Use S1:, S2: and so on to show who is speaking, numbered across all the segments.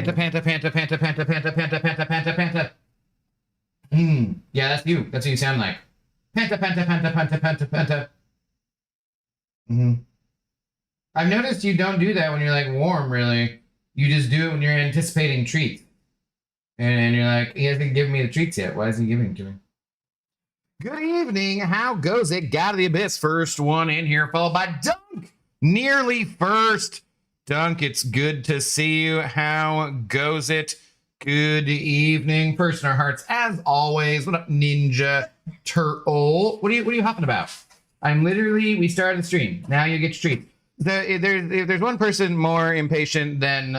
S1: Panta, panta, panta, panta, panta, panta, panta, panta, panta, panta. Yeah, that's you. That's what you sound like. Panta, panta, panta, panta, panta, panta. I've noticed you don't do that when you're like warm, really. You just do it when you're anticipating treats. And you're like, he hasn't given me the treats yet. Why isn't he giving it to me? Good evening. How goes it? God of the Abyss. First one in here, followed by Dunk. Nearly first. Dunk, it's good to see you. How goes it? Good evening. First in our hearts, as always. What up, Ninja Turtle? What are you hopping about? We started the stream. Now you get your treat. There's one person more impatient than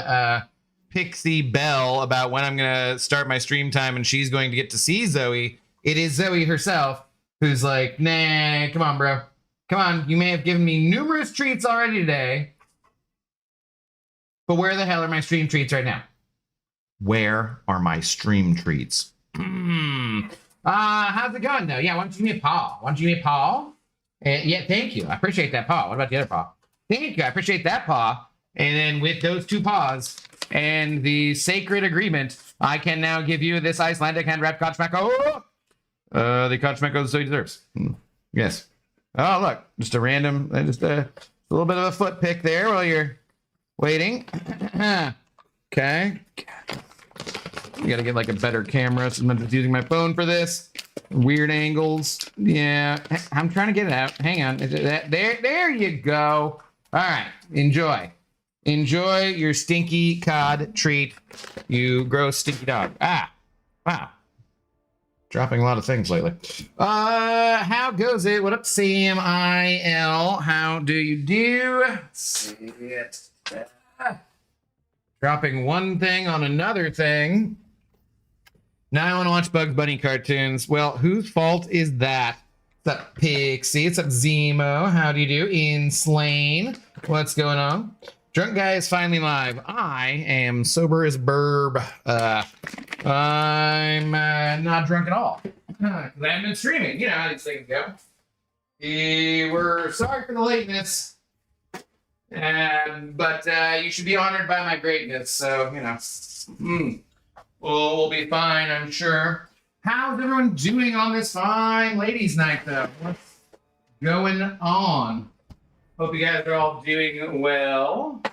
S1: Pixie Bell about when I'm gonna start my stream time, and she's going to get to see Zoe. It is Zoe herself who's like, nah, come on, bro. Come on, you may have given me numerous treats already today, but where the hell are my stream treats right now? Where are my stream treats? How's it going, though? Yeah, why don't you give me a paw? Yeah, thank you. I appreciate that paw. What about the other paw? Thank you. I appreciate that paw. And then with those two paws and the sacred agreement, I can now give you this Icelandic hand-wrapped Conchmacko. The Conchmacko Zoe deserves. Yes. Oh, look. Just a random, just a little bit of a foot pick there while you're waiting. Okay. You gotta get like a better camera, so I'm just using my phone for this. Weird angles. Yeah, I'm trying to get it out. Hang on. There you go. All right, enjoy your stinky cod treat, you gross stinky dog. Wow, dropping a lot of things lately. How goes it? What up, Sam IL? How do you do? See it. Dropping one thing on another thing. Now I want to watch Bugs Bunny cartoons. Well, whose fault is that? What's up, Pixie? What's up, Zemo? How do you do? Inslane. What's going on? Drunk Guy is finally live. I am sober as burb. I'm not drunk at all. Because I haven't been streaming. You know how these things go. We're sorry for the lateness. But you should be honored by my greatness. So, you know. We'll be fine, I'm sure. How's everyone doing on this fine ladies' night, though? What's going on? Hope you guys are all doing well.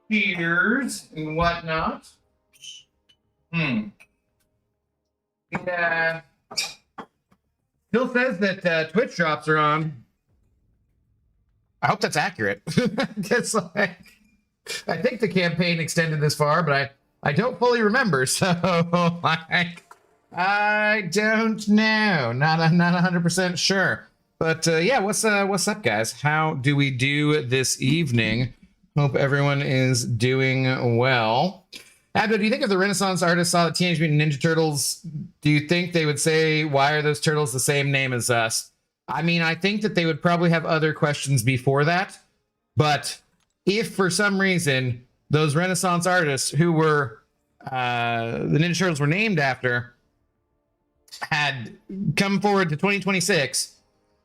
S1: Cheers and whatnot. Yeah. Still says that Twitch drops are on. I hope that's accurate. It's like, I think the campaign extended this far, but I don't fully remember, so like, I don't know. Not 100% sure. But yeah, what's up, guys? How do we do this evening? Hope everyone is doing well. Abdo, do you think if the Renaissance artists saw the Teenage Mutant Ninja Turtles, do you think they would say, why are those turtles the same name as us? I mean, I think that they would probably have other questions before that. But if for some reason those Renaissance artists who were the Ninja Turtles were named after had come forward to 2026,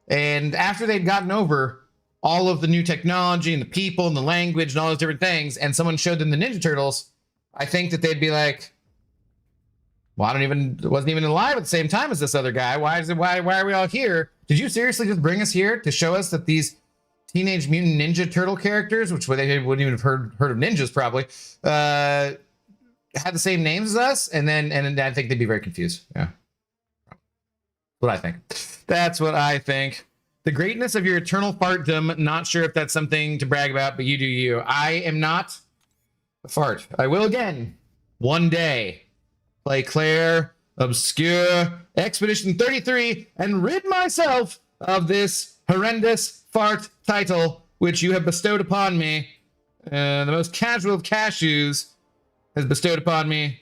S1: and after they'd gotten over all of the new technology and the people and the language and all those different things, and someone showed them the Ninja Turtles, I think that they'd be like, well, wasn't even alive at the same time as this other guy. Why are we all here? Did you seriously just bring us here to show us that these Teenage Mutant Ninja Turtle characters, which they wouldn't even have heard of ninjas probably, had the same names as us? And then I think they'd be very confused. Yeah. What I think. That's what I think. The greatness of your eternal fartdom. Not sure if that's something to brag about, but you do you. I am not a fart. I will again one day play Claire Obscure Expedition 33 and rid myself of this horrendous fart title which you have bestowed upon me. The most casual of cashews has bestowed upon me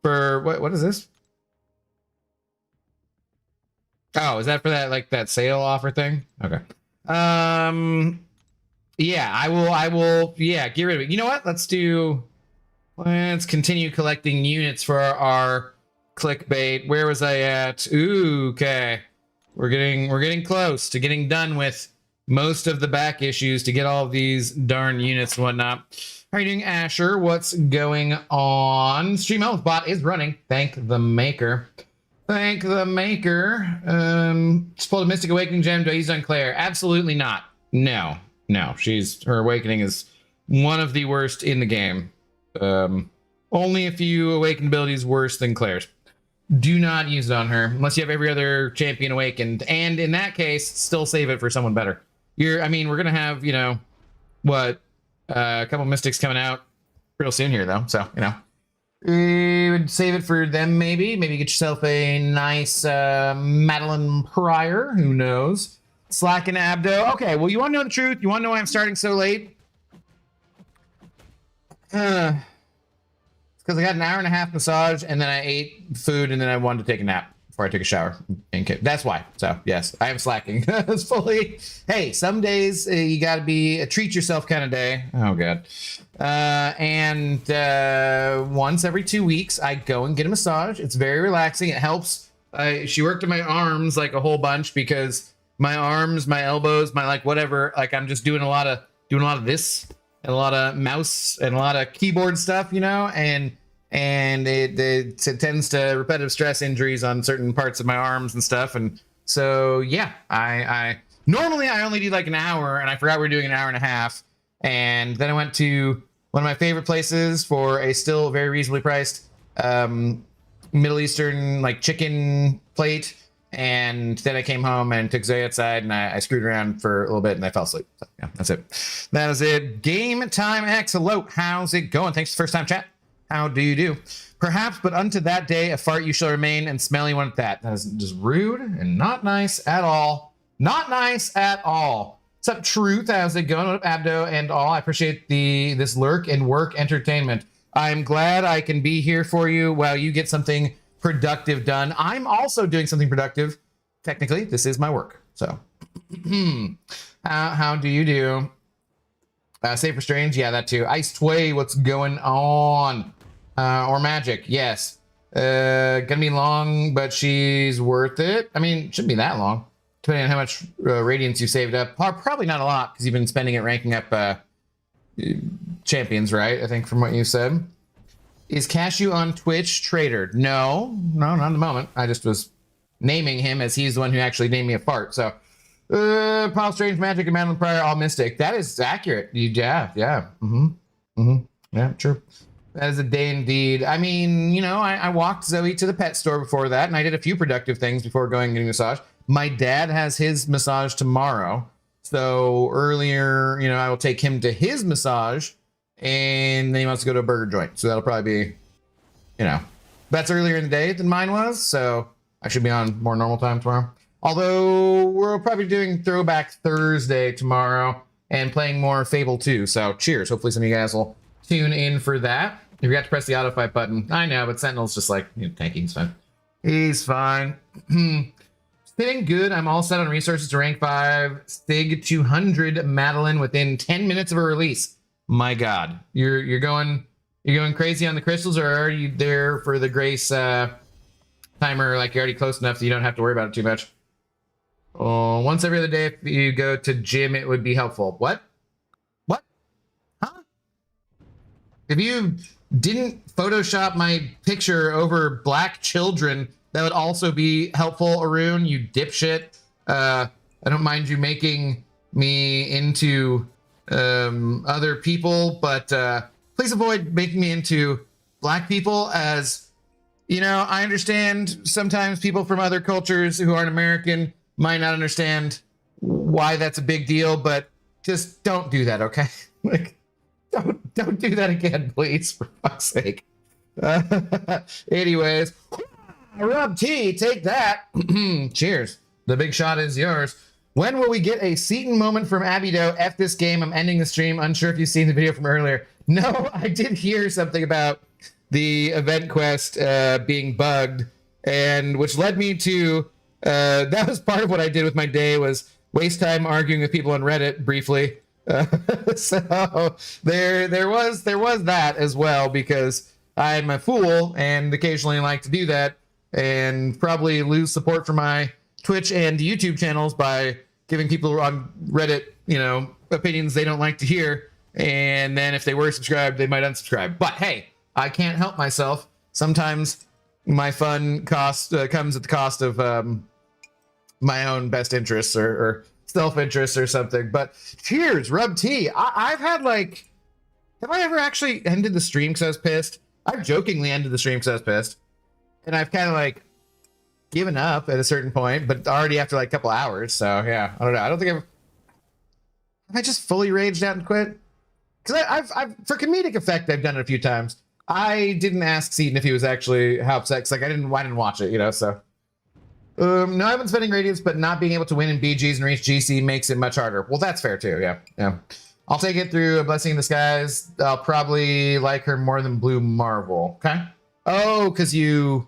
S1: for what is this? Oh, is that for that sale offer thing? Okay. Yeah, I will yeah, get rid of it. You know what? Let's continue collecting units for our clickbait. Where was I at? Ooh, okay. We're getting close to getting done with most of the back issues to get all of these darn units and whatnot. Trading Asher, what's going on? Stream Health bot is running. Thank the maker. Thank the maker. Just pulled a Mystic Awakening gem. Do I use it on Claire? Absolutely not. No. Her awakening is one of the worst in the game. Only a few awakened abilities worse than Claire's. Do not use it on her unless you have every other champion awakened, and in that case, still save it for someone better. We're gonna have, a couple mystics coming out real soon here, though. So you would save it for them. Maybe get yourself a nice Madeline Pryor. Who knows? Slack and Abdo. Okay, well, you want to know the truth? You want to know why I'm starting so late? Because I got an hour and a half massage, and then I ate food, and then I wanted to take a nap before I took a shower. That's why. So, yes, I am slacking. It's fully, hey, some days you got to be a treat yourself kind of day. Oh, God. And once every 2 weeks, I go and get a massage. It's very relaxing. It helps. She worked on my arms like a whole bunch because my arms, my elbows, my whatever, I'm just doing a lot of this. And a lot of mouse and a lot of keyboard stuff, and it tends to repetitive stress injuries on certain parts of my arms and stuff. And so, yeah, I normally I only do like an hour, and I forgot we were doing an hour and a half. And then I went to one of my favorite places for a still very reasonably priced Middle Eastern chicken plate. And then I came home and took Zoe outside, and I screwed around for a little bit, and I fell asleep. So, yeah, that's it. That is it. Game Time X. Hello. How's it going? Thanks for the first time chat. How do you do? Perhaps, but unto that day, a fart you shall remain, and smelly one at that. That is just rude and not nice at all. Not nice at all. What's up, Truth? How's it going? What up, Abdo and all? I appreciate this lurk and work entertainment. I'm glad I can be here for you while you get something productive done. I'm also doing something productive. Technically, this is my work. So, how do you do? Save for Strange, yeah, that too. Ice Tway, what's going on? Or Magic, yes. Gonna be long, but she's worth it. I mean, it shouldn't be that long, depending on how much radiance you saved up. Probably not a lot, because you've been spending it ranking up champions, right? I think from what you said. Is Cashew on Twitch Trader? No, not at the moment. I just was naming him as he's the one who actually named me a fart. So, Paul Strange, Magic, and Madeline Pryor, all Mystic. That is accurate. Yeah. Yeah, true. That is a day indeed. I mean, I walked Zoe to the pet store before that, and I did a few productive things before going and getting a massage. My dad has his massage tomorrow. So earlier, I will take him to his massage. And then he wants to go to a burger joint. So that'll probably be, that's earlier in the day than mine was. So I should be on more normal time tomorrow. Although we're probably doing Throwback Thursday tomorrow and playing more Fable 2. So cheers. Hopefully some of you guys will tune in for that. You forgot to press the auto fight button. I know, but Sentinel's just tanky. He's fine. He's fine. Spinning good. I'm all set on resources to rank 5. Stig 200 Madeline within 10 minutes of a release. My God, you're going crazy on the crystals, or are you there for the grace timer? You're already close enough that you don't have to worry about it too much. Oh, once every other day, if you go to gym, it would be helpful. What? Huh? If you didn't Photoshop my picture over black children, that would also be helpful, Arun. You dipshit. I don't mind you making me into other people, but please avoid making me into black people, as I understand sometimes people from other cultures who aren't American might not understand why that's a big deal, but just don't do that, okay? Don't do that again, please, for fuck's sake. Anyways, Rob T, take that. Cheers. The big shot is yours. When will we get a Seaton moment from Abido? F this game. I'm ending the stream. Unsure if you've seen the video from earlier. No, I did hear something about the event quest being bugged, and which led me to that was part of what I did with my day, was waste time arguing with people on Reddit briefly. So there was that as well, because I'm a fool and occasionally like to do that, and probably lose support for my Twitch and YouTube channels by giving people on Reddit, opinions they don't like to hear. And then if they were subscribed, they might unsubscribe. But hey, I can't help myself. Sometimes my fun comes at the cost of my own best interests or self-interest or something. But cheers, Rub Tea. I've had like, have I ever actually ended the stream because I was pissed? I've jokingly ended the stream because I was pissed. And I've kind of like given up at a certain point, but already after like a couple hours. So yeah, I don't know. I don't think have I just fully raged out and quit? Because I've for comedic effect, I've done it a few times. I didn't ask Seaton if he was actually how upset. Cause like I didn't watch it, you know. So no, I've been spending radiance, but not being able to win in BGs and reach GC makes it much harder. Well, that's fair too. Yeah. I'll take it through a blessing in disguise. I'll probably like her more than Blue Marvel. Okay. Oh, because you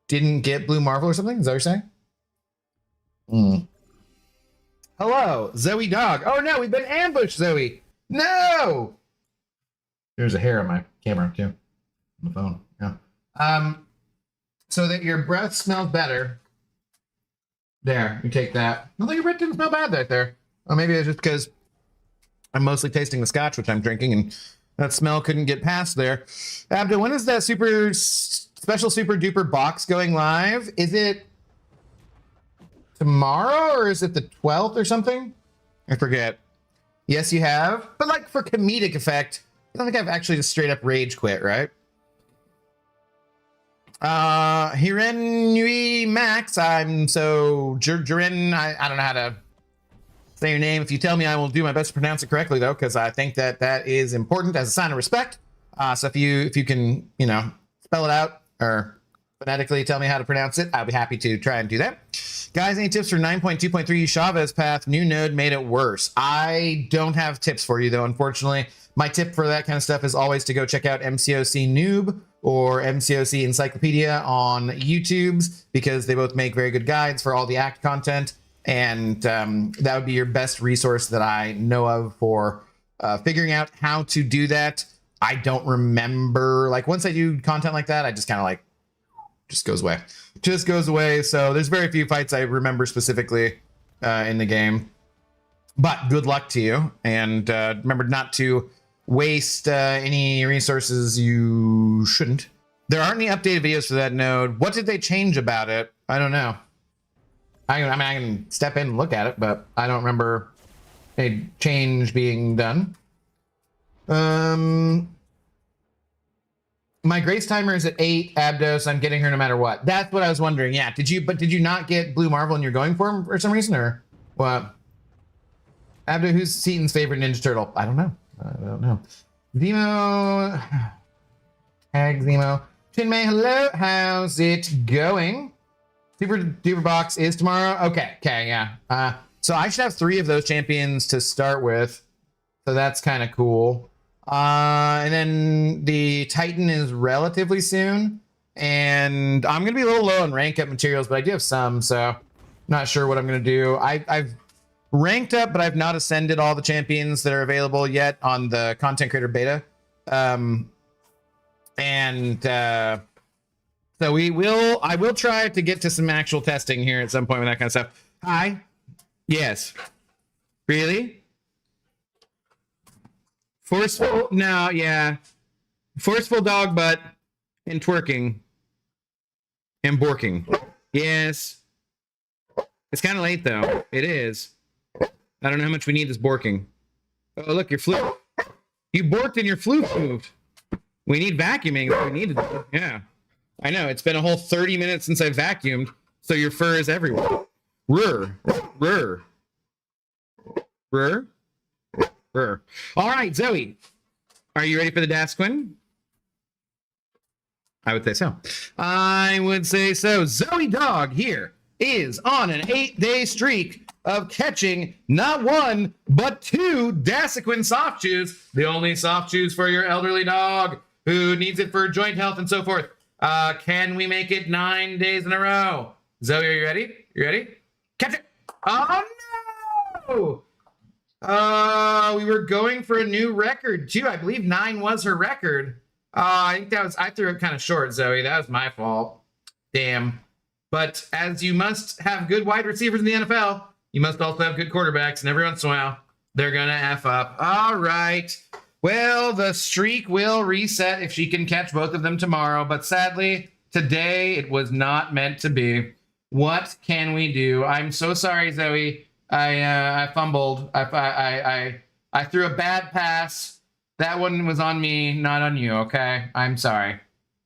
S1: didn't get Blue Marvel or something? Is that what you're saying? Hello, Zoe Dog. Oh no, we've been ambushed, Zoe. No. There's a hair on my camera too. On the phone. Yeah. So that your breath smells better. There, you take that. No, your breath didn't smell bad right there. Or maybe it's just because I'm mostly tasting the scotch, which I'm drinking, and that smell couldn't get past there. Abdo, when is that special super duper box going live? Is it tomorrow or is it the 12th or something? I forget. Yes, you have. But like for comedic effect, I don't think I've actually just straight up rage quit, right? Hirenui Max, I'm so Jiren, I don't know how to say your name. If you tell me, I will do my best to pronounce it correctly though, because I think that that is important as a sign of respect. So if you can, you know, spell it out or phonetically tell me how to pronounce it, I'll be happy to try and do that. Guys, any tips for 9.2.3 Chavez path? New node made it worse. I don't have tips for you though, unfortunately. My tip for that kind of stuff is always to go check out MCOC Noob or MCOC Encyclopedia on YouTube's, because they both make very good guides for all the act content. And that would be your best resource that I know of for figuring out how to do that. I don't remember, like once I do content like that, I just kind of like, just goes away. So there's very few fights I remember specifically in the game, but good luck to you. And remember not to waste any resources you shouldn't. There aren't any updated videos for that node. What did they change about it? I don't know. I mean, I can step in and look at it, but I don't remember a change being done. My grace timer is at 8 Abdo, so I'm getting her no matter what. That's what I was wondering. Yeah, did you not get Blue Marvel and you're going for some reason, or what? Abdo, who's Seaton's favorite Ninja Turtle? I don't know. Zemo, tag Zemo. Chinmay, hello. How's it going? Super Duper Box is tomorrow. Okay, yeah. So I should have 3 of those champions to start with, so that's kind of cool. And then the Titan is relatively soon, and I'm gonna be a little low on rank up materials, but I do have some, so not sure what I'm gonna do. I've ranked up, but I've not ascended all the champions that are available yet on the content creator beta. So I will try to get to some actual testing here at some point with that kind of stuff. Hi. Yes. Really? Forceful? No, yeah. Forceful dog butt and twerking and borking. Yes. It's kind of late though. It is. I don't know how much we need this borking. Oh, look, your flute. You borked and your flute moved. We need vacuuming. We need to. Yeah. I know. It's been a whole 30 minutes since I vacuumed, so your fur is everywhere. Rrr. All right, Zoe. Are you ready for the Dasquin? I would say so. I would say so. Zoe Dog here is on an 8-day streak of catching not 1, but 2 Dasquin soft chews. The only soft chews for your elderly dog who needs it for joint health and so forth. Can we make it 9 days in a row? Zoe, are you ready? You ready? Catch it. Oh, no. We were going for a new record, too. I believe 9 was her record. I think I threw it kind of short, Zoe. That was my fault. Damn. But as you must have good wide receivers in the NFL, you must also have good quarterbacks, and every once in a while, they're going to F up. All right. Well, the streak will reset if she can catch both of them tomorrow, but sadly, today it was not meant to be. What can we do? I'm so sorry, Zoe. I fumbled. I threw a bad pass. That one was on me, not on you, okay? I'm sorry.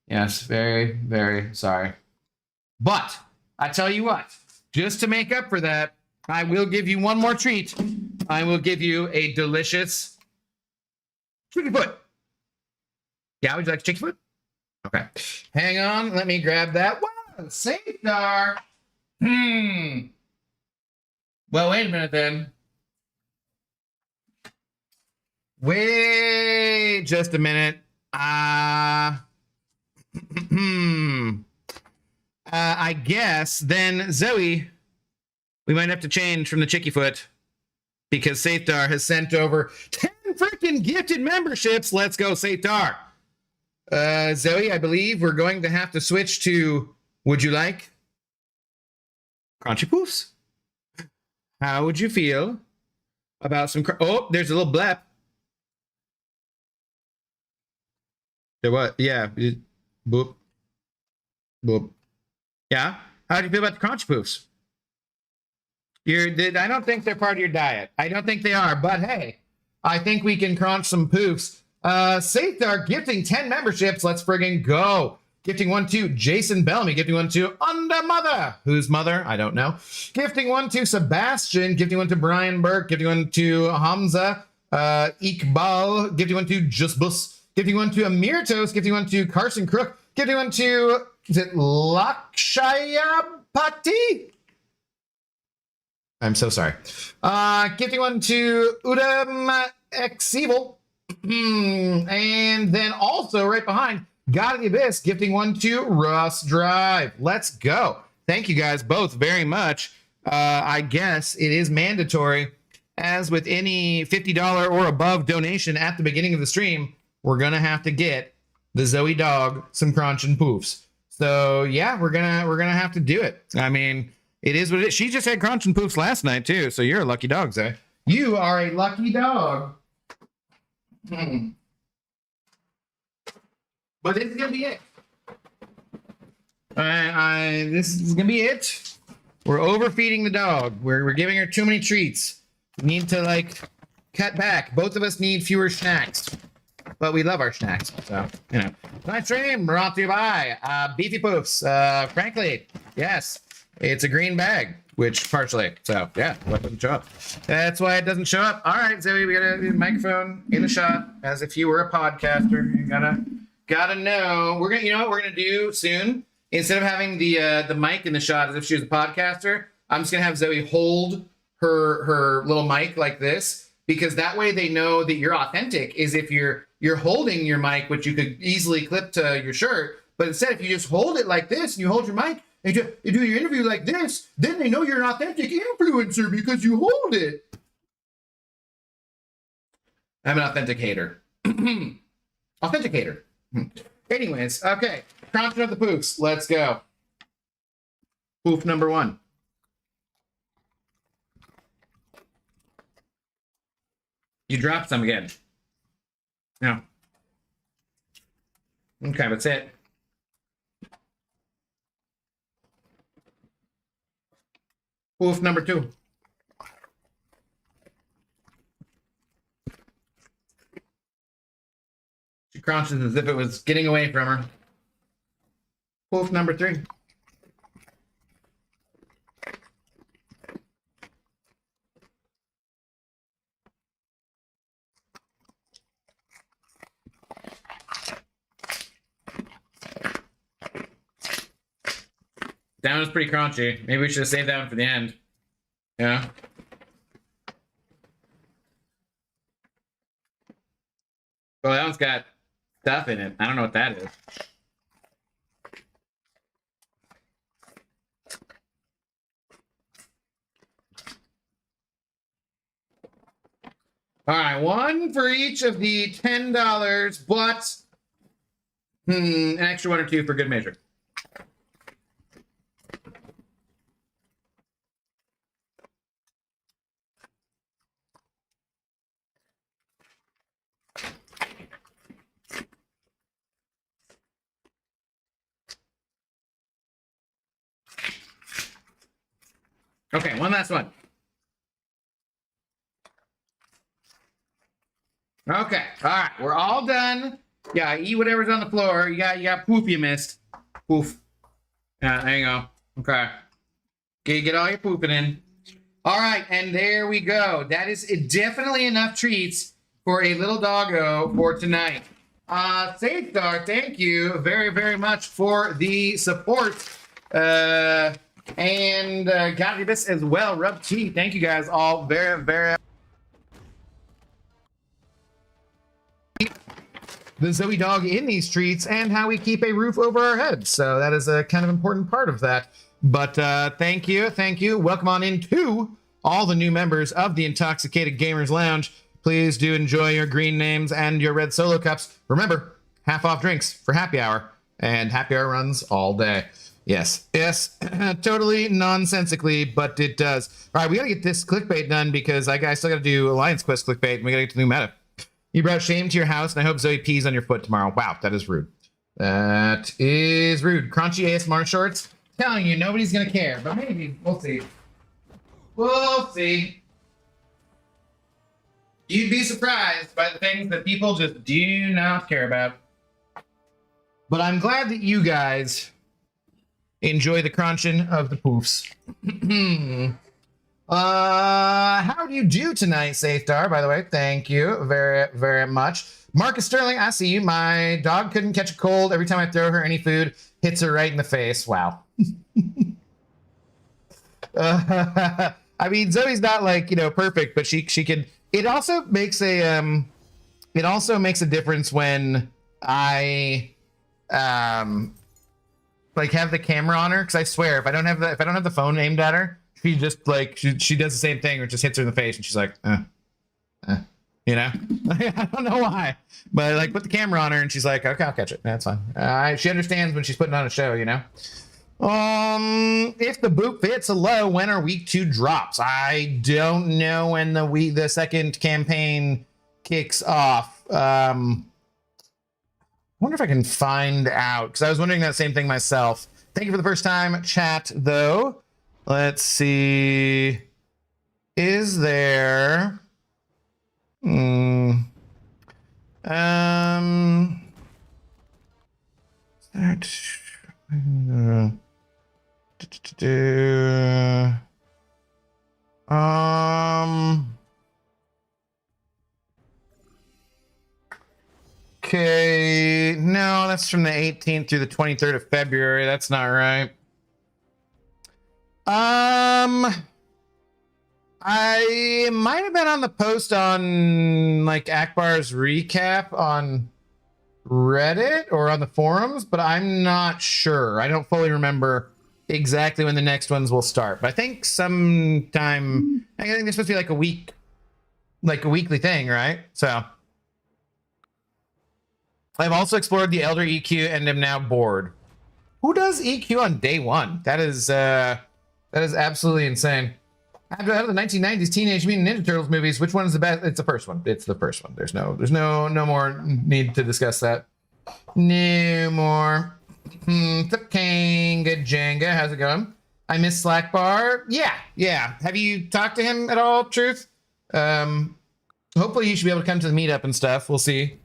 S1: Yes, very, very sorry. But I tell you what, just to make up for that, I will give you one more treat. I will give you a delicious chicken foot. Yeah, would you like chicken foot? Okay. Hang on, let me grab that. Wow, Safeguard. Well, wait a minute then. Wait just a minute. I guess then Zoe, we might have to change from the Chicky Foot because Safetar has sent over 10 freaking gifted memberships. Let's go, Saftar. Zoe, I believe we're going to have to switch to, would you like Crunchy Poofs? How would you feel about some, oh, there's a little blep. There what? Yeah. Boop. Boop. Yeah? How do you feel about the Crunchy Poofs? I don't think they're part of your diet. I don't think they are, but hey, I think we can crunch some poofs. Safeguard gifting 10 memberships. Let's friggin' go. Gifting one to Jason Bellamy. Gifting one to Under Mother. Whose mother? I don't know. Gifting one to Sebastian. Gifting one to Brian Burke. Gifting one to Hamza. Iqbal. Gifting one to Just Bus. Gifting one to Amir Toast. Gifting one to Carson Crook. Gifting one to, is it Lakshaya Pati? I'm so sorry. Gifting one to Udam X Evil. And then also right behind, God of the Abyss, gifting one to Russ Drive. Let's go. Thank you guys both very much. I guess it is mandatory, as with any $50 or above donation at the beginning of the stream, we're going to have to get the Zoe dog some crunch and poofs. So yeah, we're gonna have to do it. I mean, it is what it is. She just had crunch and poofs last night too, so you're a lucky dog, Zoe. You are a lucky dog. But this is gonna be it. This is gonna be it. We're overfeeding the dog. We're giving her too many treats. We need to like cut back. Both of us need fewer snacks. But we love our snacks, so, you know. Tonight's stream brought to you by Beefy Poofs. Frankly, yes, it's a green bag, which partially, so yeah, what doesn't show up? That's why it doesn't show up. All right, Zoe, we got a microphone in the shot, as if you were a podcaster. You gotta know. We're gonna, you know what we're gonna do soon? Instead of having the mic in the shot as if she was a podcaster, I'm just gonna have Zoe hold her little mic like this, because that way they know that you're authentic. Is if you're holding your mic, which you could easily clip to your shirt, but instead if you just hold it like this and you hold your mic and you do your interview like this, then they know you're an authentic influencer because you hold it. I'm an authenticator. Authenticator. Anyways, okay. Crunching of the poofs. Let's go. Poof number 1. You dropped some again. No. Okay, that's it. Poof number 2. She crunches as if it was getting away from her. Poof number 3. That was pretty crunchy. Maybe we should have saved that one for the end. Yeah. Well, that one's got stuff in it. I don't know what that is. All right, one for each of the $10, but an extra 1 or 2 for good measure. Okay, one last one. Okay, all right, we're all done. Yeah, eat whatever's on the floor. You got poof you missed. Poof. Yeah, there you go. Okay. Okay, get all your pooping in. All right, and there we go. That is definitely enough treats for a little doggo for tonight. Safeguard, thank you very, very much for the support. And Godibus as well. Rub T. Thank you guys all very, very. The Zoe dog in these treats and how we keep a roof over our heads. So that is a kind of important part of that. But thank you. Welcome on in to all the new members of the Intoxicated Gamers Lounge. Please do enjoy your green names and your red solo cups. Remember, half off drinks for happy hour, and happy hour runs all day. Yes, totally nonsensically, but it does. All right, we gotta get this clickbait done because I still gotta do Alliance Quest clickbait, and we gotta get to the new meta. You brought shame to your house, and I hope Zoe pees on your foot tomorrow. Wow, that is rude. That is rude. Crunchy ASMR shorts. Telling you, nobody's gonna care, but maybe we'll see. We'll see. You'd be surprised by the things that people just do not care about. But I'm glad that you guys enjoy the crunching of the poofs. How do you do tonight, Safedar? By the way, thank you very, very much. Marcus Sterling, I see you. My dog couldn't catch a cold. Every time I throw her any food, hits her right in the face. Wow. I mean, Zoe's not like, perfect, but she can. It also makes a difference when I like have the camera on her, because I swear if I don't have the phone aimed at her, she just like she does the same thing, or just hits her in the face, and she's like, I don't know why, but like put the camera on her, and she's like, okay, I'll catch it. That's fine. She understands when she's putting on a show, If the boot fits, hello, when are week 2 drops? I don't know when the second campaign kicks off. I wonder if I can find out, because I was wondering that same thing myself. Thank you for the first time chat, though. Let's see. Is there... Okay, no, that's from the 18th through the 23rd of February. That's not right. I might have been on the post on like Akbar's recap on Reddit or on the forums, but I'm not sure. I don't fully remember exactly when the next ones will start, but I think sometime, I think it's supposed to be like a week, like a weekly thing, right? So I've also explored the Elder EQ and am now bored. Who does EQ on day 1? That is absolutely insane. Out of the 1990s Teenage Mutant Ninja Turtles movies, which one is the best? It's the first one. It's the first one. There's no more need to discuss that. No more. Kanga Jenga, how's it going? I miss Slackbar. Yeah. Have you talked to him at all, Truth? Hopefully he should be able to come to the meetup and stuff. We'll see.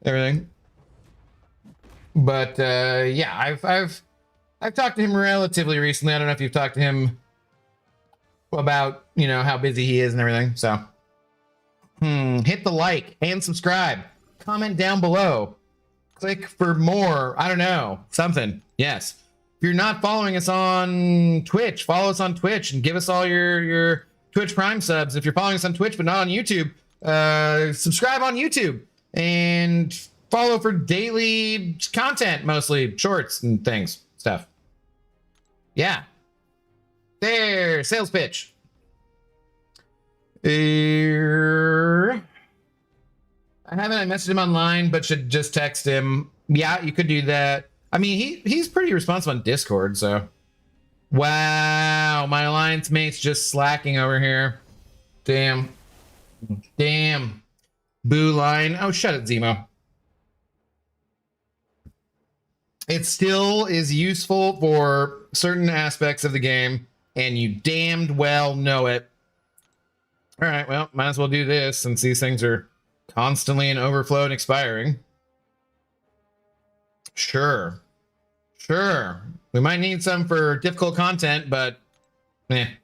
S1: Everything. But yeah, I've talked to him relatively recently. I don't know if you've talked to him about, how busy he is and everything. So hit the like and subscribe. Comment down below. Click for more. I don't know. Something. Yes. If you're not following us on Twitch, follow us on Twitch and give us all your Twitch Prime subs. If you're following us on Twitch but not on YouTube, subscribe on YouTube and follow for daily content, mostly shorts and stuff. Yeah. There, sales pitch. I messaged him online, but should just text him. Yeah, you could do that. I mean, he's pretty responsive on Discord, so. Wow, my alliance mate's just slacking over here. Damn. Boo line. Oh, shut it, Zemo. It still is useful for certain aspects of the game, and you damned well know it. All right, well, might as well do this since these things are constantly in overflow and expiring. Sure. We might need some for difficult content, but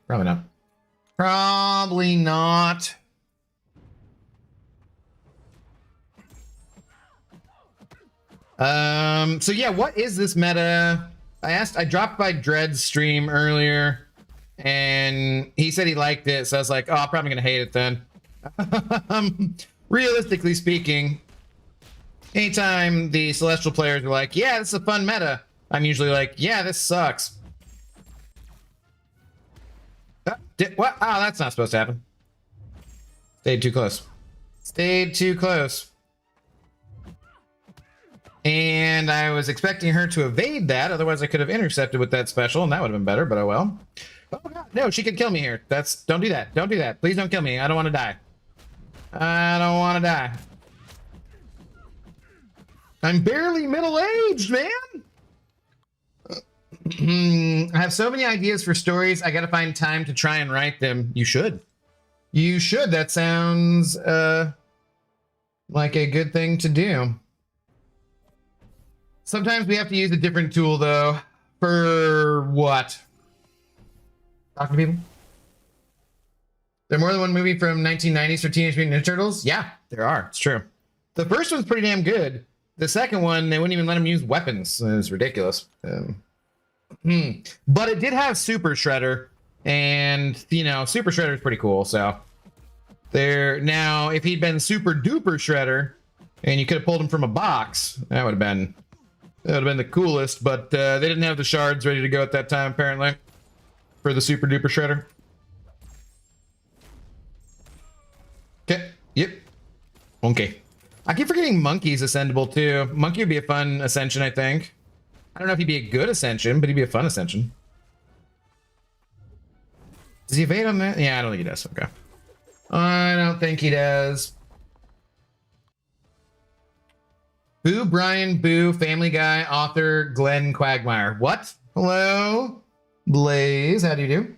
S1: probably not. Probably not. So yeah, what is this meta? I dropped by Dread's stream earlier and he said he liked it. So I was like, oh, I'm probably gonna hate it then. Realistically speaking, anytime the Celestial players are like, yeah, this is a fun meta, I'm usually like, yeah, this sucks. What? Oh, that's not supposed to happen. Stayed too close. And I was expecting her to evade that. Otherwise, I could have intercepted with that special, and that would have been better, but oh well. Oh, God. No, she could kill me here. Don't do that. Don't do that. Please don't kill me. I don't want to die. I'm barely middle-aged, man. I have so many ideas for stories. I got to find time to try and write them. You should. That sounds like a good thing to do. Sometimes we have to use a different tool, though. For what? Talking to people? There more than one movie from 1990s for Teenage Mutant Ninja Turtles? Yeah, there are. It's true. The first one's pretty damn good. The second one, they wouldn't even let him use weapons. It was ridiculous. But it did have Super Shredder, and you know, Super Shredder is pretty cool. So there. Now, if he'd been Super Duper Shredder, and you could have pulled him from a box, that would have been the coolest. But they didn't have the shards ready to go at that time, apparently, for the Super Duper Shredder. Okay. Yep. Okay. I keep forgetting Monkey's ascendable too. Monkey would be a fun ascension, I think. I don't know if he'd be a good ascension, but he'd be a fun ascension. Does he evade on that? Yeah, I don't think he does. Okay. I don't think he does. Boo, Brian, Boo, Family Guy, author, Glenn Quagmire. What? Hello? Blaze, how do you do?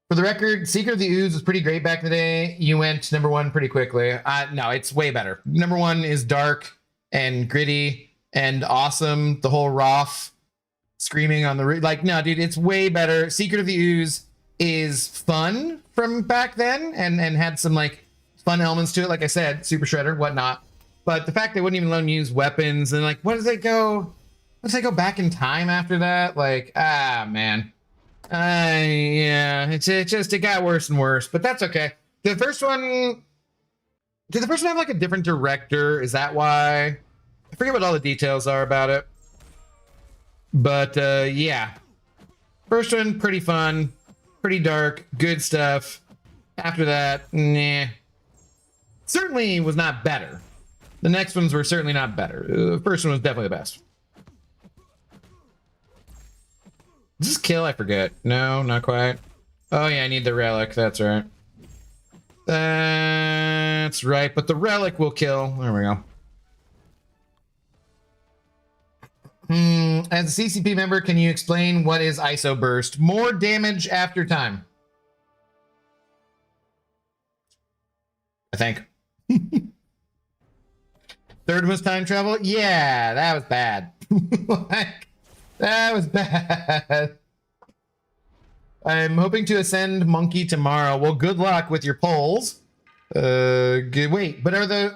S1: For the record, Secret of the Ooze was pretty great back in the day. You went #1 pretty quickly. No, it's way better. #1 is dark and gritty and awesome. The whole Roth screaming on the roof. Like, no, dude, it's way better. Secret of the Ooze is fun from back then and had some, like, fun elements to it. Like I said, Super Shredder, whatnot. But the fact they wouldn't even let them use weapons and, like, what does they go back in time after that? Like, man. Yeah, it got worse and worse, but that's okay. Did the first one have like a different director? Is that why? I forget what all the details are about it. But yeah. First one, pretty fun, pretty dark, good stuff. After that, nah. Certainly was not better. The next ones were certainly not better. The first one was definitely the best. Does this kill? I forget. No, not quite. Oh yeah, I need the relic. That's right. That's right. But the relic will kill. There we go. As a CCP member, can you explain what is ISO burst? More damage after time. I think. Third was time travel. Yeah, that was bad. Like, that was bad. I'm hoping to ascend Monkey tomorrow. Well, good luck with your polls. Wait, but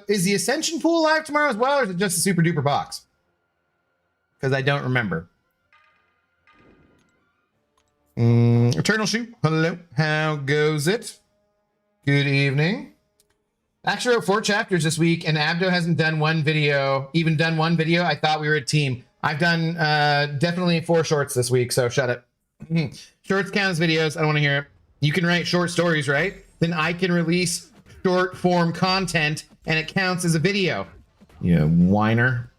S1: is the Ascension pool live tomorrow as well, or is it just a super duper box? Because I don't remember. Eternal Shoe. Hello. How goes it? Good evening. Actually wrote 4 chapters this week, and Abdo hasn't done one video. I thought we were a team. I've done definitely 4 shorts this week, so shut it. Shorts count as videos. I don't want to hear it. You can write short stories, right? Then I can release short form content, and it counts as a video. You whiner.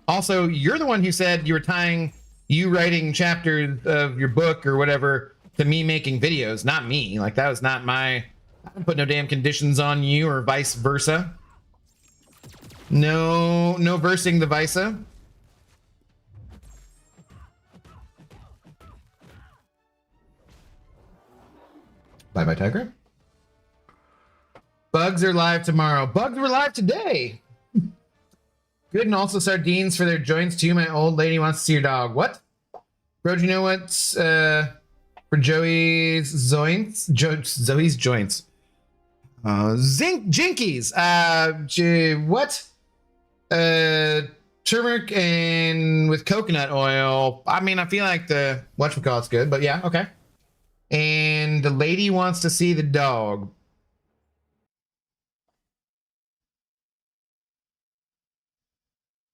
S1: Also, you're the one who said you were tying you writing chapters of your book or whatever to me making videos, not me. Like, that was not my... I didn't put no damn conditions on you or vice versa. No versing the Visa. Bye-bye, Tiger. Bugs are live tomorrow. Bugs were live today. Good, and also sardines for their joints too. My old lady wants to see your dog. What? Bro, do you know what's for Joey's joints? Zoe's joints. Jinkies. What? Turmeric and with coconut oil. I mean, I feel like the whatchamacallit's good, but yeah, okay. And the lady wants to see the dog.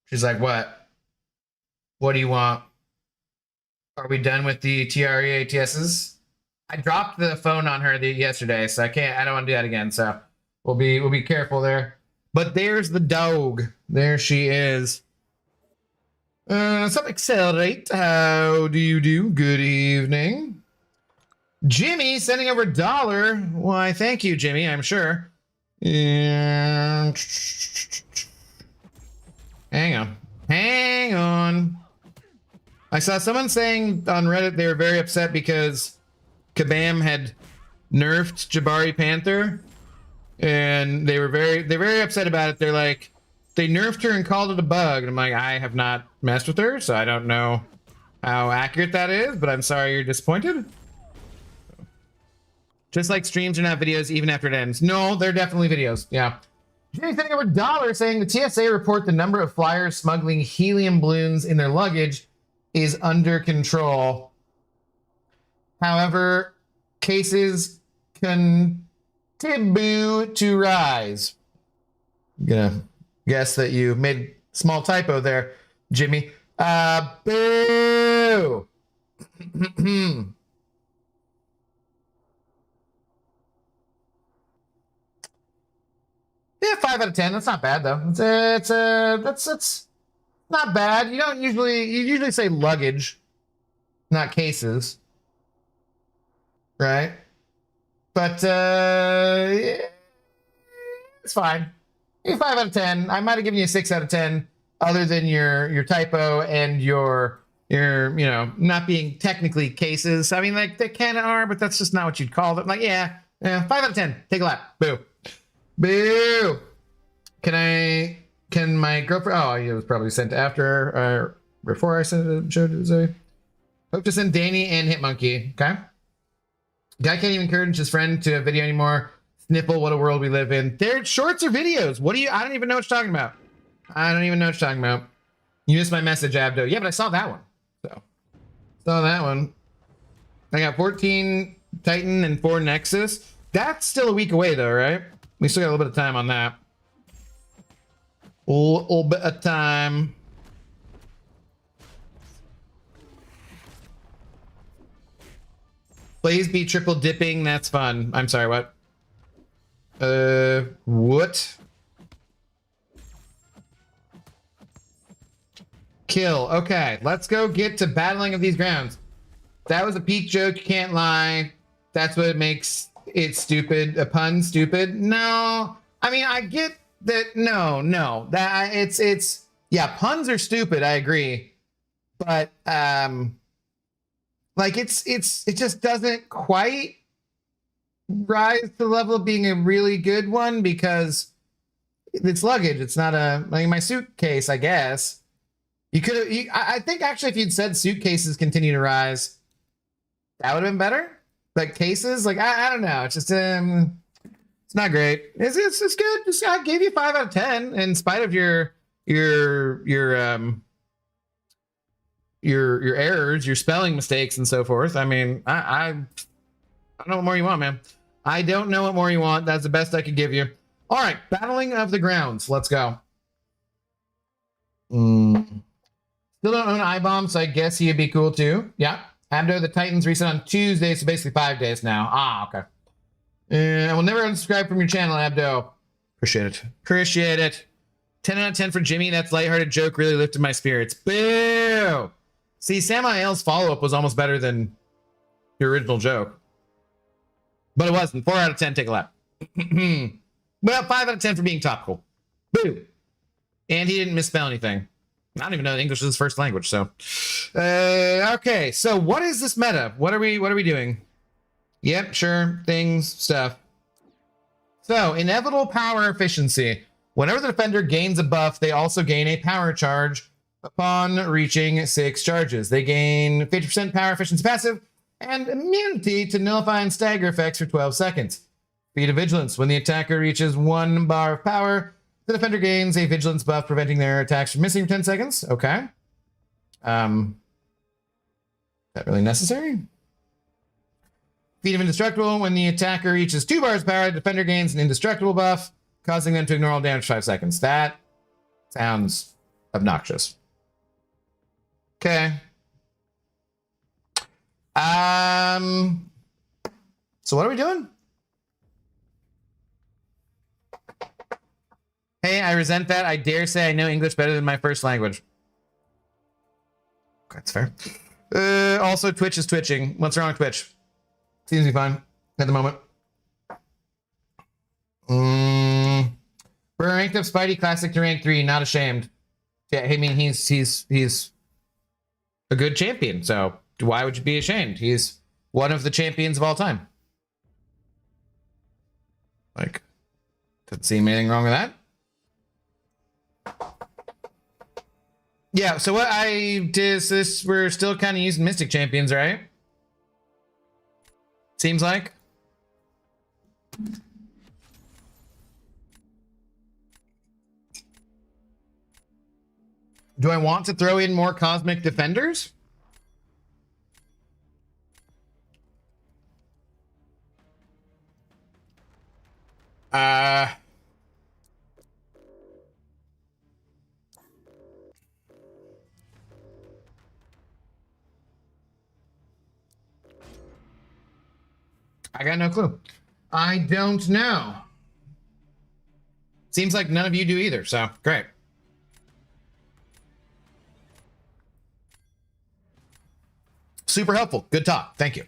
S1: She's like, what? What do you want? Are we done with the TREATSs? I dropped the phone on her yesterday, so I don't want to do that again. So we'll be careful there. But there's the dog. There she is. Some accelerate. How do you do? Good evening. Jimmy sending over $1. Why, thank you, Jimmy, I'm sure. And hang on. I saw someone saying on Reddit they were very upset because Kabam had nerfed Jabari Panther, and they're very upset about it. They're like, they nerfed her and called it a bug, and I'm like, I have not messed with her, so I don't know how accurate that is, but I'm sorry you're disappointed. Just like streams are not videos even after it ends. No, they're definitely videos. Yeah. Jimmy sending over $1 saying the TSA report the number of flyers smuggling helium balloons in their luggage is under control. However, cases continue to rise. I'm gonna guess that you made a small typo there, Jimmy. Boo! Yeah, 5 out of 10. That's not bad though. That's not bad. You usually say luggage, not cases, right? But yeah, it's fine. 5 out of 10. I might have given you a 6 out of 10, other than your typo and your not being technically cases. I mean, like they kind of are, but that's just not what you'd call them. Like, yeah, 5 out of 10. Take a lap. Boo. Boo! Can my girlfriend? Oh, it was probably sent after or before I sent it. Showed it, Zoe. Hope to send Danny and Hitmonkey. Okay. Guy can't even encourage his friend to a video anymore. Sniffle, what a world we live in. They're shorts or videos. What do you? I don't even know what you're talking about. I don't even know what you're talking about. You missed my message, Abdo. Yeah, but I saw that one. So saw that one. I got 14 Titan and 4 Nexus. That's still a week away though, right? We still got a little bit of time on that. A little bit of time. Please be triple dipping. That's fun. I'm sorry, what? What? Kill. Okay, let's go get to battling of these grounds. That was a peak joke. You can't lie. That's what makes it stupid. A pun stupid? No. I mean, I get that. No. That it's yeah. Puns are stupid. I agree, but like it just doesn't quite rise to the level of being a really good one because it's luggage. It's not like my suitcase. I guess you could have. I think actually, if you'd said suitcases continue to rise, that would have been better. But cases, like I don't know. It's just it's not great. It's good. Just I gave you 5 out of 10 in spite of your errors, your spelling mistakes, and so forth. I mean, I don't know what more you want, man. I don't know what more you want. That's the best I could give you. All right, battling of the grounds. Let's go. Still don't own iBomb, so I guess he'd be cool too. Yeah. Abdo, the Titans reset on Tuesday, so basically 5 days now. Ah, okay. I will never unsubscribe from your channel, Abdo. Appreciate it. Appreciate it. 10 out of 10 for Jimmy. That's lighthearted joke really lifted my spirits. Boo! See, Samael's follow-up was almost better than your original joke. But it wasn't. 4 out of 10, take a lap. Well, 5 out of 10 for being topical. Boo! And he didn't misspell anything. I don't even know English is his first language, so. Okay, so what is this meta? What are we doing? Yep, sure. Things, stuff. So, inevitable power efficiency. Whenever the defender gains a buff, they also gain a power charge upon reaching 6 charges. They gain 50% power efficiency passive and immunity to nullify and stagger effects for 12 seconds. Feat of vigilance. When the attacker reaches 1 bar of power, the defender gains a vigilance buff, preventing their attacks from missing for 10 seconds. Okay. Is that really necessary? Feat of indestructible. When the attacker reaches 2 bars of power, the defender gains an indestructible buff, causing them to ignore all damage for 5 seconds. That sounds obnoxious. Okay. So what are we doing? Hey, I resent that. I dare say I know English better than my first language. That's fair. Also, Twitch is twitching. What's wrong with Twitch? Seems to be fine at the moment. We're ranked up Spidey Classic to rank 3. Not ashamed. Yeah, I mean he's a good champion. So why would you be ashamed? He's one of the champions of all time. Like, doesn't seem anything wrong with that. Yeah. So what I did is this. We're still kind of using Mystic champions, right? Seems like. Do I want to throw in more Cosmic Defenders? I got no clue. I don't know. Seems like none of you do either, so great. Super helpful. Good talk. Thank you.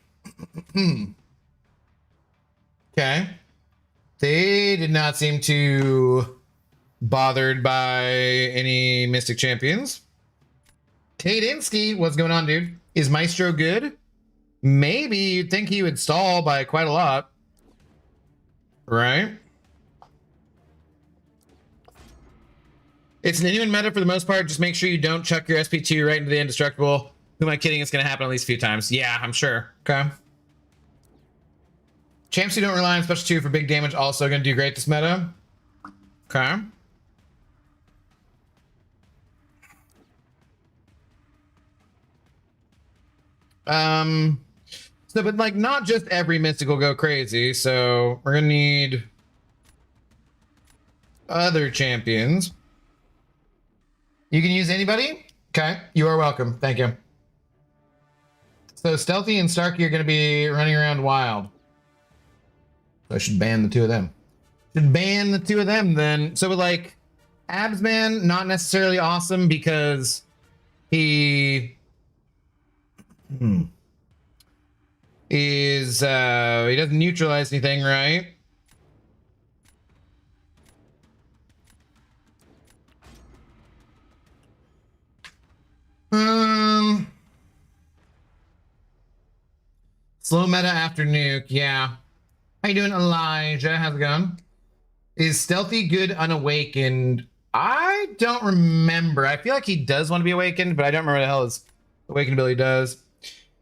S1: Okay. They did not seem too bothered by any Mystic champions. Kadinsky, what's going on, dude? Is Maestro good? Maybe you'd think he would stall by quite a lot. Right? It's an Inuit meta for the most part. Just make sure you don't chuck your SP2 right into the indestructible. Who am I kidding? It's going to happen at least a few times. Yeah, I'm sure. Okay. Champs who don't rely on special 2 for big damage also going to do great this meta. Okay. So, but like not just every mystic will go crazy. So we're going to need other champions. You can use anybody. Okay. You are welcome. Thank you. So Stealthy and Starkey are going to be running around wild. So I should ban the 2 of them. Should ban the 2 of them then. So with like Absman, not necessarily awesome because he is he doesn't neutralize anything, right? Slow meta after nuke, yeah. How you doing, Elijah? How's it going? Is Stealthy good unawakened? I don't remember. I feel like he does want to be awakened, but I don't remember what the hell his awakened ability does.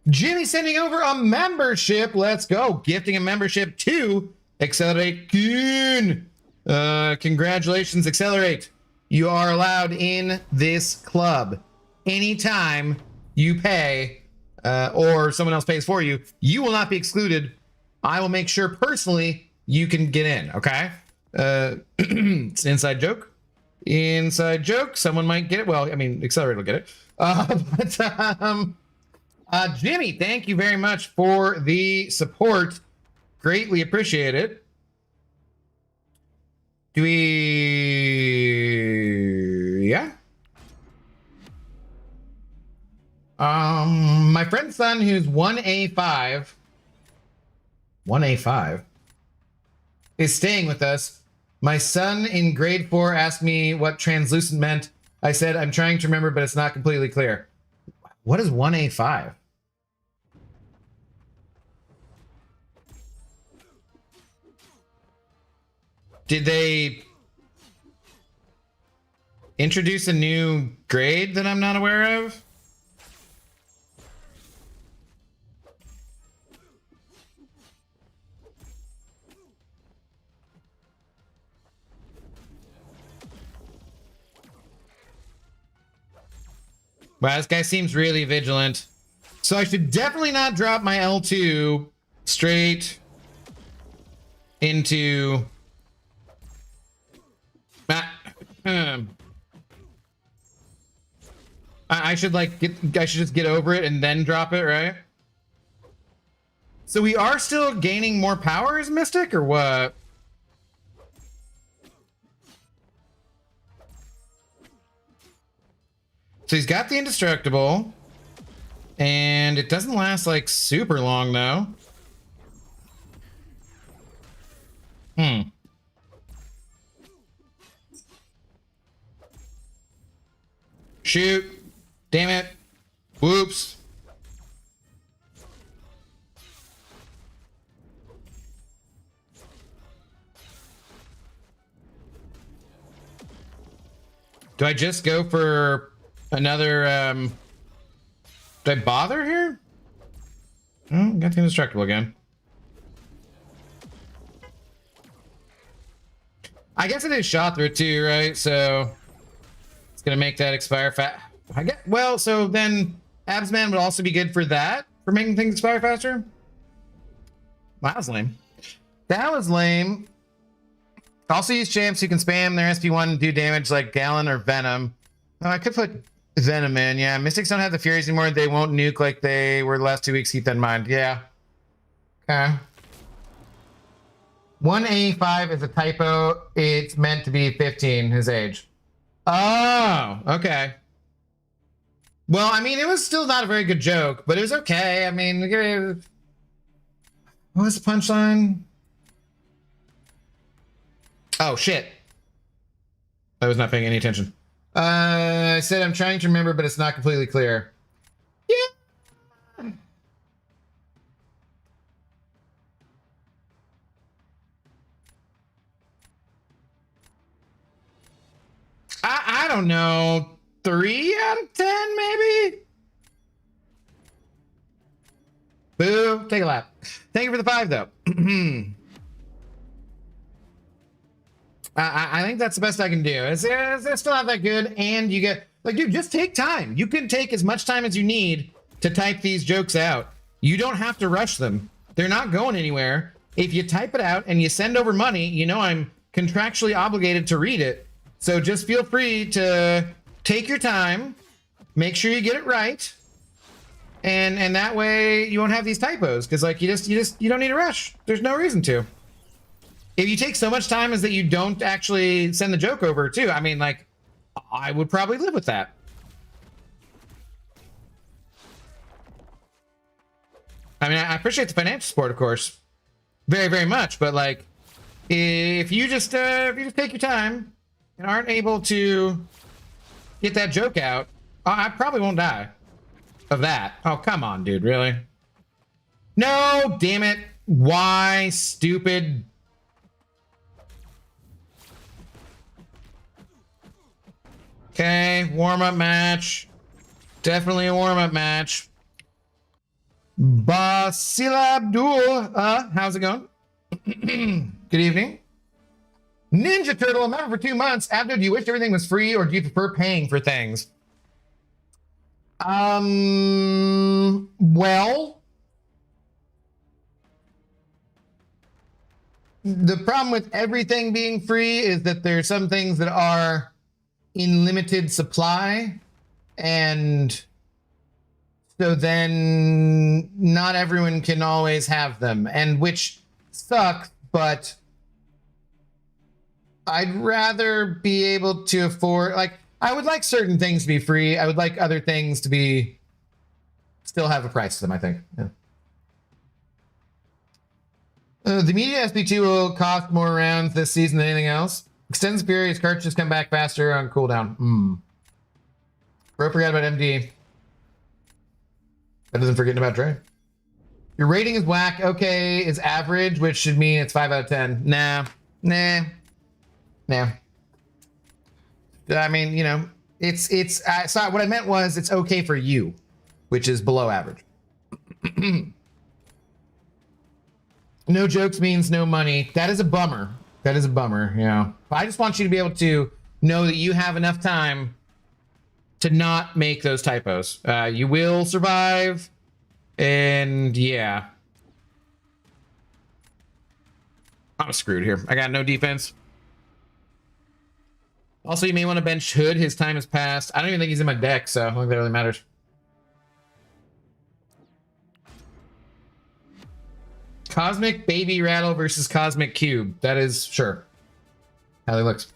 S1: Jimmy sending over a membership. Let's go. Gifting a membership to Accelerate Goon. Congratulations, Accelerate. You are allowed in this club. Anytime you pay or someone else pays for you, you will not be excluded. I will make sure personally you can get in, okay? It's an inside joke. Inside joke. Someone might get it. Well, I mean, Accelerate will get it. Jimmy, thank you very much for the support. Greatly appreciate it. Do we... Yeah. My friend's son, who's 1A5, is staying with us. My son in grade 4 asked me what translucent meant. I said, I'm trying to remember, but it's not completely clear. What is 1A5? Did they introduce a new grade that I'm not aware of? Wow, this guy seems really vigilant. So I should definitely not drop my L2 straight into... I should like I should just get over it and then drop it, right? So we are still gaining more power as Mystic, or what? So he's got the indestructible, and it doesn't last like super long though. Shoot. Damn it. Whoops. Do I just go for another, do I bother here? Oh, got the indestructible again. I guess it is shot through too, right? So it's gonna make that expire fast. I get well, so then Absman would also be good for that, for making things expire faster. Wow, that was lame. That was lame. Also use champs who can spam their SP1 and do damage like Gallon or Venom. Oh, I could put Venom in, yeah. Mystics don't have the Furies anymore. They won't nuke like they were the last 2 weeks. Keep that in mind. Yeah. Okay. 185 is a typo. It's meant to be 15, his age. Oh, okay. Well, I mean, it was still not a very good joke, but it was okay. I mean, what was the punchline? Oh, shit. I was not paying any attention. I said I'm trying to remember, but it's not completely clear. Yeah. I don't know. 3 out of 10, maybe? Boo. Take a lap. Thank you for the 5, though. I think that's the best I can do. It's still not that good, and you get... Like, dude, just take time. You can take as much time as you need to type these jokes out. You don't have to rush them. They're not going anywhere. If you type it out and you send over money, you know I'm contractually obligated to read it. So just feel free to take your time, make sure you get it right, and that way you won't have these typos. Because like you don't need to rush. There's no reason to. If you take so much time as that you don't actually send the joke over too, I mean, like, I would probably live with that. I mean, I appreciate the financial support, of course, very, very much. But like, if you just take your time and aren't able to get that joke out, I probably won't die of that. Oh, come on, dude, really? No, damn it. Why, stupid? Okay, warm-up match. Definitely a warm-up match. Basil Abdul, how's it going? Good evening. Ninja Turtle, a member for 2 months. Abdul, do you wish everything was free, or do you prefer paying for things? Well, the problem with everything being free is that there's some things that are in limited supply, and so then not everyone can always have them, and which sucks, but I'd rather be able to afford, like, I would like certain things to be free. I would like other things to be still have a price to them, I think. Yeah. The media SB2 will cost more rounds this season than anything else. Extends Furious cartridges come back faster on cooldown. Bro forgot about MD. That doesn't forget about Dre. Your rating is whack. Okay, is average, which should mean it's 5 out of 10. Nah. Yeah. I mean, you know, it's so what I meant was it's okay for you, which is below average. No jokes means no money. That is a bummer. That is a bummer. Yeah. But I just want you to be able to know that you have enough time to not make those typos. You will survive. And yeah. I'm screwed here. I got no defense. Also, you may want to bench Hood. His time has passed. I don't even think he's in my deck, so I don't think that really matters. Cosmic Baby Rattle versus Cosmic Cube. That is, sure, how he looks.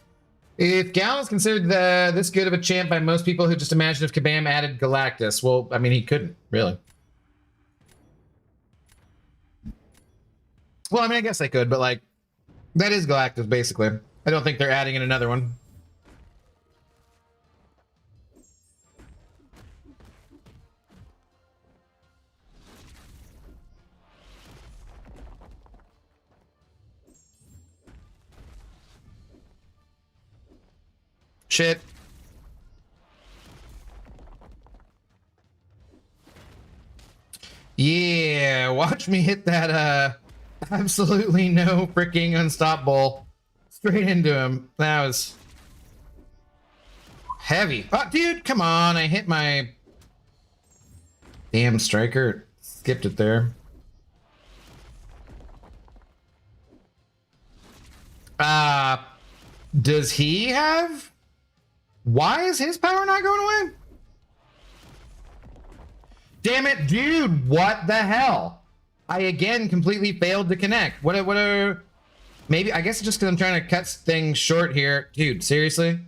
S1: If Gal is considered this good of a champ by most people who just imagine if Kabam added Galactus. Well, I mean, he couldn't, really. Well, I mean, I guess they could, but, like, that is Galactus, basically. I don't think they're adding in another one. Shit. Yeah, watch me hit that, absolutely no freaking unstoppable straight into him. That was heavy. Oh, dude, come on. I hit my damn striker. Skipped it there. Does he have? Why is his power not going away? Damn it, dude, what the hell? I again completely failed to connect. What are maybe, I guess just because I'm trying to cut things short here. Dude, seriously?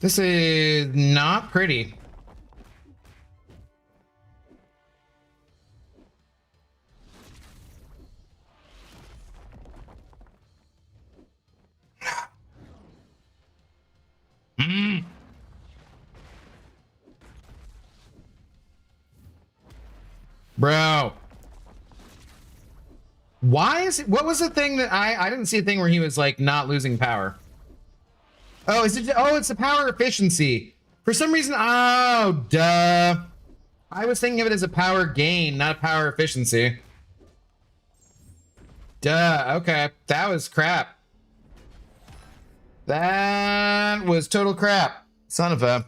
S1: This is not pretty. Bro. Why is it? What was the thing that I didn't see a thing where he was like not losing power? Oh, is it? Oh, it's the power efficiency. For some reason, oh, duh. I was thinking of it as a power gain, not a power efficiency. Duh, okay. That was crap. That was total crap. Son of a...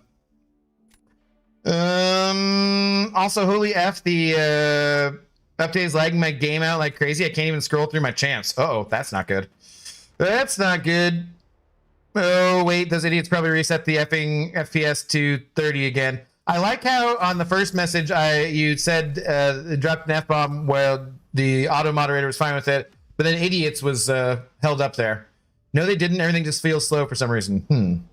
S1: Also, holy F, the update is lagging my game out like crazy. I can't even scroll through my champs. Uh-oh, that's not good. That's not good. Oh, wait, those idiots probably reset the effing FPS to 30 again. I like how on the first message you said dropped an F-bomb where the auto moderator was fine with it, but then idiots was held up there. No, they didn't. Everything just feels slow for some reason.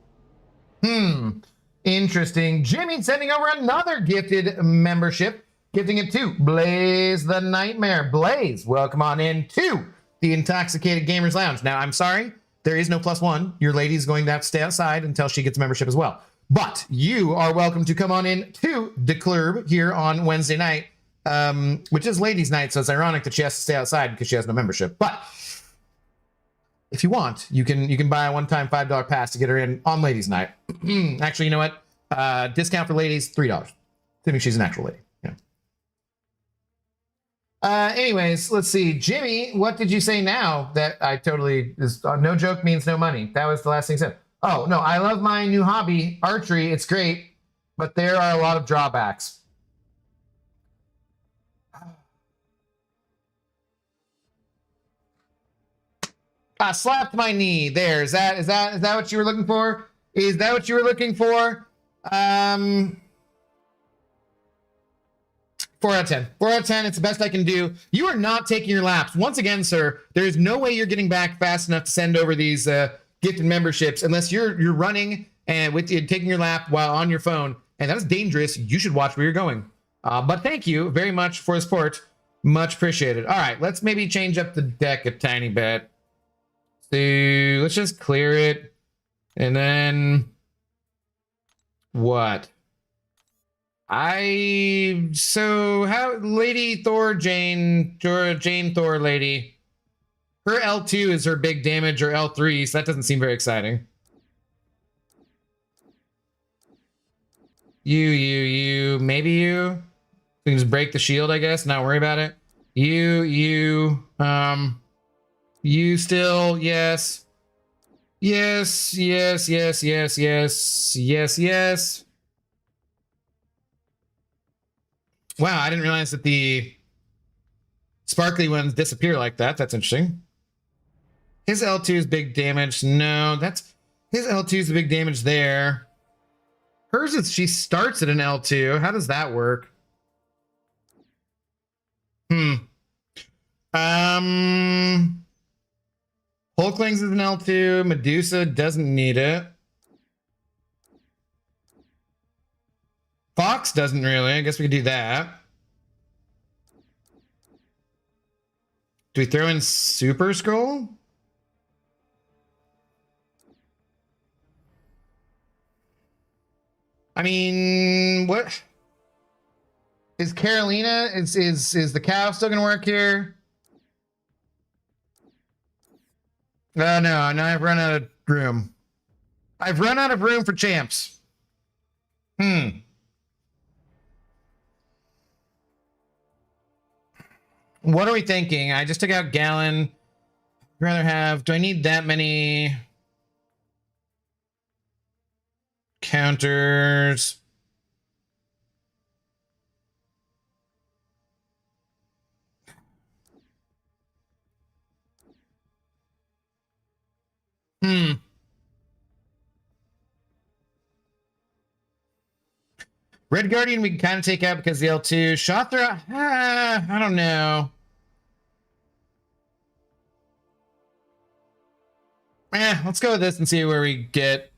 S1: Interesting. Jimmy sending over another gifted membership, gifting it to Blaze the Nightmare. Blaze, welcome on in to the Intoxicated Gamers Lounge. Now, I'm sorry, there is no +1. Your lady's going to have to stay outside until she gets membership as well. But you are welcome to come on in to the club here on Wednesday night, which is ladies' night, so it's ironic that she has to stay outside because she has no membership. But if you want, you can buy a one-time $5 pass to get her in on ladies' night. Actually, you know what? Discount for ladies, $3. Assuming she's an actual lady. Yeah. Anyways, let's see. Jimmy, what did you say now that I totally... no joke means no money. That was the last thing he said. Oh, no, I love my new hobby, archery. It's great, but there are a lot of drawbacks. I slapped my knee. There. Is that what you were looking for? Is that what you were looking for? 4 out of 10. 4 out of 10. It's the best I can do. You are not taking your laps. Once again, sir, there is no way you're getting back fast enough to send over these gifted memberships unless you're running and taking your lap while on your phone. And that is dangerous. You should watch where you're going. But thank you very much for the support. Much appreciated. All right, let's maybe change up the deck a tiny bit. So let's just clear it. And then what? So how Lady Thor Jane Thor lady. Her L2 is her big damage, or L3, so that doesn't seem very exciting. Maybe you. We can just break the shield, I guess, not worry about it. You still, yes. Yes. Wow, I didn't realize that the sparkly ones disappear like that. That's interesting. His L2 is big damage. No, that's his L2 is the big damage there. Hers is she starts at an L2. How does that work? Hulklings is an L2. Medusa doesn't need it. Fox doesn't really. I guess we could do that. Do we throw in Super Scroll? I mean, what is Carolina? Is the cow still gonna work here? No, I've run out of room. I've run out of room for champs. What are we thinking? I just took out Gallon. I'd rather have. Do I need that many counters? Red Guardian we can kind of take out because the L2. Shothra, I don't know. Let's go with this and see where we get.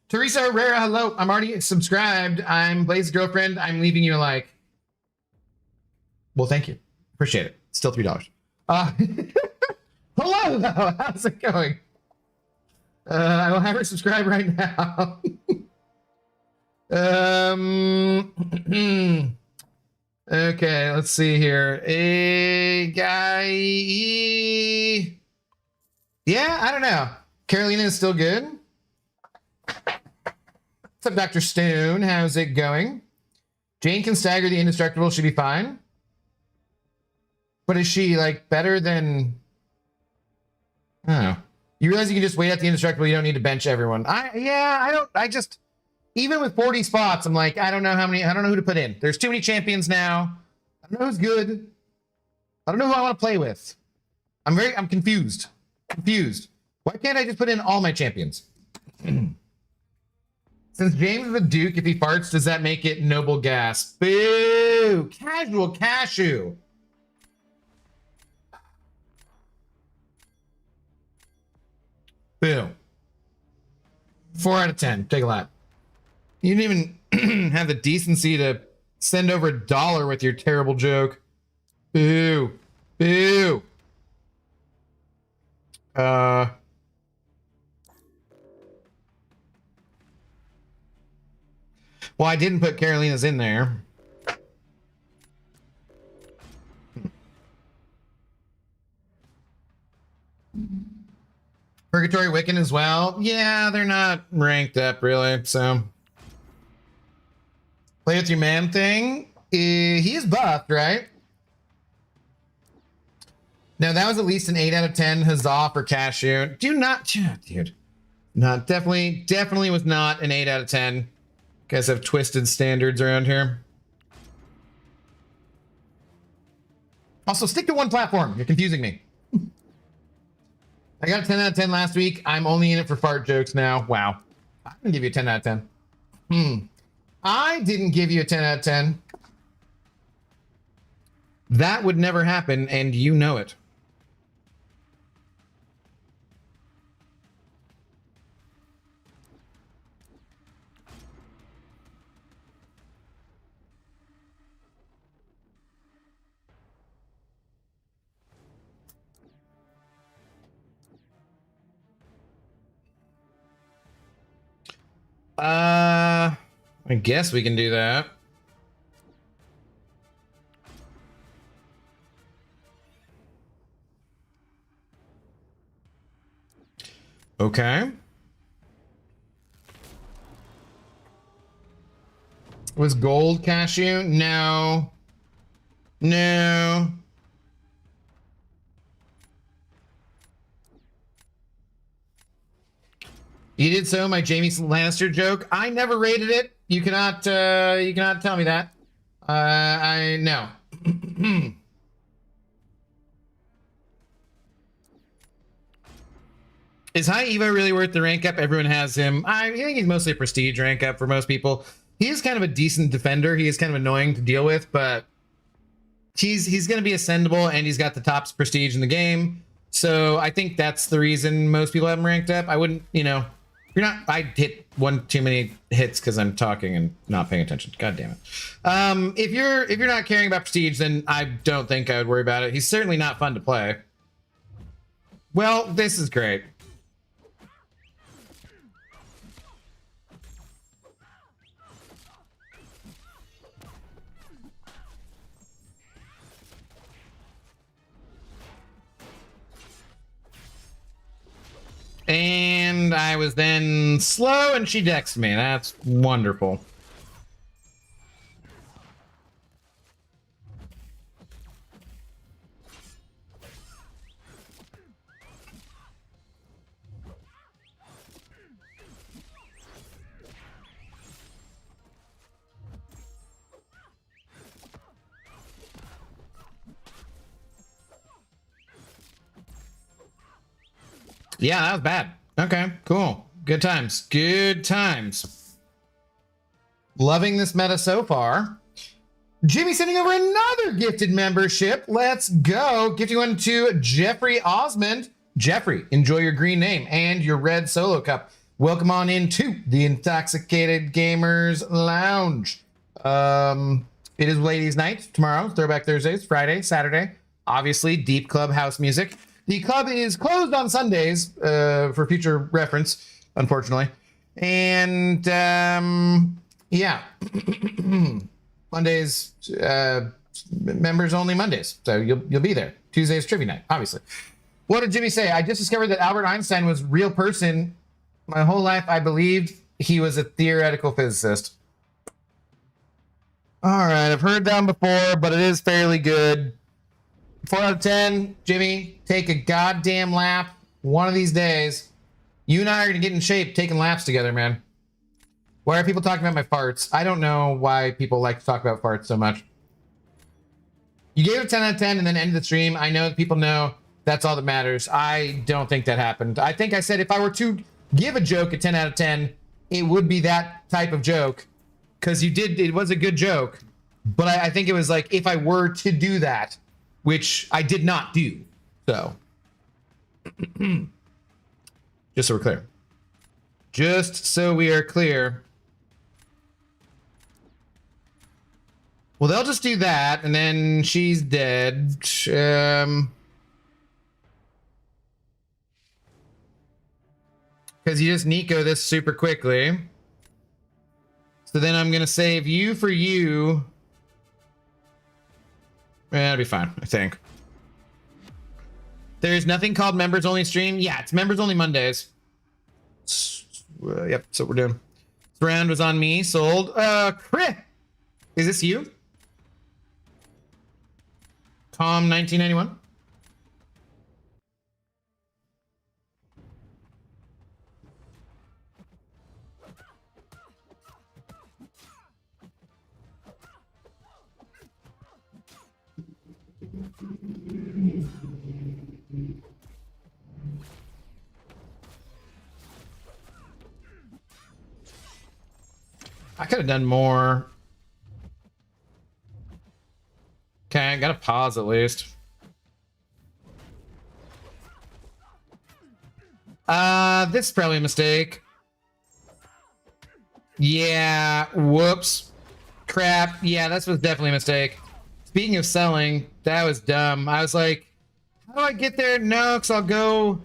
S1: Teresa Herrera, hello. I'm already subscribed. I'm Blaze's girlfriend. I'm leaving you a like. Well, thank you. Appreciate it. Still $3. Hello, though. How's it going? I will have her subscribe right now. Okay, let's see here. A guy. Yeah, I don't know. Carolina is still good. What's up, Dr. Stone? How's it going? Jane can stagger the indestructible. Should be fine. But is she like better than? I don't know. You realize you can just wait out the indestructible. You don't need to bench everyone. I just. Even with 40 spots, I'm like, I don't know who to put in. There's too many champions now. I don't know who's good. I don't know who I want to play with. I'm confused. Why can't I just put in all my champions? Since James is a Duke, if he farts, does that make it noble gas? Boo! Casual cashew. Boo. 4 out of 10. Take a lap. You didn't even have the decency to send over $1 with your terrible joke. Boo. Boo. Well, I didn't put Carolina's in there. Purgatory Wiccan as well. Yeah, they're not ranked up really, so. Play with your man thing. He is buffed, right? No, that was at least an 8 out of 10. Huzzah for Cashew. Dude. Not definitely was not an 8 out of 10. You guys have twisted standards around here. Also, stick to one platform. You're confusing me. I got a 10 out of 10 last week. I'm only in it for fart jokes now. Wow. I didn't give you a 10 out of 10. I didn't give you a 10 out of 10. That would never happen, and you know it. I guess we can do that. Okay. Was gold cashew? No. No. You did so, my Jamie Lannister joke. I never rated it. You cannot tell me that. I no. Is High Evo really worth the rank up? Everyone has him. I think he's mostly a prestige rank up for most people. He is kind of a decent defender. He is kind of annoying to deal with, but he's going to be ascendable, and he's got the top prestige in the game. So I think that's the reason most people have him ranked up. I wouldn't, you're not. I hit one too many hits because I'm talking and not paying attention. God damn it. If you're not caring about prestige, then I don't think I would worry about it. He's certainly not fun to play. Well, this is great. And I was then slow, and she dexed me. That's wonderful. Yeah, that was bad. Okay, cool. Good times. Good times. Loving this meta so far. Jimmy sending over another gifted membership. Let's go. Gifting one to Jeffrey Osmond. Jeffrey, enjoy your green name and your red solo cup. Welcome on into the Intoxicated Gamers Lounge. It is ladies' night tomorrow, Throwback Thursdays, Friday, Saturday. Obviously, deep club house music. The club is closed on Sundays for future reference, unfortunately. And yeah, Mondays, members only Mondays. So you'll be there. Tuesday's trivia night, obviously. What did Jimmy say? I just discovered that Albert Einstein was a real person. My whole life, I believed he was a theoretical physicist. All right, I've heard that before, but it is fairly good. 4 out of 10, Jimmy, take a goddamn lap one of these days. You and I are going to get in shape taking laps together, man. Why are people talking about my farts? I don't know why people like to talk about farts so much. You gave it a 10 out of 10 and then ended the stream. I know that people know that's all that matters. I don't think that happened. I think I said if I were to give a joke a 10 out of 10, it would be that type of joke. Because it was a good joke. But I think it was like if I were to do that, which I did not do. So, just so we're clear. Just so we are clear. Well, they'll just do that, and then she's dead. Because you just Nico this super quickly. So then I'm going to save you for you. That'll be fine, I think. There's nothing called members only stream. Yeah, it's members only Mondays. Yep, that's what we're doing. This round was on me. Sold. Chris, is this you? Tom 1991. I could have done more. Okay, I gotta pause at least. This is probably a mistake. Yeah, whoops. Crap. Yeah, this was definitely a mistake. Speaking of selling, that was dumb. I was like, how do I get there? No, because I'll go...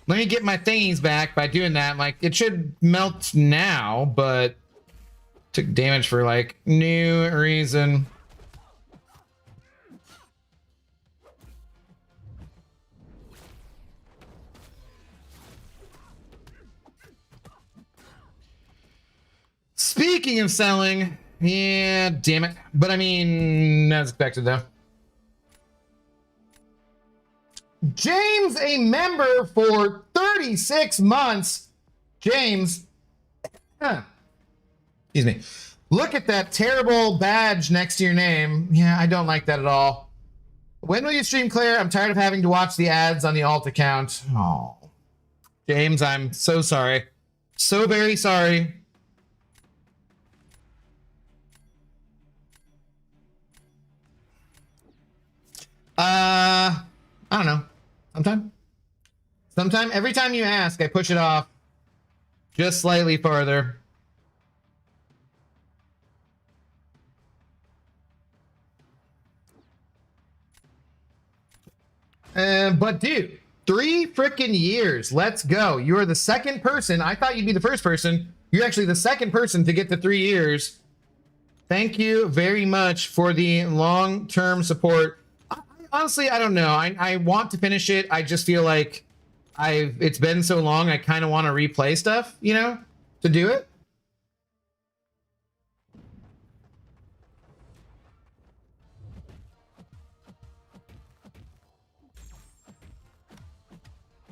S1: Let me get my thingies back by doing that. Like, it should melt now, but took damage for like no reason. Speaking of selling, yeah, damn it. But I mean, as expected though. James, a member for 36 months. James, excuse me. Look at that terrible badge next to your name. Yeah, I don't like that at all. When will you stream, Claire? I'm tired of having to watch the ads on the alt account. Oh, James, I'm so sorry. So very sorry. I don't know. Sometime, every time you ask, I push it off just slightly farther. But dude, 3 freaking years. Let's go. You are the second person. I thought you'd be the first person. You're actually the second person to get to 3 years. Thank you very much for the long-term support. Honestly, I don't know. I want to finish it. I just feel like it's been so long. I kind of want to replay stuff, you know, to do it.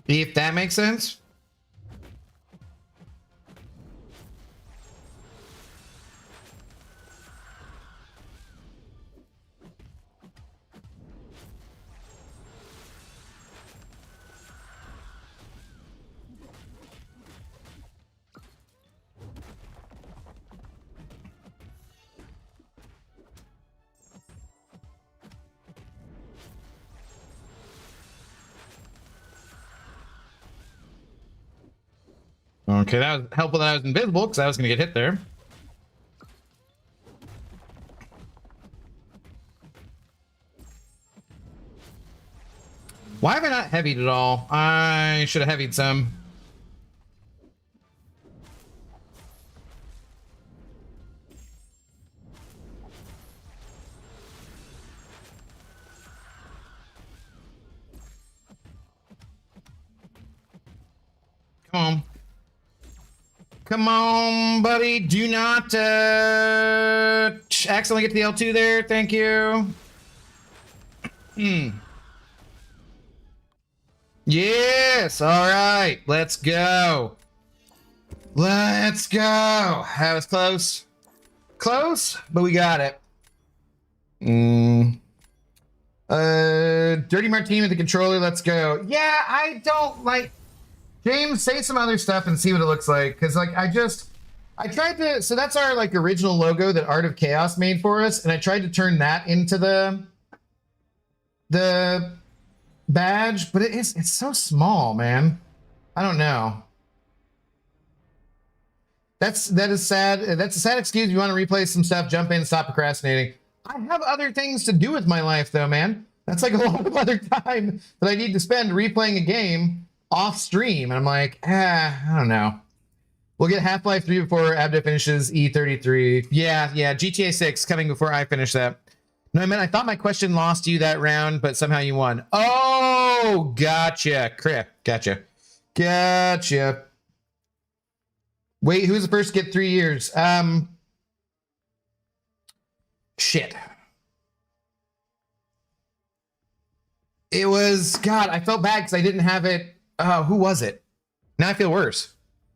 S1: If that makes sense. Okay, that was helpful that I was invisible because I was going to get hit there. Why have I not heavied at all? I should have heavied some. Come on. Come on, buddy. Do not accidentally get to the L2 there. Thank you. Yes. All right. Let's go. Let's go. That was close. Close, but we got it. Dirty Martini with the controller. Let's go. Yeah, I don't like... James, say some other stuff and see what it looks like. Because, like, I tried to... So that's our, like, original logo that Art of Chaos made for us. And I tried to turn that into the badge. But it's so small, man. I don't know. That is sad. That's a sad excuse. You want to replay some stuff, jump in, stop procrastinating. I have other things to do with my life, though, man. That's like a lot of other time that I need to spend replaying a game off stream, and I'm like, I don't know. We'll get Half-Life 3 before Abda finishes E33. Yeah, GTA 6 coming before I finish that. No, I meant I thought my question lost you that round, but somehow you won. Oh, gotcha. Crap, gotcha. Wait, who's the first to get 3 years? Shit. It was, God, I felt bad because I didn't have it. Oh, who was it? Now I feel worse.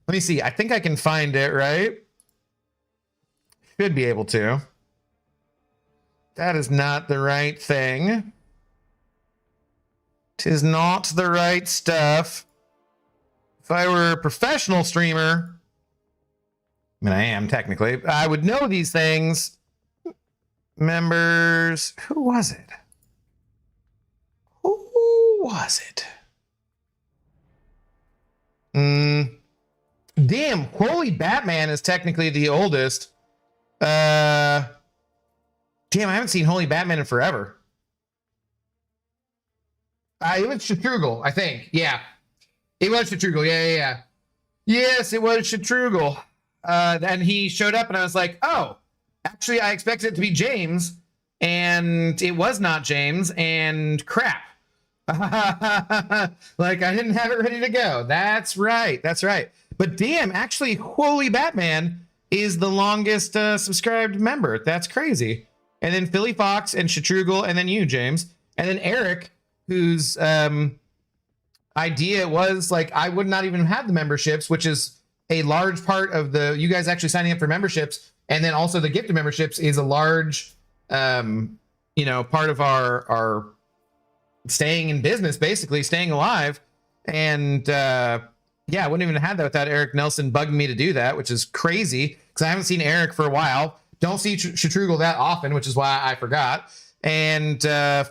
S1: Let me see. I think I can find it, right? Should be able to. That is not the right thing. 'Tis not the right stuff. If I were a professional streamer, I mean, I am technically, I would know these things. Members, who was it? Who was it? Damn, Holy Batman is technically the oldest. Damn, I haven't seen Holy Batman in forever. It was Strugle, I think. Yeah. It was Shatrugal. Yeah. Yes, it was Shatrugal. And he showed up and I was like, oh, actually, I expected it to be James. And it was not James. And crap. Like, I didn't have it ready to go. That's right. But damn, actually, Holy Batman is the longest subscribed member. That's crazy. And then Philly Fox and Shatrugal, and then you, James. And then Eric, whose idea was like, I would not even have the memberships, which is a large part of you guys actually signing up for memberships. And then also the gift of memberships is a large, part of our staying in business, basically staying alive. And I wouldn't even have had that without Eric Nelson bugging me to do that, which is crazy because I haven't seen Eric for a while. Don't see Shatrugal that often, which is why I forgot. And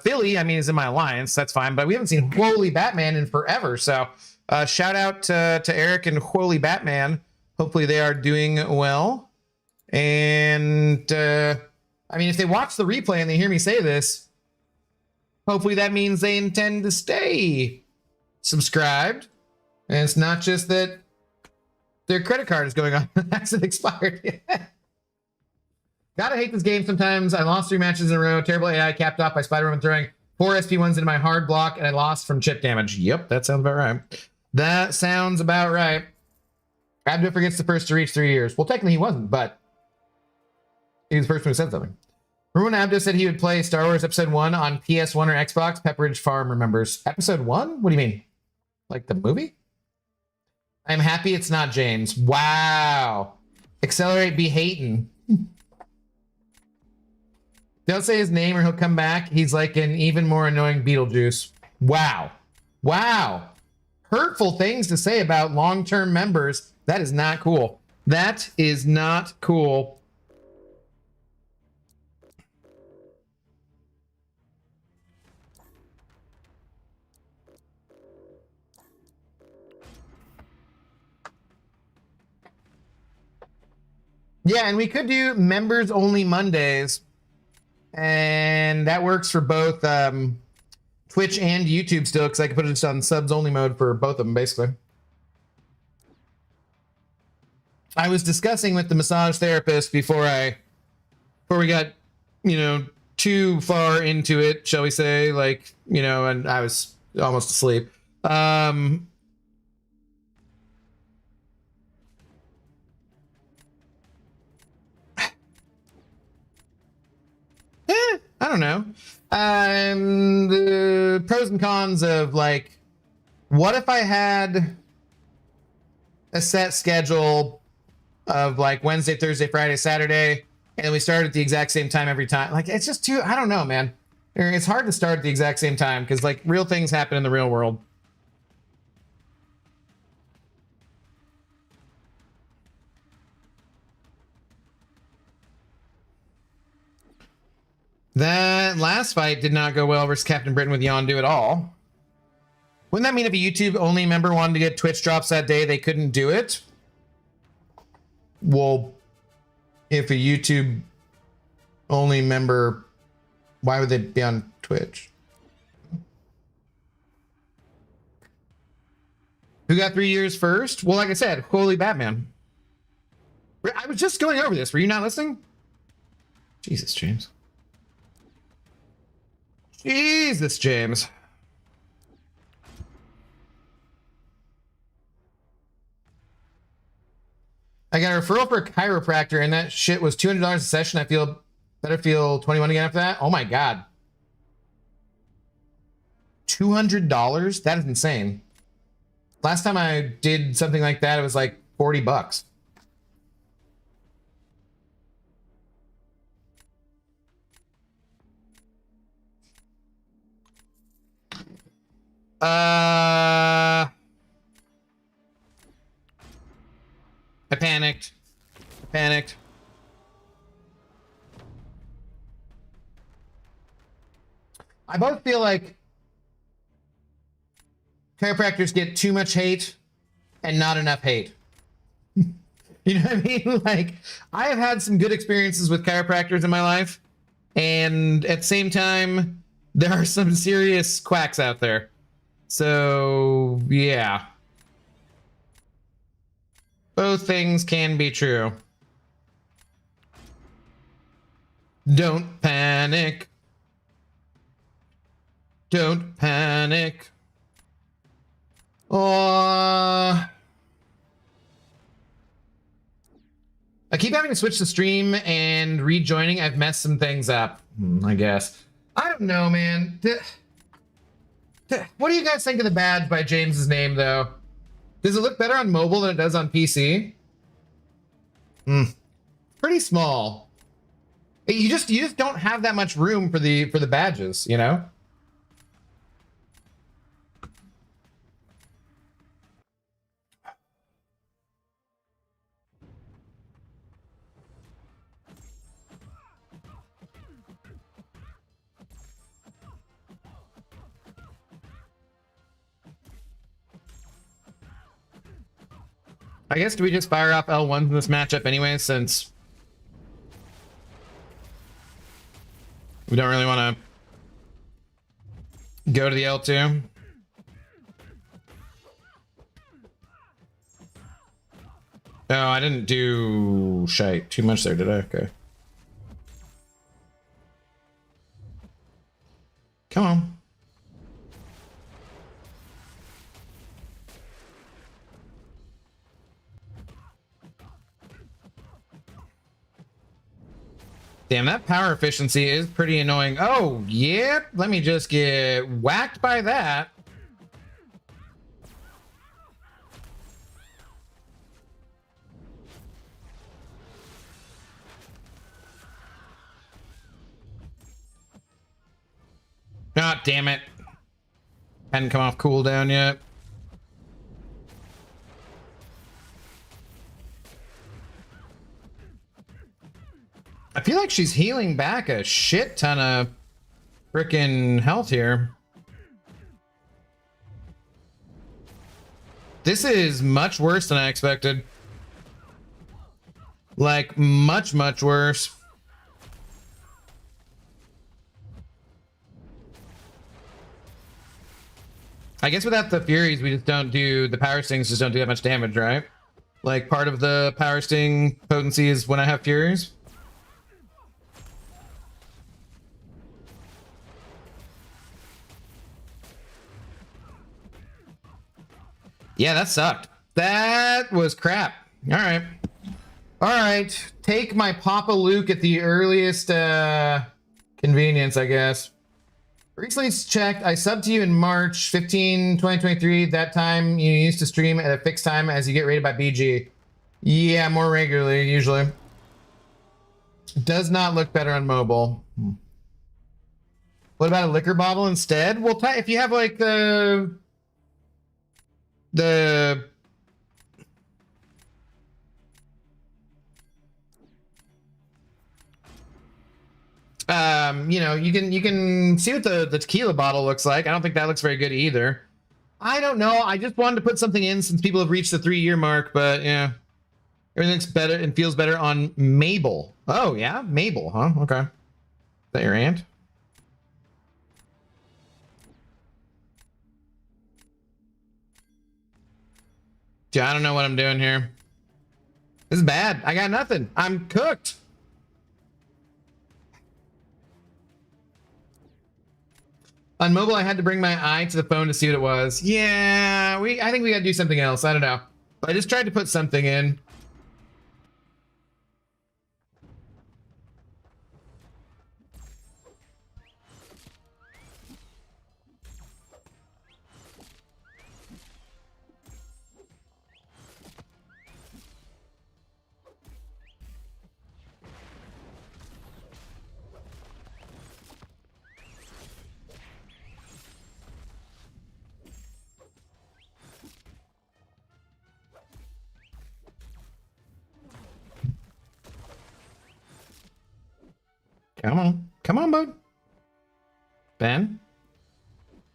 S1: Philly, I mean, is in my alliance. That's fine. But we haven't seen Holy Batman in forever. So shout out to Eric and Holy Batman. Hopefully they are doing well. And if they watch the replay and they hear me say this, hopefully that means they intend to stay subscribed. And it's not just that their credit card is going on. That's it expired. Gotta hate this game sometimes. I lost 3 matches in a row. Terrible AI capped off by Spider-Man throwing 4 SP1s into my hard block, and I lost from chip damage. Yep, that sounds about right. Abdo forgets the first to reach 3 years. Well, technically he wasn't, but he was the first one who said something. Remember when Abdo said he would play Star Wars Episode 1 on PS1 or Xbox? Pepperidge Farm remembers. Episode 1? What do you mean? Like the movie? I'm happy it's not James. Wow. Accelerate be hating. Don't say his name or he'll come back. He's like an even more annoying Beetlejuice. Wow. Hurtful things to say about long-term members. That is not cool. That is not cool. Yeah, and we could do members only Mondays. And that works for both Twitch and YouTube still, because I can put it on subs only mode for both of them, basically. I was discussing with the massage therapist before we got, too far into it, shall we say, and I was almost asleep. I don't know. The pros and cons of what if I had a set schedule of Wednesday, Thursday, Friday, Saturday, and we start at the exact same time every time? It's just too, I don't know, man. It's hard to start at the exact same time because real things happen in the real world. That last fight did not go well versus Captain Britain with Yondu at all. Wouldn't that mean if a YouTube only member wanted to get Twitch drops that day, they couldn't do it? Well, if a YouTube only member, why would they be on Twitch? Who got 3 years first? Well, like I said, Holy Batman. I was just going over this. Were you not listening? Jesus, James. Jesus, James. I got a referral for a chiropractor, and that shit was $200 a session. I better feel 21 again after that. Oh my God. $200? That is insane. Last time I did something like that, it was like $40. I panicked. I both feel like chiropractors get too much hate and not enough hate. You know what I mean? I have had some good experiences with chiropractors in my life, and at the same time, there are some serious quacks out there. So, yeah. Both things can be true. Don't panic. Don't panic. I keep having to switch the stream and rejoining. I've messed some things up, I guess. I don't know, man. What do you guys think of the badge by James's name, though? Does it look better on mobile than it does on PC? Pretty small. You just don't have that much room for the badges, you know? I guess, do we just fire off L1 in this matchup anyway, since we don't really want to go to the L2? No, I didn't do shite too much there, did I? Okay. Come on. Damn, that power efficiency is pretty annoying. Oh, yep. Let me just get whacked by that. Ah, damn it. Hadn't come off cooldown yet. I feel like she's healing back a shit ton of frickin' health here. This is much worse than I expected. Like, much, much worse. I guess without the Furies, we just don't do... The Power Stings just don't do that much damage, right? Like, part of the Power Sting potency is when I have Furies. Yeah, that sucked. That was crap. All right. All right. Take my Papa Luke at the earliest convenience, I guess. Recently checked. I subbed to you in March 15, 2023. That time you used to stream at a fixed time as you get rated by BG. Yeah, more regularly, usually. Does not look better on mobile. What about a liquor bottle instead? Well, if you have like the you know, you can see what the tequila bottle looks like. I don't think that looks very good either. I don't know. I just wanted to put something in since people have reached the 3-year mark, but yeah. Everything's better and feels better on Mabel. Oh, yeah? Mabel, huh? Okay. Is that your aunt? Yeah, I don't know what I'm doing here. This is bad. I got nothing. I'm cooked. On mobile, I had to bring my eye to the phone to see what it was. Yeah, I think we gotta do something else. I don't know. I just tried to put something in. Come on. Come on, bud. Ben?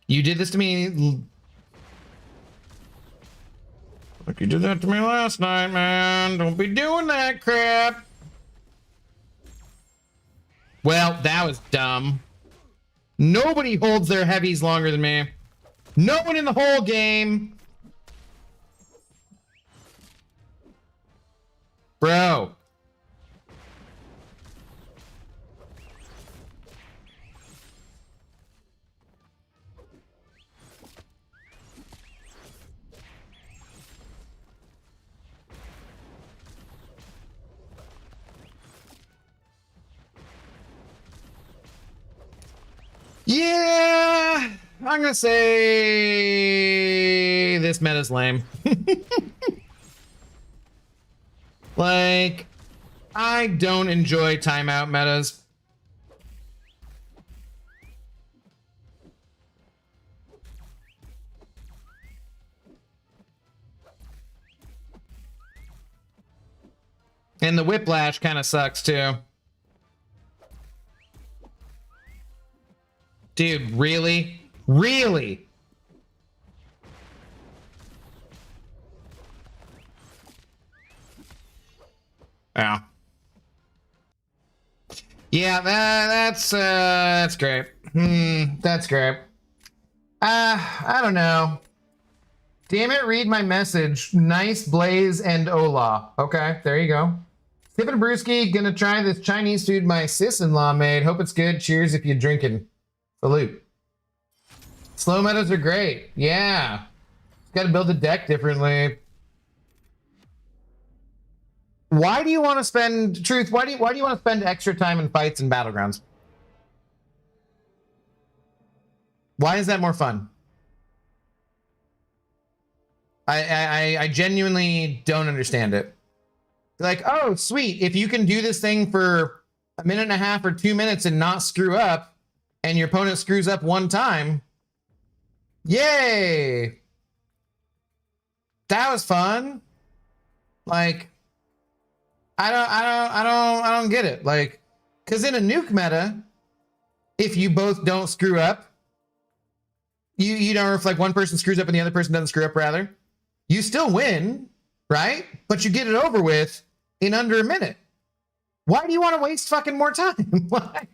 S1: You did this to me. Like you did that to me last night, man. Don't be doing that crap. Well, that was dumb. Nobody holds their heavies longer than me. No one in the whole game. bro. Yeah, I'm gonna say this meta's lame. Like, I don't enjoy timeout metas. And the whiplash kind of sucks too. Dude, really? Really? Yeah. Yeah, that's great. That's great. I don't know. Damn it, read my message. Nice Blaze and Ola. Okay, there you go. Tip and Brewski, gonna try this Chinese food my sis-in-law made. Hope it's good. Cheers if you're drinking. Salute. Slow metas are great. Yeah. Gotta build the deck differently. Why do you want to spend, Truth, why do you want to spend extra time in fights and Battlegrounds? Why is that more fun? I genuinely don't understand it. Like, oh, sweet. If you can do this thing for a minute and a half or 2 minutes and not screw up, and your opponent screws up one time, yay! That was fun. Like, I don't get it. Like, because in a nuke meta, if you both don't screw up, you know, if like one person screws up and the other person doesn't screw up, rather, you still win, right? But you get it over with in under a minute. Why do you want to waste fucking more time? Like,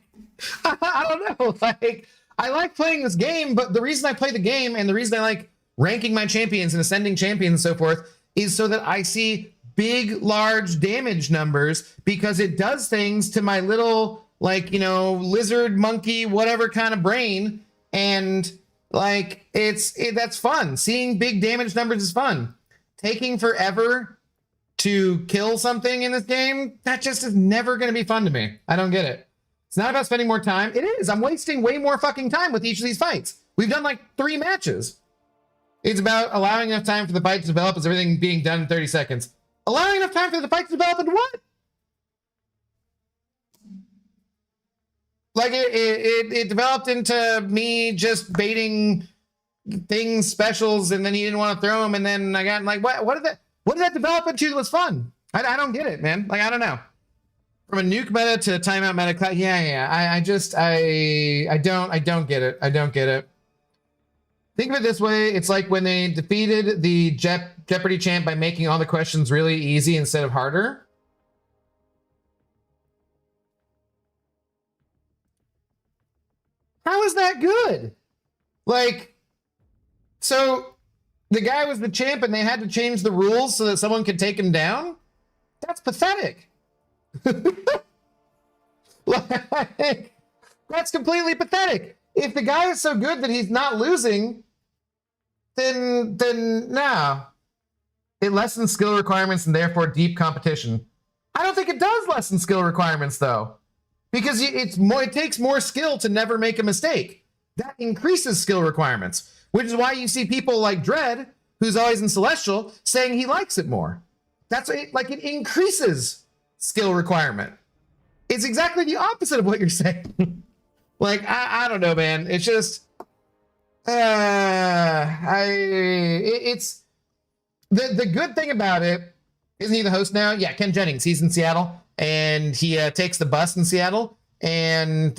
S1: I don't know. Like, I like playing this game, but the reason I play the game and the reason I like ranking my champions and ascending champions and so forth is so that I see big, large damage numbers, because it does things to my little, like, you know, lizard, monkey, whatever kind of brain. And like, that's fun. Seeing big damage numbers is fun. Taking forever to kill something in this game, that just is never going to be fun to me. I don't get it. It's not about spending more time. It is. I'm wasting way more fucking time with each of these fights. We've done like 3 matches. It's about allowing enough time for the fight to develop as everything being done in 30 seconds. Allowing enough time for the fight to develop into what? Like, it developed into me just baiting things, specials, and then he didn't want to throw them, and then I got like, what did that develop into that was fun? I don't get it, man. Like, I don't know. From a nuke meta to timeout meta, yeah. I don't get it. I don't get it. Think of it this way. It's like when they defeated the Jeopardy champ by making all the questions really easy instead of harder. How is that good? Like, so the guy was the champ and they had to change the rules so that someone could take him down? That's pathetic. Like, that's completely pathetic. If the guy is so good that he's not losing, then no. It lessens skill requirements and therefore deep competition. I don't think it does lessen skill requirements though, because it takes more skill to never make a mistake. That increases skill requirements, which is why you see people like Dread, who's always in Celestial, saying he likes it more. That's it increases skill requirement. It's exactly the opposite of what you're saying. Like, I don't know, man. It's just, it's the good thing about it. Isn't he the host now? Yeah, Ken Jennings. He's in Seattle, and he takes the bus in Seattle, and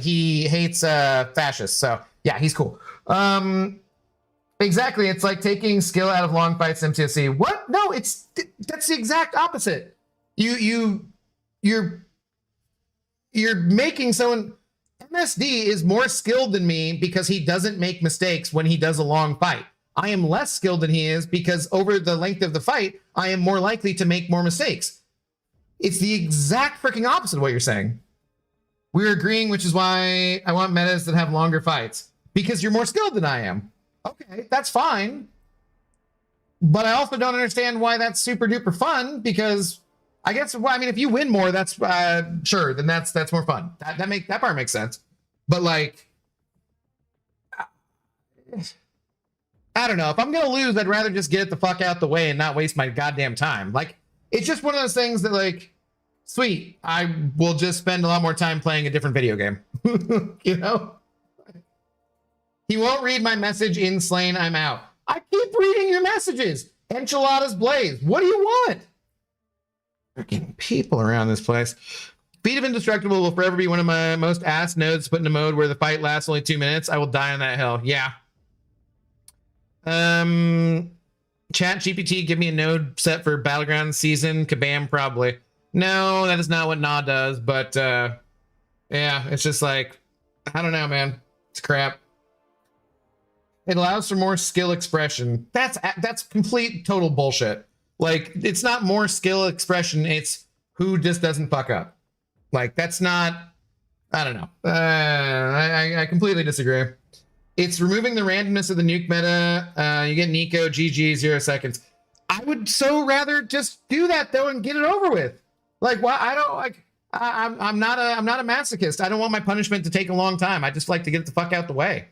S1: he hates fascists. So yeah, he's cool. Exactly. It's like taking skill out of long fights in MCSC. What? No, that's the exact opposite. You're making someone. MSD is more skilled than me because he doesn't make mistakes when he does a long fight. I am less skilled than he is because over the length of the fight, I am more likely to make more mistakes. It's the exact freaking opposite of what you're saying. We're agreeing, which is why I want metas that have longer fights. Because you're more skilled than I am. Okay, that's fine. But I also don't understand why that's super duper fun, because I guess, well, I mean, if you win more, that's sure, then that's more fun. That part makes sense. But like, I don't know. If I'm gonna lose, I'd rather just get it the fuck out the way and not waste my goddamn time. Like, it's just one of those things that, like, sweet, I will just spend a lot more time playing a different video game. You know? He won't read my message in Slain, I'm out. I keep reading your messages. Enchiladas Blaze. What do you want? Freaking people around this place. Feat of Indestructible will forever be one of my most ass nodes put in a mode where the fight lasts only 2 minutes. I will die on that hill. Yeah. Chat GPT, give me a node set for Battlegrounds season. Kabam, probably. No, that is not what Na does, but yeah, it's just like, I don't know, man. It's crap. It allows for more skill expression. That's complete total bullshit. Like, it's not more skill expression, it's who just doesn't fuck up. Like, that's not, I don't know. I completely disagree. It's removing the randomness of the nuke meta. You get Nico, GG, 0 seconds. I would so rather just do that though and get it over with. Like, why? I don't like. I'm not a masochist. I don't want my punishment to take a long time. I just like to get the fuck out the way.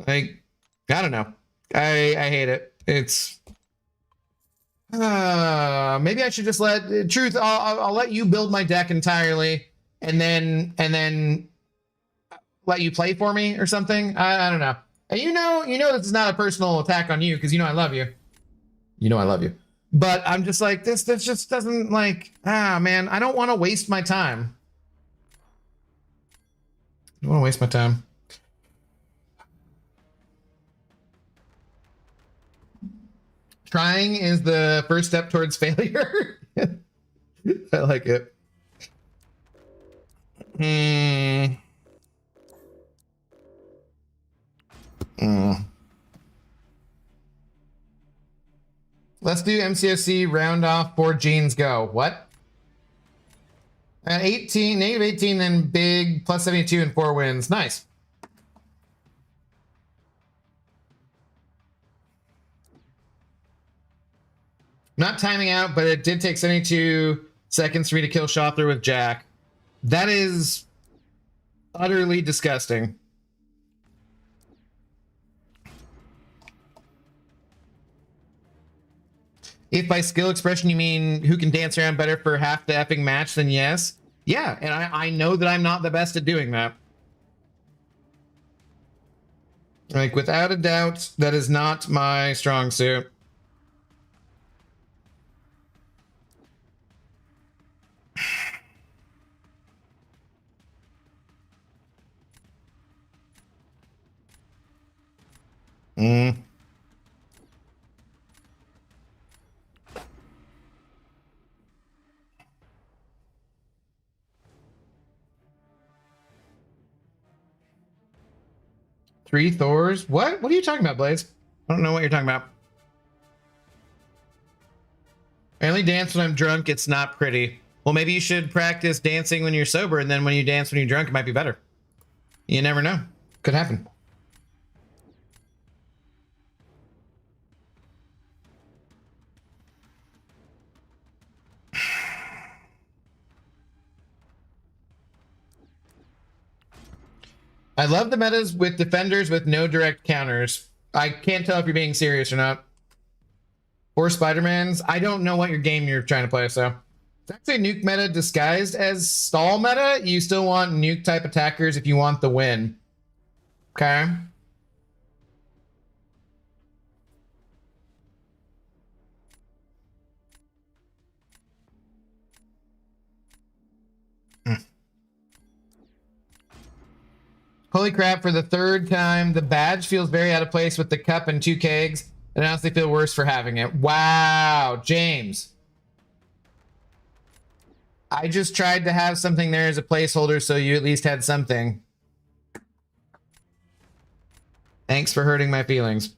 S1: Like, I don't know. I hate it. It's maybe I should just let truth. I'll let you build my deck entirely, and then let you play for me or something. I don't know. And you know this is not a personal attack on you, because you know I love you. You know I love you. But I'm just like, this just doesn't, like, man, I don't want to waste my time. I don't want to waste my time. Trying is the first step towards failure. I like it. Let's do MCOC round off 4 genes go. What? 18, negative 18, then big plus 72 and 4 wins. Nice. Not timing out, but it did take 72 seconds for me to kill Shother with Jack. That is utterly disgusting. If by skill expression you mean who can dance around better for half the effing match, then yes. Yeah, and I know that I'm not the best at doing that. Like, without a doubt, that is not my strong suit. Mm. Three Thors? What? What are you talking about, Blaze? I don't know what you're talking about. I only dance when I'm drunk. It's not pretty. Well, maybe you should practice dancing when you're sober, and then when you dance when you're drunk, it might be better. You never know. Could happen. I love the metas with defenders with no direct counters. I can't tell if you're being serious or not. Or Spider-Man's. I don't know what your game you're trying to play, so. It's actually a nuke meta disguised as stall meta. You still want nuke type attackers if you want the win. Okay. Holy crap, for the 3rd time, the badge feels very out of place with the cup and 2 kegs, and I honestly feel worse for having it. Wow, James. I just tried to have something there as a placeholder so you at least had something. Thanks for hurting my feelings.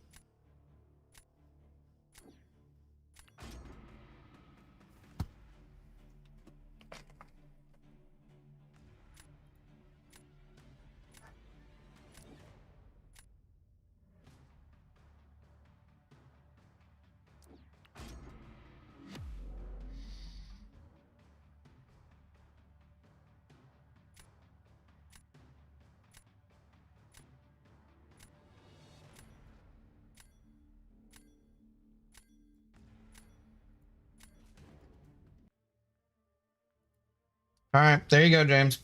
S1: All right, there you go, James.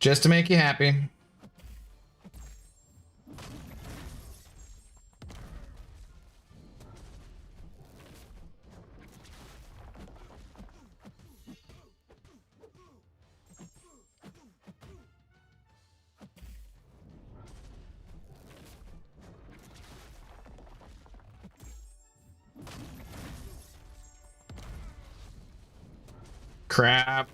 S1: Just to make you happy. Crap.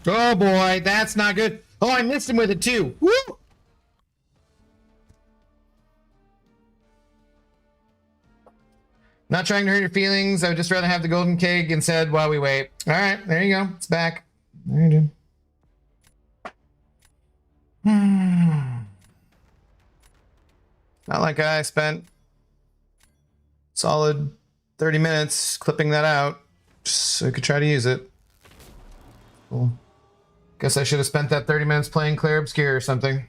S1: Oh boy, that's not good. Oh, I missed him with it too. Woo! Not trying to hurt your feelings. I would just rather have the golden keg instead while we wait. All right, there you go. It's back. There you do. Not like I spent solid 30 minutes clipping that out just so I could try to use it. Cool. Guess I should have spent that 30 minutes playing Claire Obscure or something.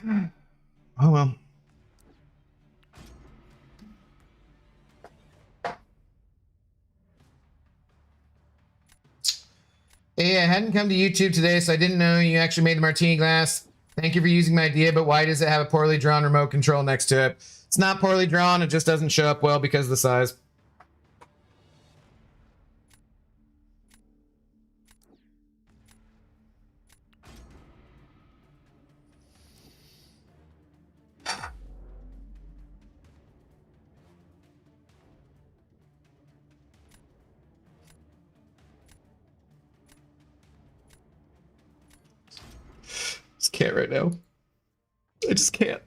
S1: Oh well. Hey, I hadn't come to YouTube today, so I didn't know you actually made the martini glass. Thank you for using my idea, but why does it have a poorly drawn remote control next to it? It's not poorly drawn, it just doesn't show up well because of the size. Just can't right now. I just can't.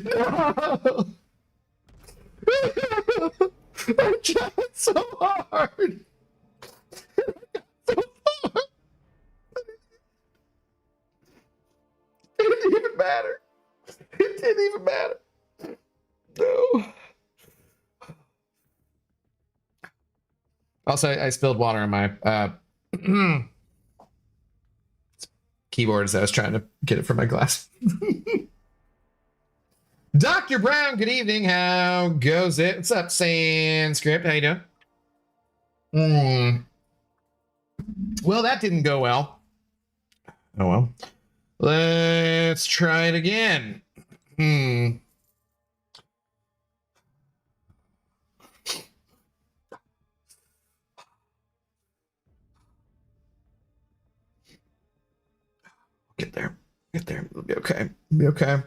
S1: No! I tried so hard! So far! It didn't even matter. It didn't even matter. No. Also, I spilled water on my keyboard as I was trying to get it from my glass. Dr. Brown, good evening. How goes it? What's up, Sandscript? How you doing? Well, that didn't go well. Oh well. Let's try it again. Hmm. Get there. Get there. It'll be okay. It'll be okay.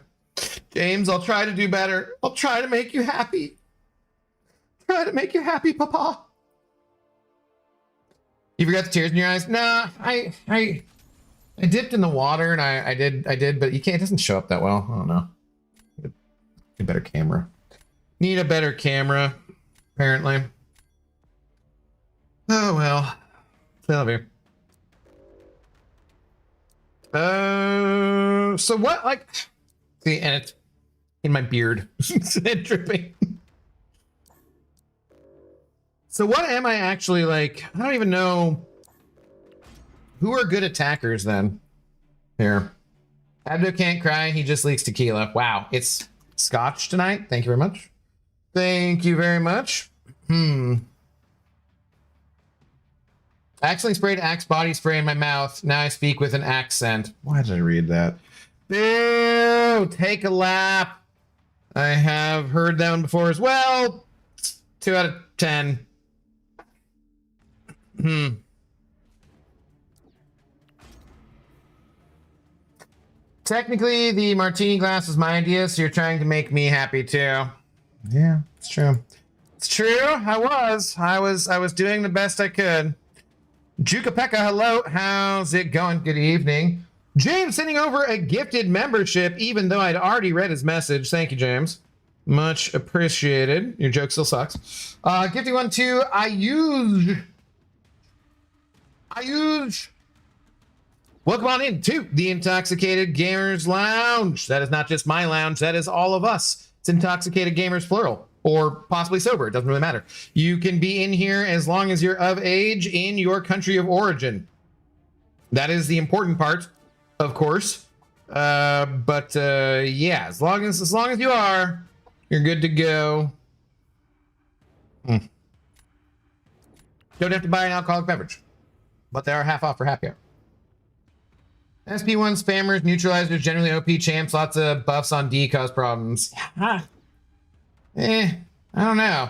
S1: James, I'll try to do better. I'll try to make you happy. Try to make you happy, Papa. You forgot the tears in your eyes? Nah, I dipped in the water and I did, but you can't. It doesn't show up that well. I don't know. Need a better camera. Need a better camera, apparently. Oh well. I love you. So what? Like, see, and it's in my beard. It's dripping. So what am I actually like? I don't even know. Who are good attackers then? Here. Abdo can't cry. He just leaks tequila. Wow. It's scotch tonight. Thank you very much. Thank you very much. I accidentally sprayed Axe body spray in my mouth. Now I speak with an accent. Why did I read that? Boo! Take a lap. I have heard that one before as well. 2 out of 10. Technically, the martini glass was my idea, so you're trying to make me happy too. Yeah, it's true. It's true. I was doing the best I could. Jukapeka, hello. How's it going? Good evening. James sending over a gifted membership, even though I'd already read his message. Thank you, James. Much appreciated. Your joke still sucks. Gifting one to Ayuj. Welcome on into the Intoxicated Gamers Lounge. That is not just my lounge. That is all of us. It's Intoxicated Gamers, plural, or possibly sober. It doesn't really matter. You can be in here as long as you're of age in your country of origin. That is the important part, of course. Yeah, as long as you are, you're good to go. Don't have to buy an alcoholic beverage, but they are half off for happy hour. SP1 spammers, neutralizers, generally OP champs, lots of buffs on D cause problems. I don't know.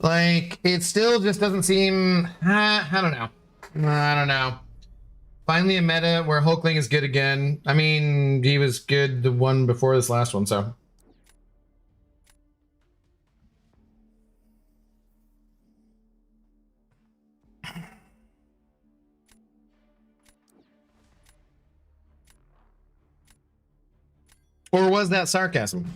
S1: Like, it still just doesn't seem, I don't know. I don't know. Finally a meta where Hulkling is good again. I mean, he was good the one before this last one, so. Or was that sarcasm?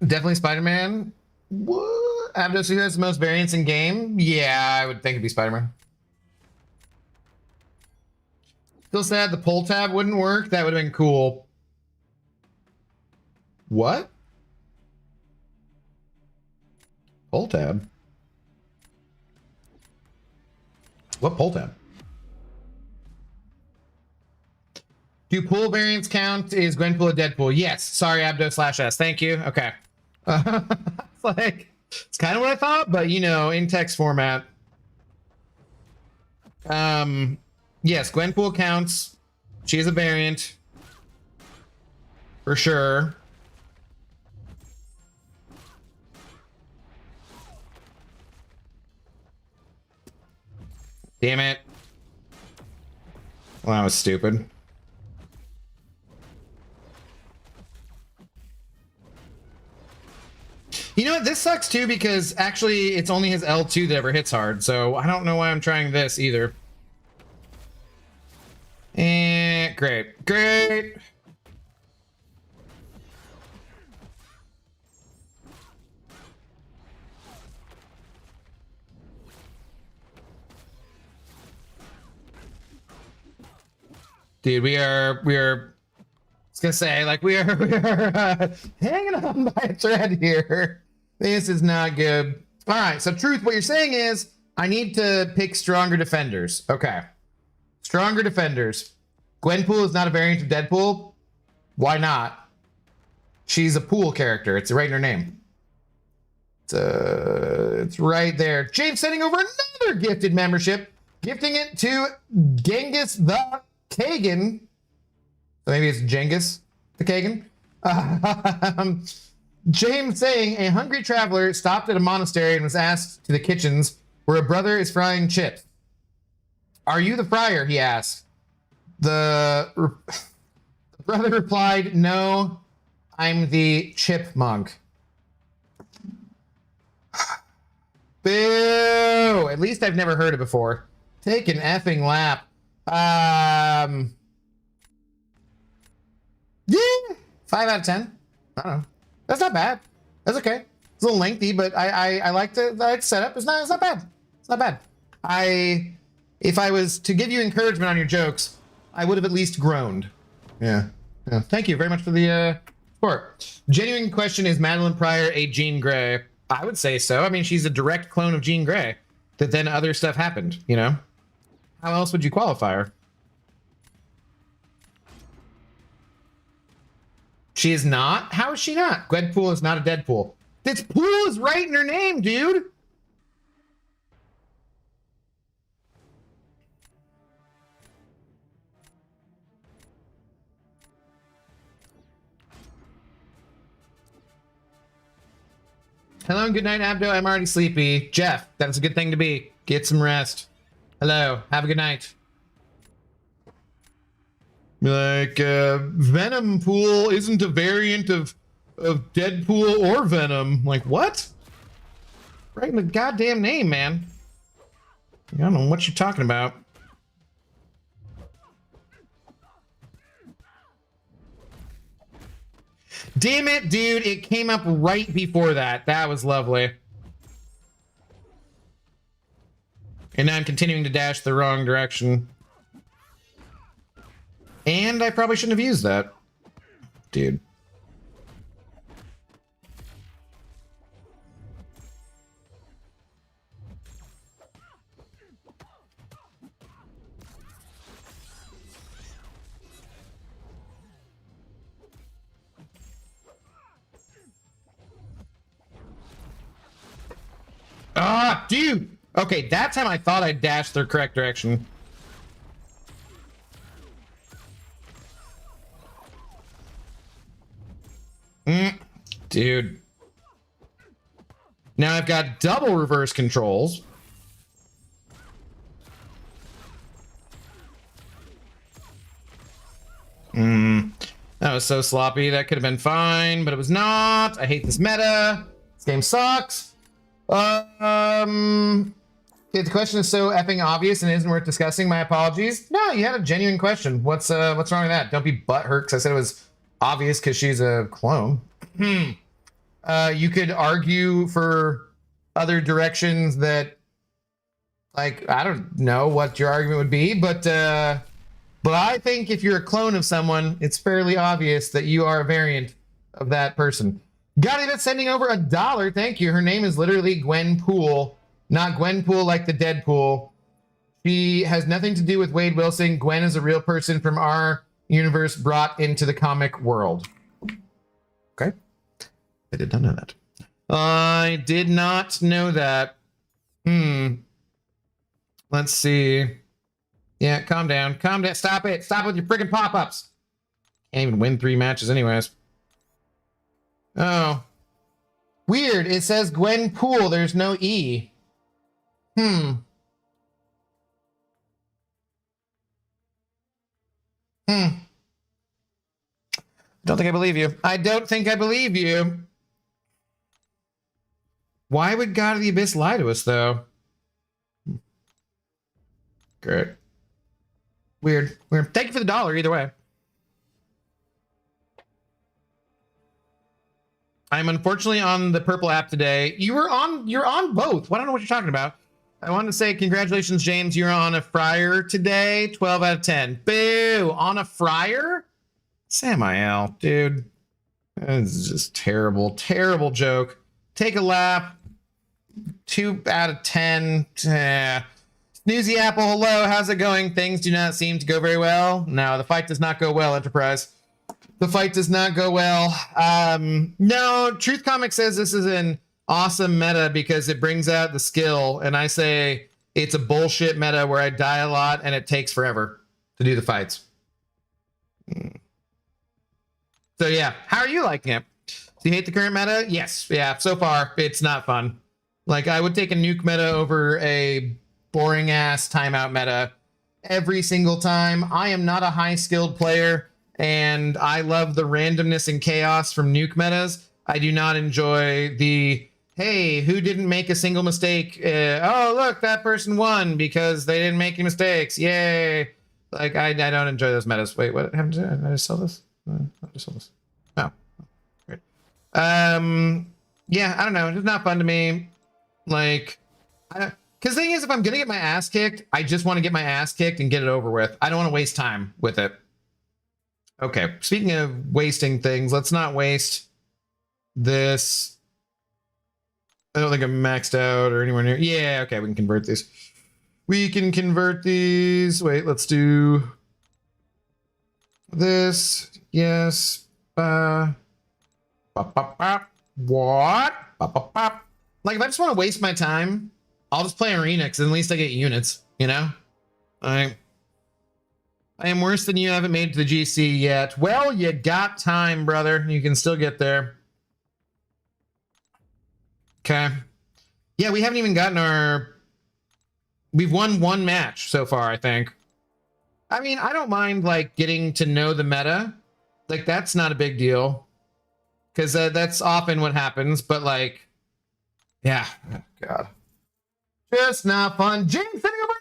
S1: Definitely Spider-Man. What? Abdos, who has the most variants in game? Yeah, I would think it'd be Spider-Man. Still sad the pull tab wouldn't work. That would have been cool. What? Pull tab? What pull tab? Do pull variants count? Is Gwenpool a Deadpool? Yes. Sorry, Abdo/S. Thank you. Okay. It's like, it's kind of what I thought, but you know, in text format. Yes, Gwenpool counts. She is a variant. For sure. Damn it. Well, that was stupid. You know what? This sucks too because actually it's only his L2 that ever hits hard. So I don't know why I'm trying this either. Great. Great. Dude, we are, I was gonna say, like, we are hanging on by a thread here. This is not good. All right, so Truth, what you're saying is I need to pick stronger defenders. Okay. Stronger defenders. Gwenpool is not a variant of Deadpool. Why not? She's a pool character. It's right in her name. It's right there. James sending over another gifted membership, gifting it to Genghis the Kagan. So maybe it's Genghis the Kagan. James saying a hungry traveler stopped at a monastery and was asked to the kitchens where a brother is frying chips. Are you the friar? He asked. The brother replied, no, I'm the chipmunk. Boo! At least I've never heard it before. Take an effing lap. Yeah, 5 out of 10. I don't know. That's not bad. That's okay. It's a little lengthy, but I like the setup. It's not bad. It's not bad. If I was to give you encouragement on your jokes, I would have at least groaned. Yeah. Thank you very much for the support. Genuine question, is Madeline Pryor a Jean Grey? I would say so. I mean, she's a direct clone of Jean Grey. That then other stuff happened, you know? How else would you qualify her? She is not? How is she not? Gwenpool is not a Deadpool. This pool is right in her name, dude. Hello and good night, Abdo. I'm already sleepy. Jeff, that is a good thing to be. Get some rest. Hello. Have a good night. Like, Venom Pool isn't a variant of Deadpool or Venom. Like, what? Right in the goddamn name, man. I don't know what you're talking about. Damn it, dude. It came up right before that. That was lovely. And now I'm continuing to dash the wrong direction. And I probably shouldn't have used that. Dude. Ah, dude! Okay, that time I thought I dashed the correct direction. Dude. Now I've got double reverse controls. That was so sloppy. That could have been fine, but it was not. I hate this meta. This game sucks. The question is so effing obvious and isn't worth discussing. My apologies. No, you had a genuine question. What's wrong with that? Don't be butthurt because I said it was obvious because she's a clone. You could argue for other directions that, like, I don't know what your argument would be, but I think if you're a clone of someone, it's fairly obvious that you are a variant of that person. Got it, sending over $1. Thank you. Her name is literally Gwen Pool, not Gwenpool like the Deadpool. She has nothing to do with Wade Wilson. Gwen is a real person from our universe brought into the comic world. Okay. I did not know that. I did not know that. Let's see. Yeah, calm down. Calm down. Stop it. Stop with your freaking pop-ups. Can't even win 3 matches anyways. Oh. Weird. It says Gwen Pool. There's no E. Don't think I believe you. I don't think I believe you. Why would God of the Abyss lie to us, though? Great. Weird. Weird. Thank you for the $1 either way. I'm unfortunately on the purple app today. You're on both. I don't know what you're talking about. I wanted to say congratulations, James. You're on a fryer today. 12 out of 10. Boo! On a fryer? Samael, dude. This is just terrible. Terrible joke. Take a lap. 2 out of 10. Snoozy Apple, hello. How's it going? Things do not seem to go very well. No, the fight does not go well, Enterprise. The fight does not go well. No, Truth Comic says this is an awesome meta because it brings out the skill, and I say it's a bullshit meta where I die a lot and it takes forever to do the fights. So yeah, how are you liking it? Do you hate the current meta? Yes. Yeah, so far it's not fun. Like, I would take a nuke meta over a boring ass timeout meta every single time. I am not a high skilled player, and I love the randomness and chaos from nuke metas. I do not enjoy the, hey, who didn't make a single mistake? Oh, look, that person won because they didn't make any mistakes. Yay. Like, I don't enjoy those metas. Wait, what happened to it? Did I just sell this? I just sold this. Oh, great. Yeah, I don't know. It's not fun to me. Like, because the thing is, if I'm going to get my ass kicked, I just want to get my ass kicked and get it over with. I don't want to waste time with it. Okay, speaking of wasting things, let's not waste this. I don't think I'm maxed out or anywhere near. Yeah, okay, we can convert these. We can convert these. Wait, let's do this. Yes. What? Like, if I just want to waste my time, I'll just play arena because at least I get units, you know? I am worse than you. Haven't made it to the GC yet. Well, you got time, brother. You can still get there. Okay. Yeah, we haven't even gotten our... We've won one match so far, I think. I mean, I don't mind, like, getting to know the meta. Like, that's not a big deal. Because that's often what happens. But, like, yeah. Oh, God. Just not fun. James sending over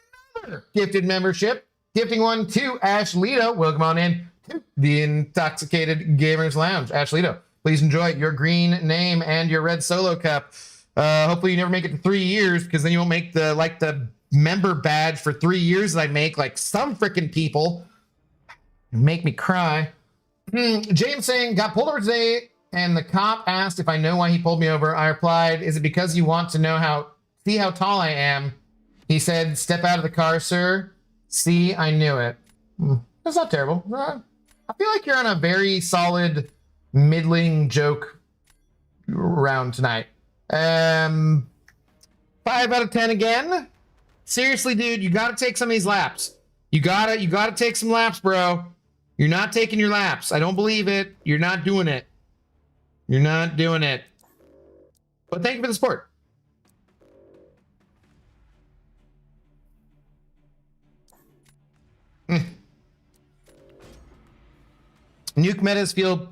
S1: another gifted membership. Gifting one to Ashlito. Welcome on in to the Intoxicated Gamers Lounge. Ashlito, please enjoy your green name and your red solo cup. Hopefully you never make it to 3 years, because then you won't make the member badge for 3 years that I make, like some freaking people. Make me cry. James saying, got pulled over today, and the cop asked if I know why he pulled me over. I replied, is it because you want to know see how tall I am? He said, step out of the car, sir. See, I knew it. That's not terrible. I feel like you're on a very solid, middling joke round tonight. 5 out of 10 again. Seriously, dude, you gotta take some of these laps. You gotta take some laps, bro. You're not taking your laps. I don't believe it. You're not doing it. You're not doing it. But thank you for the support. Nuke metas feel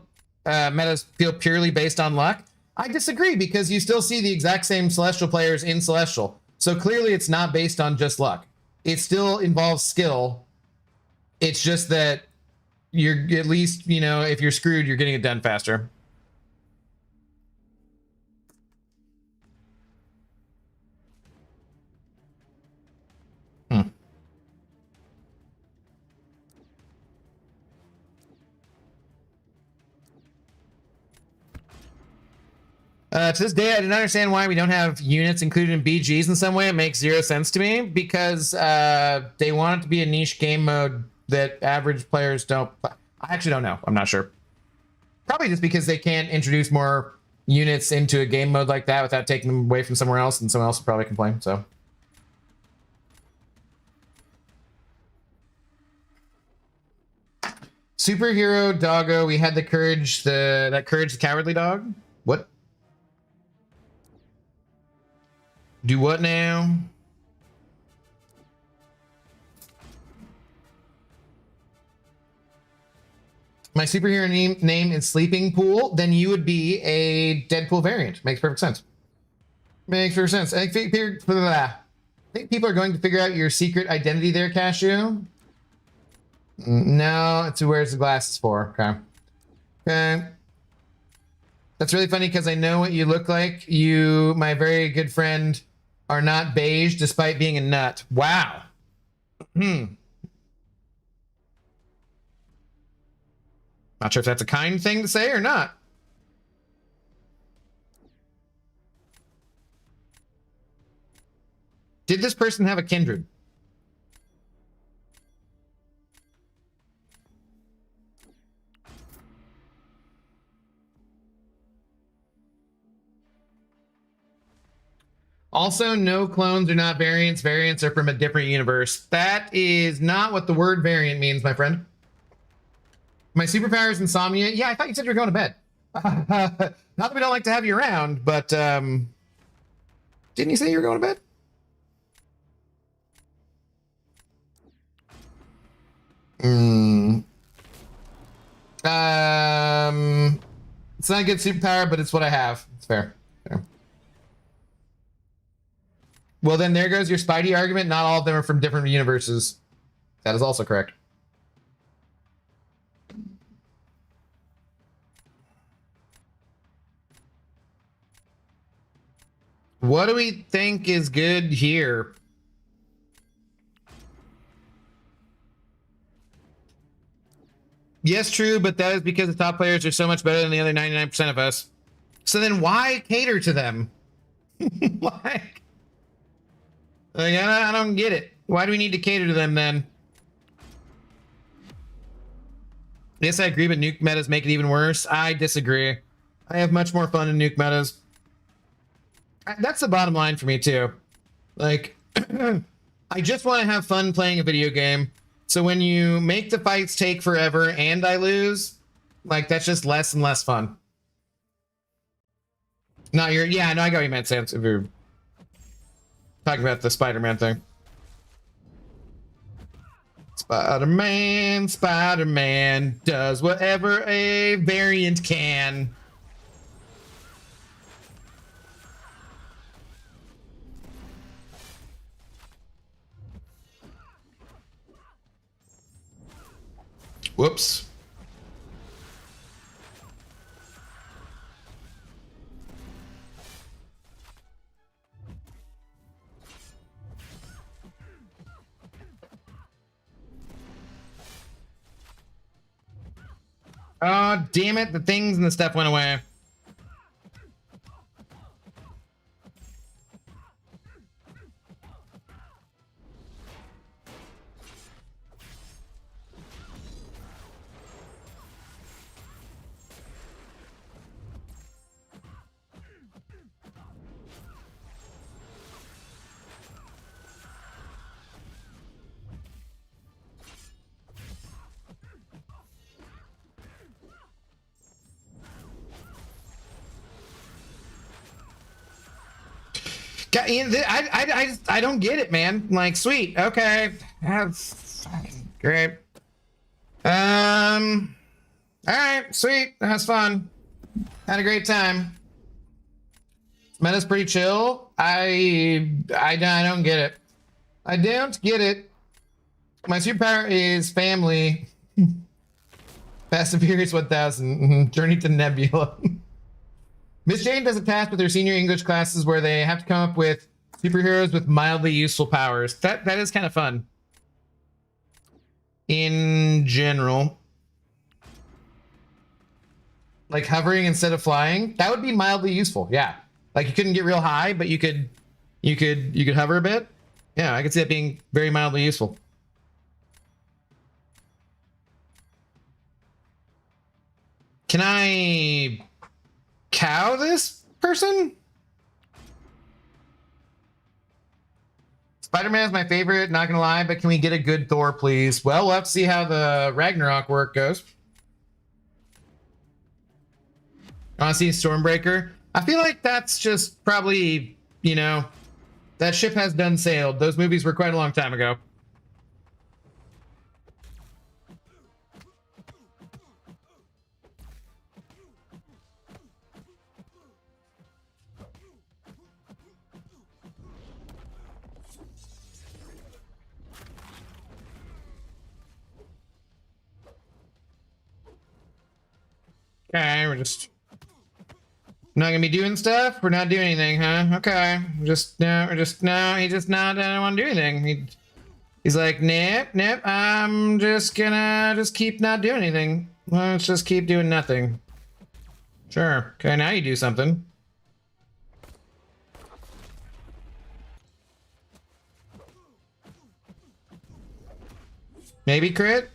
S1: purely based on luck. I disagree, because you still see the exact same Celestial players in Celestial. So clearly it's not based on just luck. It still involves skill. It's just that you're, at least, you know, if you're screwed, you're getting it done faster. To this day, I didn't understand why we don't have units included in BGs in some way. It makes zero sense to me, because they want it to be a niche game mode that average players don't. I actually don't know. I'm not sure. Probably just because they can't introduce more units into a game mode like that without taking them away from somewhere else, and someone else will probably complain. So. Superhero doggo. We had the courage, the cowardly dog. What? Do what now? My superhero name is Sleeping Pool. Then you would be a Deadpool variant. Makes perfect sense. Makes perfect sense. I think people are going to figure out your secret identity there, Cashew. No, it's who wears the glasses for. Okay. Okay. That's really funny, because I know what you look like. You, my very good friend, are not beige despite being a nut. Wow. Not sure if that's a kind thing to say or not. Did this person have a kindred? Also, no clones are not variants. Variants are from a different universe. That is not what the word variant means, my friend. My superpower is insomnia. Yeah, I thought you said you were going to bed. Not that we don't like to have you around, but didn't you say you were going to bed? It's not a good superpower, but it's what I have. It's fair. Well, then there goes your Spidey argument. Not all of them are from different universes. That is also correct. What do we think is good here? Yes, true, but that is because the top players are so much better than the other 99% of us. So then why cater to them? Like I don't get it. Why do we need to cater to them then? Yes, I agree, but nuke metas make it even worse. I disagree. I have much more fun in nuke metas. That's the bottom line for me too. Like, I just want to have fun playing a video game. So when you make the fights take forever and I lose, like that's just less and less fun. No, yeah, no, I got what you meant, Sans, if you're talking about the Spider-Man thing. Spider-Man does whatever a variant can. Whoops. Oh, damn it. The things and the stuff went away. I don't get it, man. Like, sweet, okay, that's great. All right, sweet, that's fun. Had a great time. Meta's pretty chill. I don't get it. I don't get it. My superpower is family. Fast and Furious 1000. Journey to Nebula. Miss Jane does a task with her senior English classes where they have to come up with superheroes with mildly useful powers. That is kind of fun. In general. Like hovering instead of flying. That would be mildly useful, yeah. Like you couldn't get real high, but you could hover a bit. Yeah, I could see that being very mildly useful. Can I cow this person? Spider-Man is my favorite, not gonna lie, but can we get a good Thor, please? Well, we'll have to see how the Ragnarok work goes. I want to see Stormbreaker. I feel like that's just probably, you know, that ship has done sailed. Those movies were quite a long time ago. Okay, we're just not gonna be doing stuff. We're not doing anything, huh? Okay, we're just no. He just not. I don't want to do anything. He's like, nip. I'm just gonna keep not doing anything. Let's just keep doing nothing. Sure. Okay, now you do something. Maybe crit.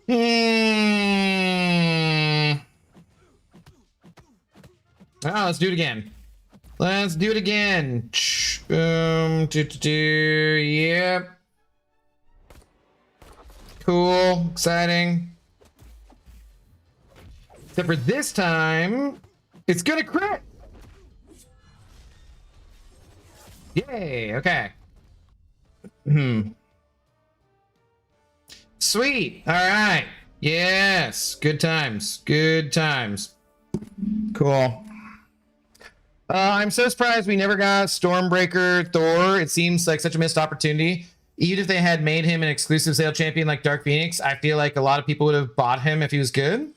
S1: Oh, let's do it again. Let's do it again. Yep. Cool. Exciting. Except for this time, it's gonna crit. Yay. Okay. Sweet. All right. Yes. Good times. Good times. Cool. I'm so surprised we never got Stormbreaker Thor. It seems like such a missed opportunity. Even if they had made him an exclusive sale champion like Dark Phoenix, I feel like a lot of people would have bought him if he was good.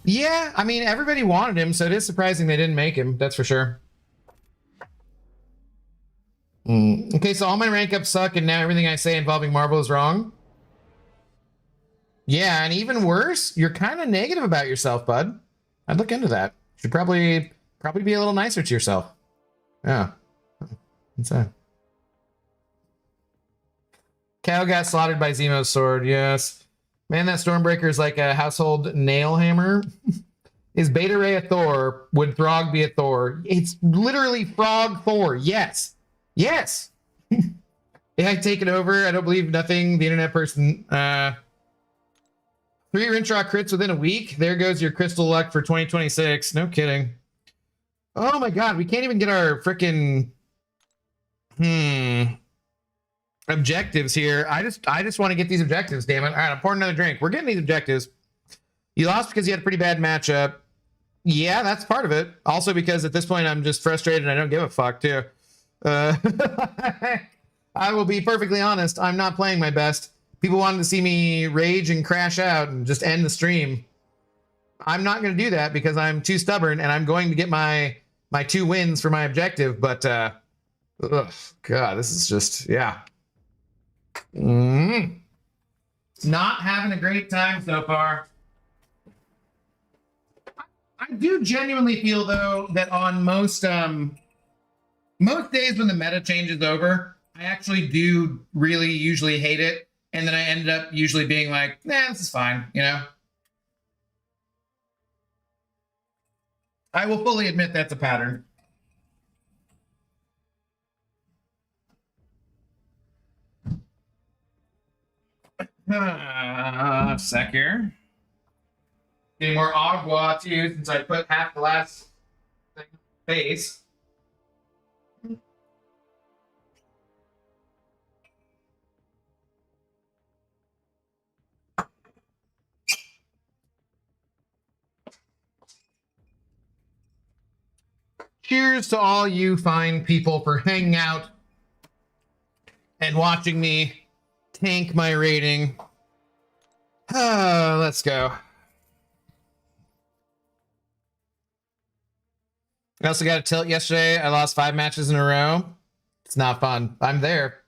S1: Yeah, I mean, everybody wanted him, so it is surprising they didn't make him. That's for sure. Okay, so all my rank ups suck, and now everything I say involving Marvel is wrong. Yeah, and even worse, you're kind of negative about yourself, bud. I'd look into that. You should probably be a little nicer to yourself. Yeah. What's that? Cow got slaughtered by Zemo's sword. Yes. Man, that Stormbreaker is like a household nail hammer. Is Beta Ray a Thor? Would Throg be a Thor? It's literally Frog Thor. Yes. Yes. Yeah, I take it over. I don't believe nothing. The internet person. 3 Rintrock crits within a week. There goes your crystal luck for 2026. No kidding. Oh my god, we can't even get our frickin' objectives here. I just want to get these objectives, damn it. All right, I'm pouring another drink. We're getting these objectives. You lost because you had a pretty bad matchup. Yeah, that's part of it. Also because at this point I'm just frustrated and I don't give a fuck too. I will be perfectly honest, I'm not playing my best. People wanted to see me rage and crash out and just end the stream. I'm not going to do that because I'm too stubborn and I'm going to get my 2 wins for my objective. But, ugh, God, this is just, yeah. Not having a great time so far. I do genuinely feel, though, that on most days when the meta changes over, I actually do really usually hate it. And then I ended up usually being like, nah, this is fine, you know? I will fully admit that's a pattern. Sec here. Getting more agua too, since I put half the last face. Cheers to all you fine people for hanging out and watching me tank my rating. Let's go. I also got a tilt yesterday. I lost 5 matches in a row. It's not fun. I'm there.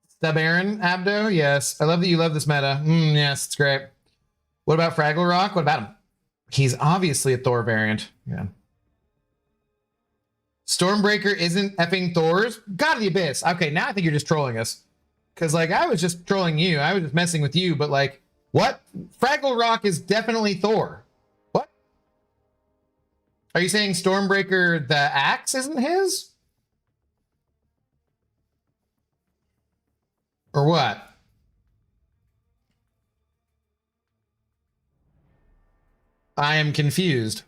S1: Stub Aaron, Abdo? Yes. I love that you love this meta. Yes, it's great. What about Fraggle Rock? What about him? He's obviously a Thor variant. Yeah. Stormbreaker isn't effing Thor's? God of the Abyss. Okay, now I think you're just trolling us. Because, like, I was just trolling you. I was just messing with you. But, like, what? Fraggle Rock is definitely Thor. What? Are you saying Stormbreaker, the axe, isn't his? Or what? I am confused.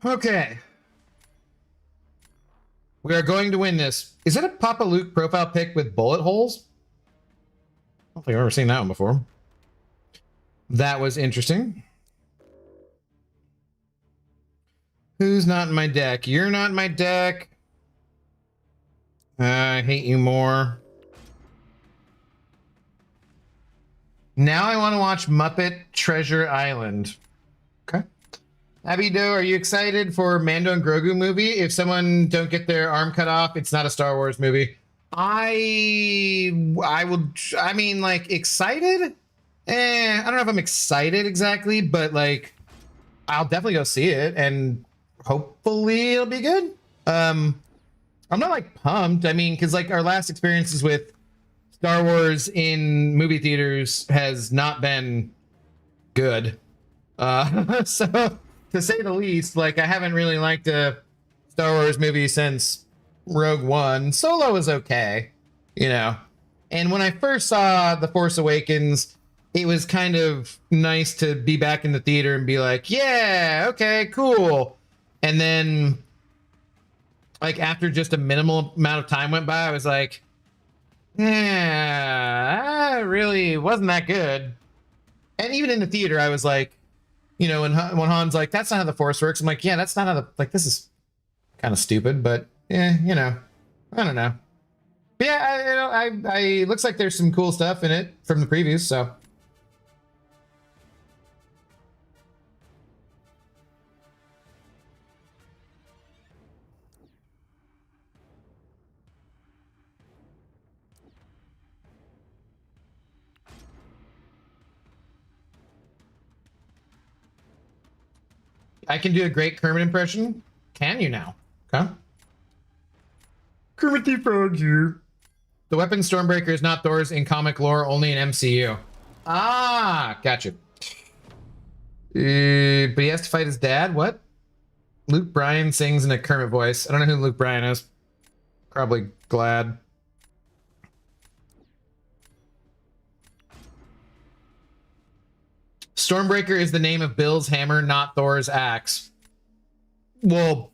S1: Okay. We are going to win this. Is that a Papa Luke profile pic with bullet holes? I don't think I've ever seen that one before. That was interesting. Who's not in my deck? You're not in my deck. I hate you more. Now I want to watch Muppet Treasure Island. Okay. Abby Doe, are you excited for Mando and Grogu movie? If someone don't get their arm cut off, it's not a Star Wars movie. I mean, like, excited? I don't know if I'm excited exactly, but, like, I'll definitely go see it, and hopefully it'll be good. I'm not like pumped. I mean, because like our last experiences with Star Wars in movie theaters has not been good. So to say the least, like I haven't really liked a Star Wars movie since Rogue One. Solo was okay, you know. And when I first saw The Force Awakens, it was kind of nice to be back in the theater and be like, yeah, okay, cool. And then like after just a minimal amount of time went by, I was like, yeah, that really wasn't that good. And even in the theater, I was like, you know, when Han's like, that's not how the Force works. I'm like, yeah, that's not how the, like, this is kind of stupid, but yeah, you know, I don't know. But yeah, I looks like there's some cool stuff in it from the previews, so. I can do a great Kermit impression. Can you now? Okay. Kermit the Frog here. The weapon Stormbreaker is not Thor's in comic lore, only in MCU. Ah, gotcha. But he has to fight his dad? What? Luke Bryan sings in a Kermit voice. I don't know who Luke Bryan is. Probably glad. Stormbreaker is the name of Bill's hammer, not Thor's axe. Well,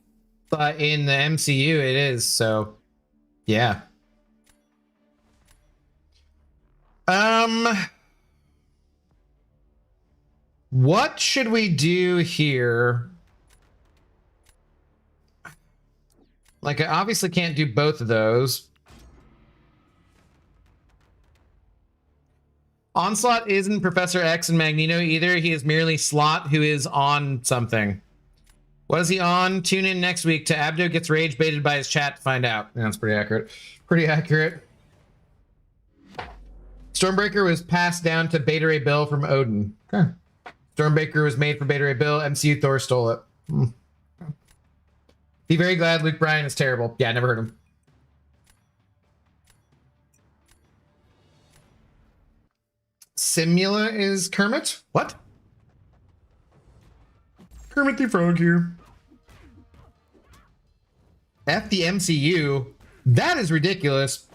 S1: but in the MCU it is, so yeah. What should we do here? Like, I obviously can't do both of those. Onslaught isn't Professor X and Magneto either. He is merely Slot, who is on something. What is he on? Tune in next week to Abdo gets rage baited by his chat to find out. Yeah, that's pretty accurate. Pretty accurate. Stormbreaker was passed down to Beta Ray Bill from Odin. Okay. Stormbreaker was made for Beta Ray Bill. MCU Thor stole it. Be very glad Luke Bryan is terrible. Yeah, I never heard him. Simula is Kermit? What? Kermit the Frog here. F the MCU. That is ridiculous.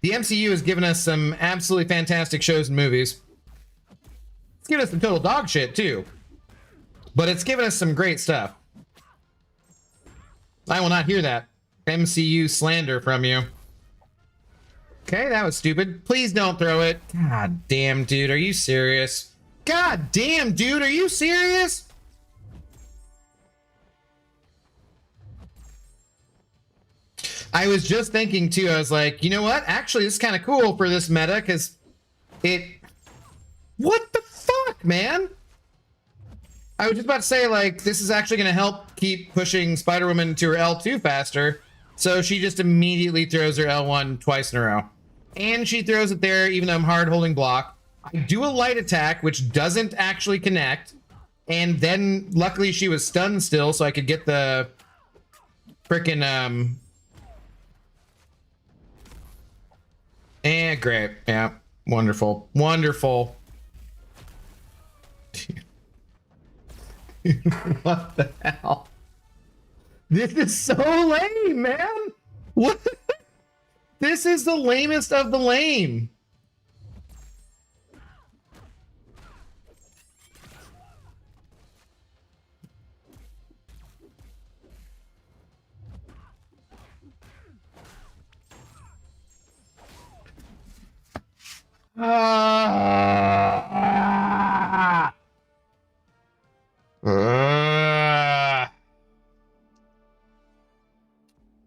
S1: The MCU has given us some absolutely fantastic shows and movies. It's given us some total dog shit, too. But it's given us some great stuff. I will not hear that MCU slander from you. Okay, that was stupid. Please don't throw it. God damn, dude. Are you serious? God damn, dude. Are you serious? I was just thinking, too. I was like, you know what? Actually, this is kind of cool for this meta, because it... What the fuck, man? I was just about to say, like, this is actually going to help keep pushing Spider-Woman to her L2 faster. So she just immediately throws her L1 twice in a row. And she throws it there, even though I'm hard holding block. I do a light attack, which doesn't actually connect. And then, luckily, she was stunned still, so I could get the frickin', great. Yeah. Wonderful. Wonderful. What the hell? This is so lame, man. What? This is the lamest of the lame.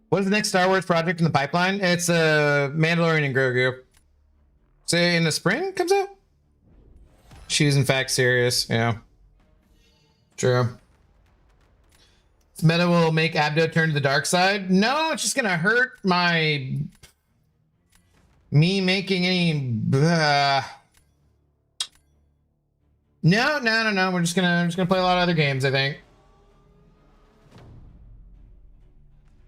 S1: What is the next Star Wars project in the pipeline? It's Mandalorian and Grogu. Say in the spring it comes out? She's in fact serious, yeah. True. This meta will make Abdo turn to the dark side? No, it's just gonna hurt my... me making any... No. We're just gonna play a lot of other games, I think.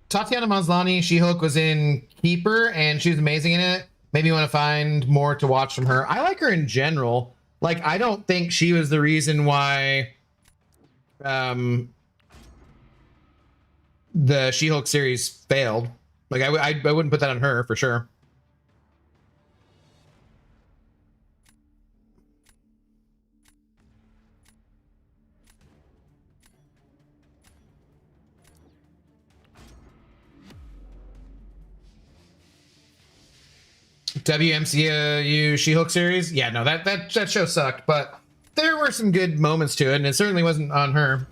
S1: Tatiana Maslany, She-Hulk, was in Keeper, and she was amazing in it. Made me want to find more to watch from her. I like her in general. Like, I don't think she was the reason why the She-Hulk series failed. Like, I wouldn't put that on her for sure. WMCU She-Hulk series, yeah, no, that show sucked, but there were some good moments to it, and it certainly wasn't on her.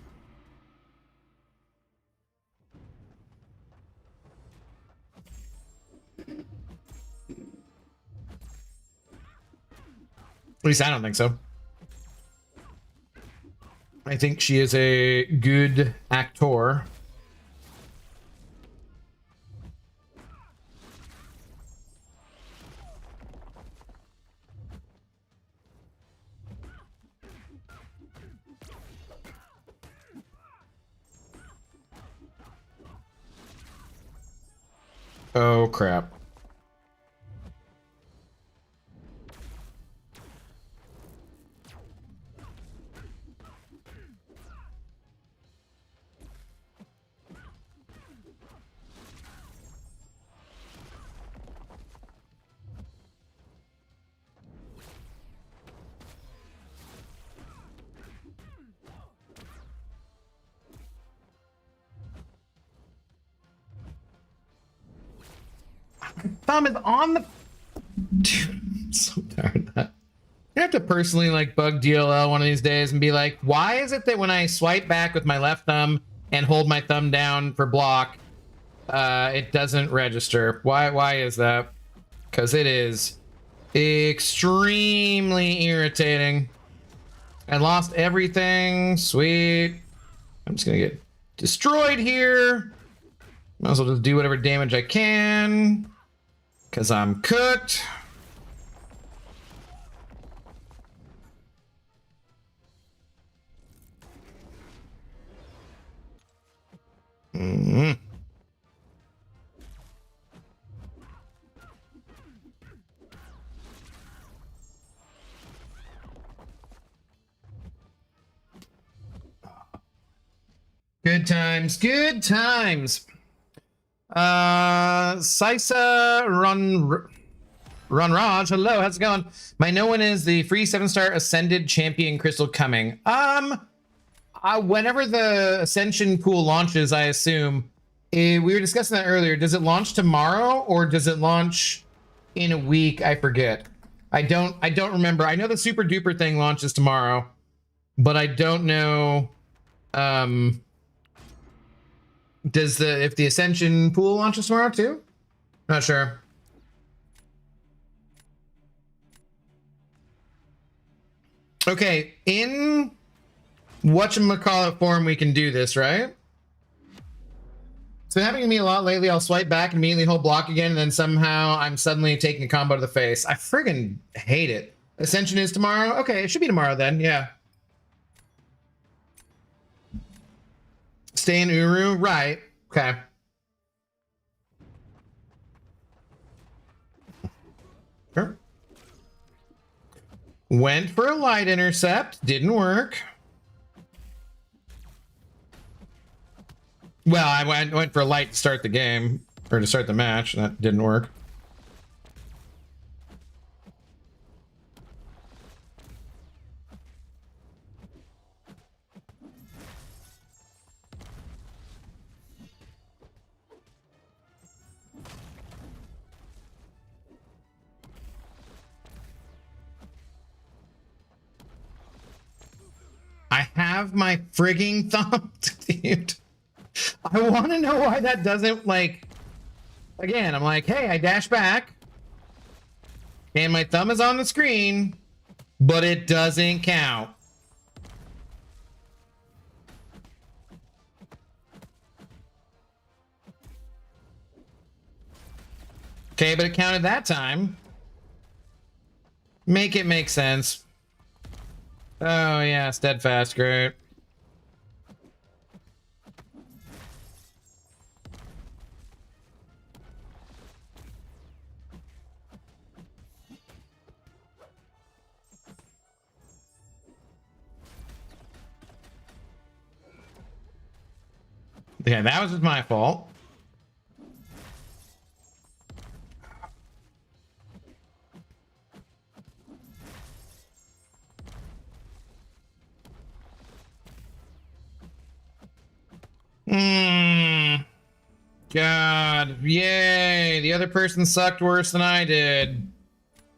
S1: At least I don't think so. I think she is a good actor. Oh, crap. Thumb is on the... Dude, I'm so tired of that. I have to personally like bug DLL one of these days and be like, why is it that when I swipe back with my left thumb and hold my thumb down for block, it doesn't register? Why is that? Because it is extremely irritating. I lost everything. Sweet. I'm just gonna get destroyed here. Might as well just do whatever damage I can. Because I'm cooked. Mm-hmm. Good times, good times. Sisa Run Raj, hello, how's it going? My no one is the free 7-star Ascended Champion Crystal coming. Whenever the Ascension pool launches, I assume. We were discussing that earlier. Does it launch tomorrow or does it launch in a week? I forget. I don't remember. I know the Super Duper thing launches tomorrow, but I don't know. If the Ascension pool launches tomorrow too? Not sure. Okay, in whatchamacallit form we can do this, right? It's been happening to me a lot lately. I'll swipe back and immediately hold block again, and then somehow I'm suddenly taking a combo to the face. I friggin' hate it. Ascension is tomorrow? Okay, it should be tomorrow then, yeah. Stay in Uru? Right. Okay. Sure. Went for a light intercept. Didn't work. Well, I went for a light to start the game, or to start the match, and that didn't work. I have my frigging thumb, dude. I want to know why that doesn't, like... Again, I'm like, hey, I dash back. And my thumb is on the screen. But it doesn't count. Okay, but it counted that time. Make it make sense. Oh, yeah, steadfast, great. Yeah, that was my fault. God, yay! The other person sucked worse than I did.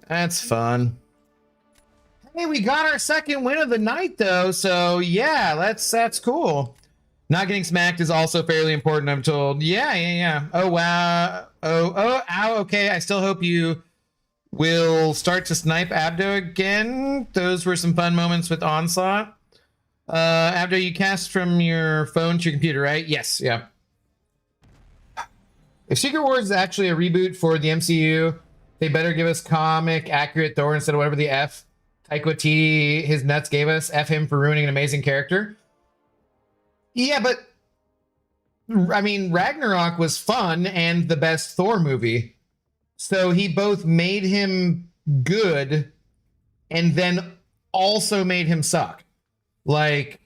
S1: That's fun. Hey, we got our second win of the night, though. So yeah, that's cool. Not getting smacked is also fairly important, I'm told. Yeah. Oh wow. Oh, ow. Okay, I still hope you will start to snipe Abdo again. Those were some fun moments with Onslaught. Abdo, you cast from your phone to your computer, right? Yes. Yeah. If Secret Wars is actually a reboot for the MCU, they better give us comic accurate Thor instead of whatever the F Taika Waititi his nuts gave us. F him for ruining an amazing character. Yeah, but I mean, Ragnarok was fun and the best Thor movie. So he both made him good and then also made him suck. Like,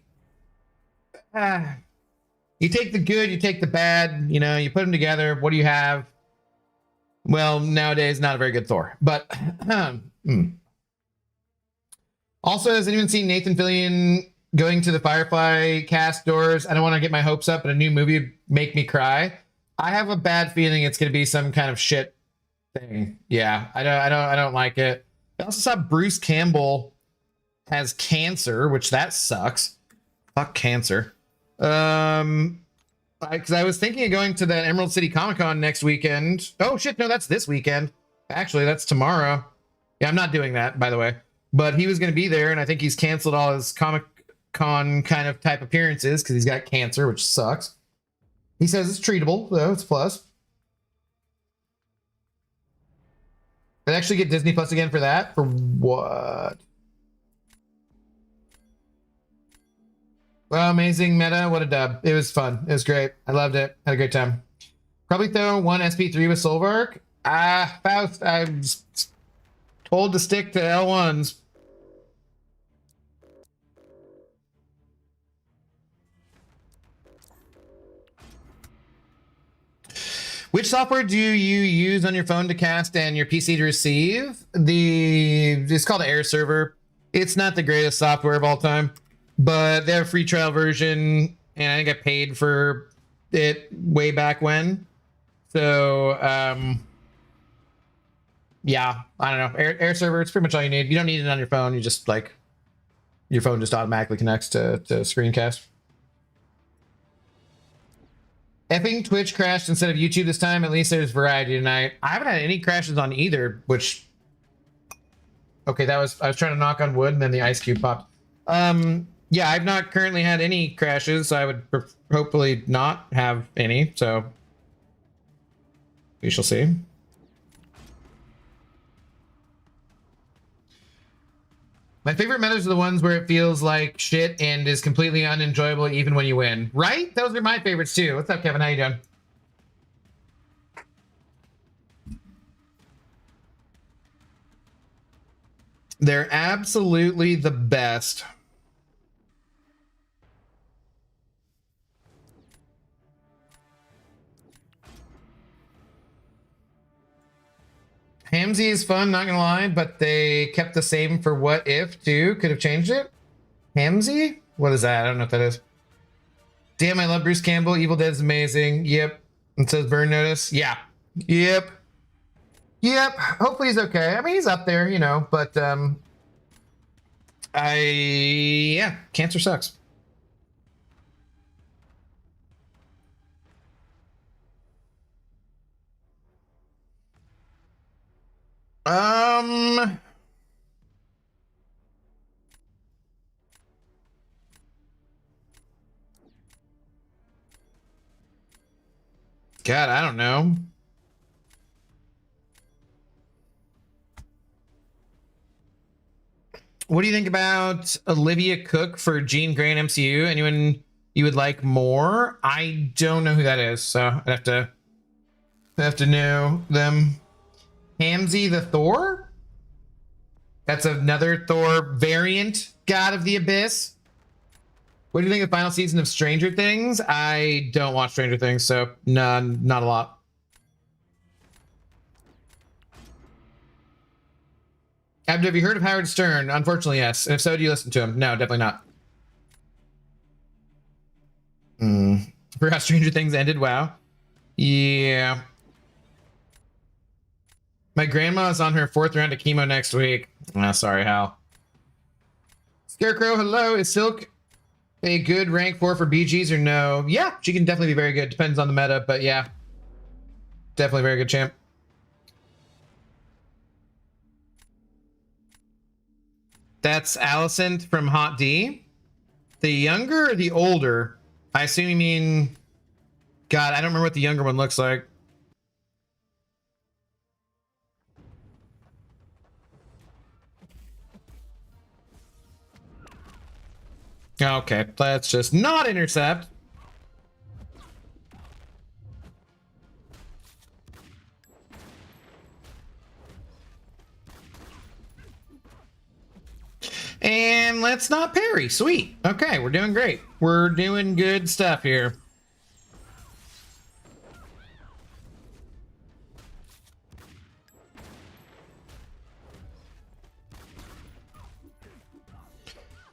S1: you take the good, you take the bad, you know, you put them together. What do you have? Well, nowadays, not a very good Thor. But also, has anyone seen Nathan Fillion going to the Firefly cast doors? I don't want to get my hopes up, but a new movie would make me cry. I have a bad feeling it's going to be some kind of shit thing. Yeah, I don't like it. I also saw Bruce Campbell has cancer, which that sucks. Fuck cancer. Because I was thinking of going to that Emerald City Comic Con next weekend. Oh shit, no, that's this weekend. Actually, that's tomorrow. Yeah, I'm not doing that, by the way. But he was going to be there, and I think he's canceled all his Comic Con kind of type appearances because he's got cancer, which sucks. He says it's treatable, though. It's a plus. I'd actually get Disney Plus again for that. For what? Well, amazing meta. What a dub. It was fun. It was great. I loved it. Had a great time. Probably throw one SP3 with Solvark. Faust, I'm told to stick to L1s. Which software do you use on your phone to cast and your PC to receive? It's called Air Server. It's not the greatest software of all time, but they have a free trial version, and I think I paid for it way back when. So, yeah, I don't know. Air Server, it's pretty much all you need. You don't need it on your phone. You just like, your phone just automatically connects to Screencast. Effing Twitch crashed instead of YouTube this time. At least there's variety tonight. I haven't had any crashes on either, which... Okay, I was trying to knock on wood, and then the ice cube popped. Yeah, I've not currently had any crashes, so I would hopefully not have any, so... we shall see. My favorite metas are the ones where it feels like shit and is completely unenjoyable even when you win. Right? Those are my favorites too. What's up, Kevin? How you doing? They're absolutely the best. Hamzy is fun, not gonna lie, but they kept the same for What If too. Could have changed it. Hamzy? What is that? I don't know what that is. Damn, I love Bruce Campbell. Evil Dead is amazing. Yep. It says burn notice. Yeah. Yep. Hopefully he's okay. I mean, he's up there, you know, but yeah, cancer sucks. God, I don't know. What do you think about Olivia Cook for Jean Grey in MCU? Anyone you would like more? I don't know who that is, so I'd have to know them. Hamzy the Thor? That's another Thor variant, God of the Abyss. What do you think of the final season of Stranger Things? I don't watch Stranger Things, so none, not a lot. Have you heard of Howard Stern? Unfortunately, yes. And if so, do you listen to him? No, definitely not. For how Stranger Things ended, wow. Yeah. My grandma is on her 4th round of chemo next week. Oh, sorry, Hal. Scarecrow, hello. Is Silk a good rank 4 for BGs or no? Yeah, she can definitely be very good. Depends on the meta, but yeah. Definitely very good champ. That's Allison from Hot D. The younger or the older? I assume you mean... God, I don't remember what the younger one looks like. Okay, let's just not intercept. And let's not parry. Sweet. Okay, we're doing great. We're doing good stuff here.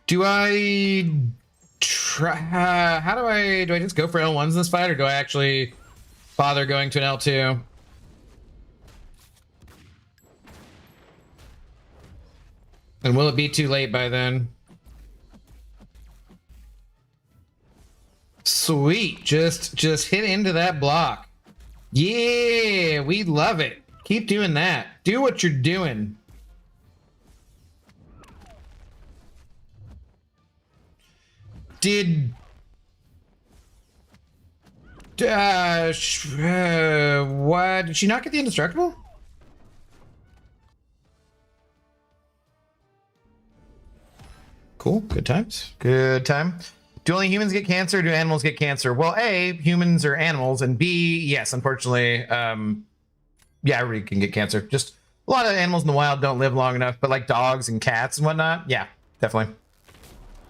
S1: Do I try? How do I just go for L1s in this fight, or do I actually bother going to an L2? And will it be too late by then? Sweet. Just hit into that block. Yeah, we love it. Keep doing that. Do what you're doing. Did what? Did she not get the indestructible? Cool. Good times. Good time. Do only humans get cancer, or do animals get cancer? Well, A, humans are animals, and B, yes, unfortunately, yeah, everybody can get cancer. Just a lot of animals in the wild don't live long enough, but like dogs and cats and whatnot, yeah, definitely.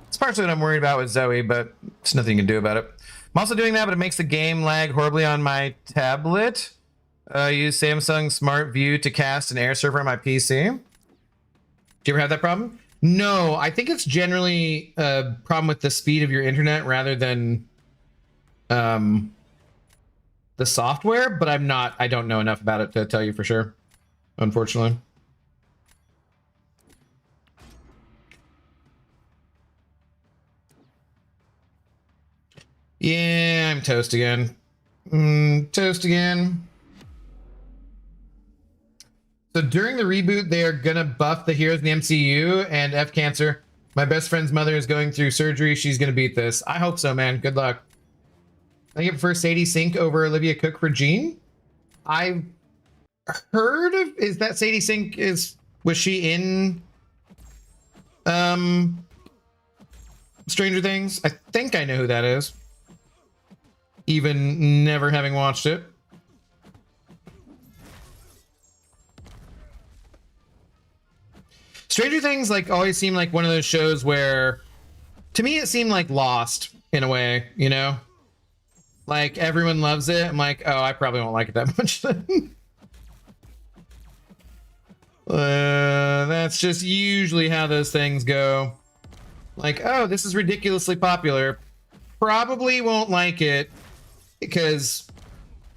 S1: It's partially what I'm worried about with Zoe, but it's nothing you can do about it. I'm also doing that, but it makes the game lag horribly on my tablet. I use Samsung Smart View to cast an air server on my PC. Do you ever have that problem? No, I think it's generally a problem with the speed of your internet rather than the software, but I don't know enough about it to tell you for sure, unfortunately. Yeah, I'm toast again. Toast again. So during the reboot, they are gonna buff the heroes in the MCU and F Cancer. My best friend's mother is going through surgery. She's gonna beat this. I hope so, man. Good luck. I think I prefer Sadie Sink over Olivia Cook for Jean. I've heard of, is that Sadie Sink was she in Stranger Things? I think I know who that is. Even never having watched it. Stranger Things like always seemed like one of those shows where, to me, it seemed like Lost in a way, you know? Like everyone loves it. I'm like, oh, I probably won't like it that much then. That's just usually how those things go. Like, oh, this is ridiculously popular. Probably won't like it because,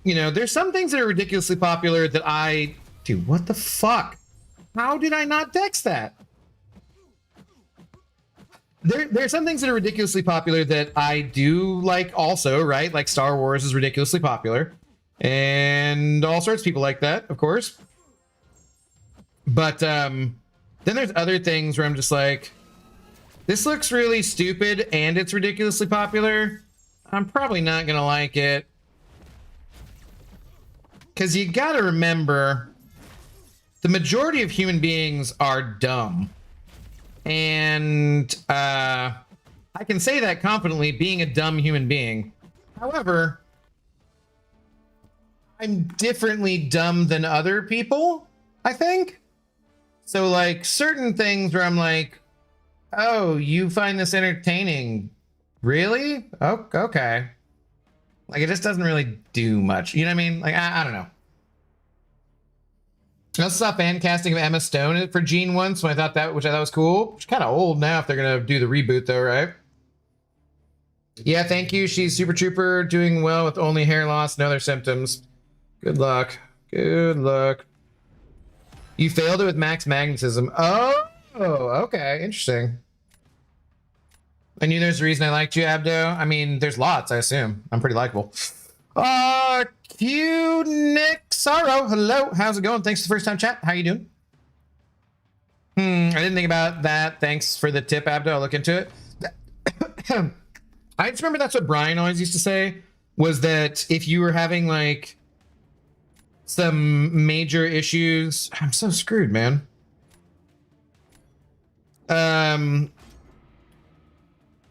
S1: you know, there's some things that are ridiculously popular that dude, what the fuck? How did I not dex that? There are some things that are ridiculously popular that I do like also, right? Like Star Wars is ridiculously popular. And all sorts of people like that, of course. But then there's other things where I'm just like, this looks really stupid and it's ridiculously popular. I'm probably not going to like it. Because you got to remember, the majority of human beings are dumb. And I can say that confidently, being a dumb human being. However, I'm differently dumb than other people, I think. So like certain things where I'm like, oh, you find this entertaining. Really? Oh, okay. Like, it just doesn't really do much. You know what I mean? Like, I don't know. I also saw fan casting of Emma Stone for Gene once, when I thought that, which I thought was cool. She's kind of old now if they're going to do the reboot, though, right? Yeah, thank you. She's Super Trooper, doing well with only hair loss, no other symptoms. Good luck. Good luck. You failed it with max magnetism. Oh, okay. Interesting. I knew there's a reason I liked you, Abdo. I mean, there's lots, I assume. I'm pretty likable. Q Nick Sorrow. Hello. How's it going? Thanks for the first time chat. How you doing? I didn't think about that. Thanks for the tip, Abdo. I'll look into it. I just remember that's what Brian always used to say, was that if you were having like some major issues, I'm so screwed, man.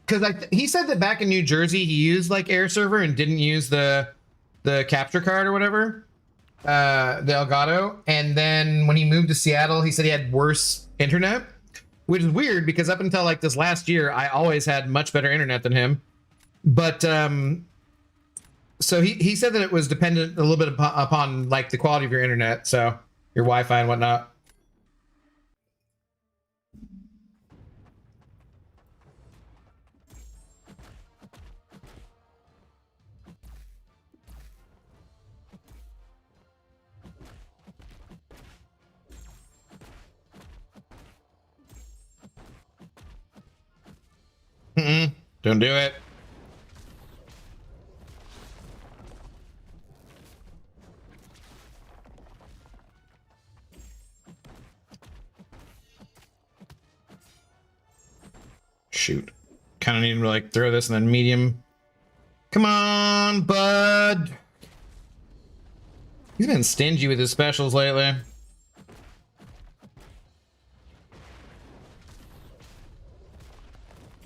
S1: Because he said that back in New Jersey he used like Air Server and didn't use the capture card or whatever, the Elgato. And then when he moved to Seattle, he said he had worse internet, which is weird because up until like this last year, I always had much better internet than him. But so he said that it was dependent a little bit upon like the quality of your internet, so your Wi-Fi and whatnot. Don't do it. Shoot. Kind of need to like throw this and then medium. Come on, bud. He's been stingy with his specials lately.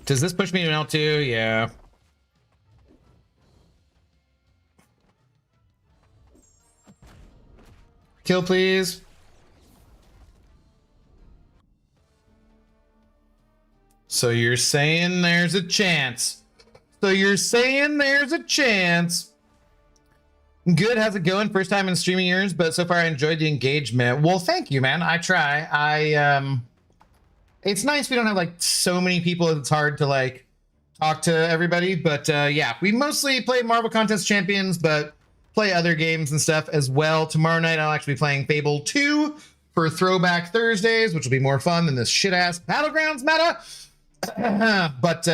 S1: Does this push me to an L2? Yeah. Kill, please. So you're saying there's a chance. So you're saying there's a chance. Good, how's it going? First time in streaming years, but so far I enjoyed the engagement. Well, thank you, man. I try. It's nice we don't have like so many people. It's hard to like talk to everybody, but yeah, we mostly play Marvel Contest Champions, but play other games and stuff as well. Tomorrow night I'll actually be playing Fable 2 for Throwback Thursdays, which will be more fun than this shit ass Battlegrounds meta. But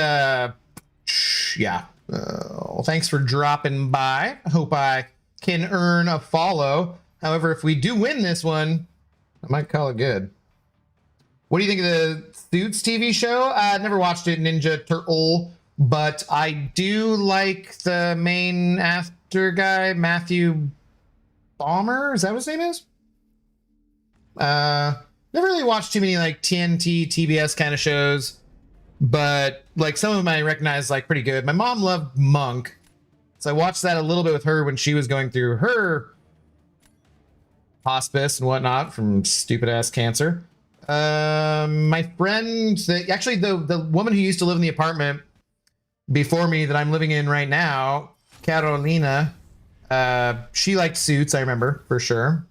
S1: yeah, well, thanks for dropping by. I hope I can earn a follow. However, if we do win this one, I might call it good. What do you think of the Suits TV show? I never watched it, Ninja Turtle, but I do like the main actor guy, Matthew Balmer. Is that what his name is? Never really watched too many like TNT, TBS kind of shows, but like some of them I recognize like pretty good. My mom loved Monk, so I watched that a little bit with her when she was going through her hospice and whatnot from stupid ass cancer. My friend, actually the woman who used to live in the apartment before me that I'm living in right now, Carolina, she liked Suits, I remember for sure.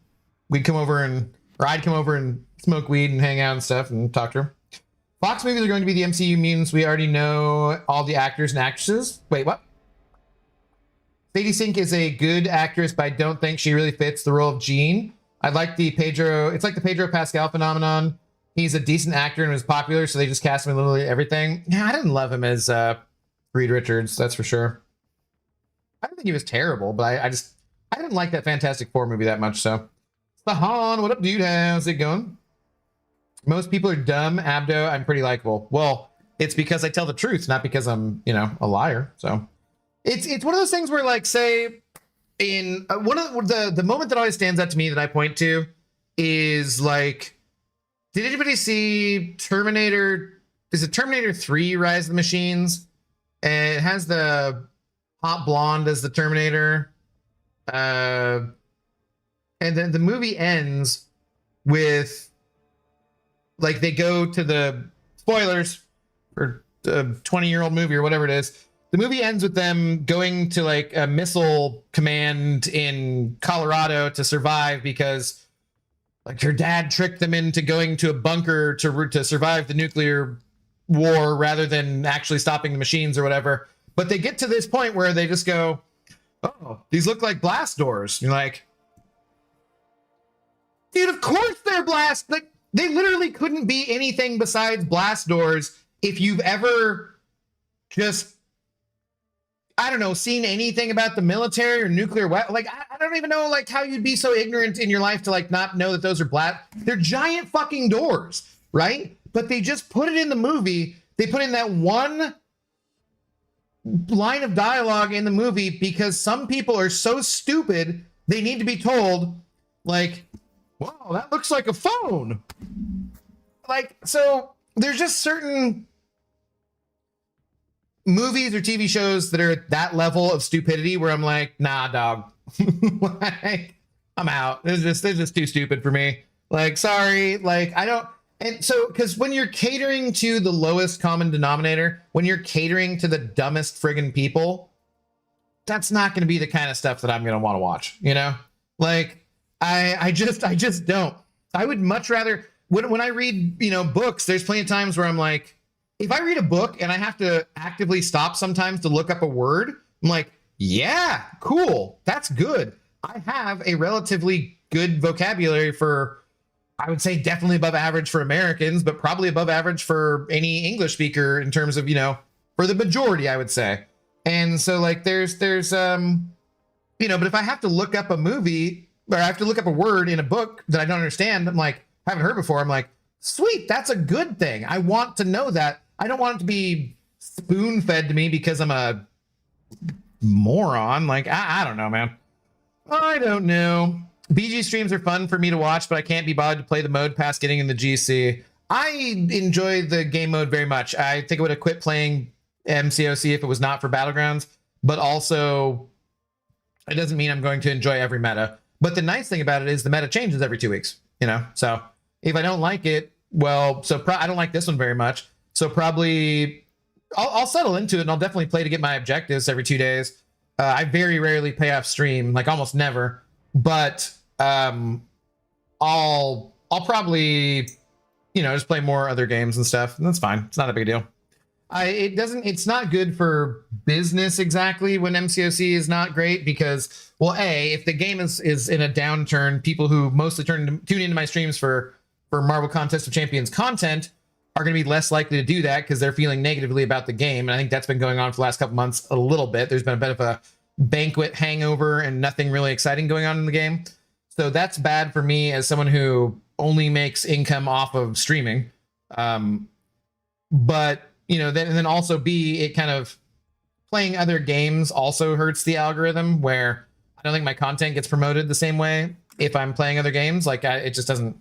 S1: I'd come over and smoke weed and hang out and stuff and talk to her. Fox movies are going to be the MCU mutants. We already know all the actors and actresses. Wait, what? Sadie Sink is a good actress, but I don't think she really fits the role of Jean. I like the Pedro. It's like the Pedro Pascal phenomenon. He's a decent actor and was popular, so they just cast him in literally everything. Yeah, I didn't love him as Reed Richards, that's for sure. I don't think he was terrible, but I didn't like that Fantastic Four movie that much. So, Sahan, what up, dude? How's it going? Most people are dumb. Abdo, I'm pretty likable. Well, it's because I tell the truth, not because I'm, a liar. So, it's one of those things where, like, say, in one of the moment that always stands out to me that I point to is like, did anybody see Terminator? Is it Terminator 3 Rise of the Machines? And it has the hot blonde as the Terminator. And then the movie ends with like they go to the spoilers for a 20-year-old movie or whatever it is. the movie ends with them going to like a missile command in Colorado to survive because like her dad tricked them into going to a bunker to survive the nuclear war rather than actually stopping the machines or whatever. But they get to this point where they just go, oh, these look like blast doors. You're like, dude, of course they're blast. Like, they literally couldn't be anything besides blast doors if you've ever just, I don't know, seen anything about the military or nuclear weapon. Like, I don't even know like how you'd be so ignorant in your life to like not know that those are blast. They're giant fucking doors, right? But they just put it in the movie. They put in that one line of dialogue in the movie because some people are so stupid they need to be told, like, wow, that looks like a phone. Like, so there's just certain movies or TV shows that are at that level of stupidity where I'm like, nah, dog. Like, I'm out. They're just too stupid for me. Like, sorry. Like, I don't. And so, because when you're catering to the lowest common denominator, when you're catering to the dumbest friggin' people, that's not going to be the kind of stuff that I'm going to want to watch, you know? Like, I just don't. I would much rather, when I read, you know, books, there's plenty of times where I'm like, if I read a book and I have to actively stop sometimes to look up a word, I'm like, yeah, cool. That's good. I have a relatively good vocabulary for, I would say definitely above average for Americans, but probably above average for any English speaker in terms of, you know, for the majority, I would say. And so like there's you know, but if I have to look up a movie or I have to look up a word in a book that I don't understand, I'm like, haven't heard before. I'm like, sweet, that's a good thing. I want to know that. I don't want it to be spoon fed to me because I'm a moron. Like, I don't know, man. I don't know. BG streams are fun for me to watch, but I can't be bothered to play the mode past getting in the GC. I enjoy the game mode very much. I think I would have quit playing MCOC if it was not for Battlegrounds, but also it doesn't mean I'm going to enjoy every meta. But the nice thing about it is the meta changes every 2 weeks, you know? So if I don't like it, well, so I don't like this one very much. So probably I'll settle into it and I'll definitely play to get my objectives every 2 days. I very rarely pay off stream, like almost never, but I'll probably, you know, just play more other games and stuff. And that's fine. It's not a big deal. It's not good for business exactly when MCOC is not great because, well, if the game is in a downturn, people who mostly tune into my streams for Marvel Contest of Champions content are going to be less likely to do that because they're feeling negatively about the game. And I think that's been going on for the last couple months a little bit. There's been a bit of a banquet hangover and nothing really exciting going on in the game. So that's bad for me as someone who only makes income off of streaming. But, you know, then also B, it kind of playing other games also hurts the algorithm where I don't think my content gets promoted the same way if I'm playing other games. Like it just doesn't.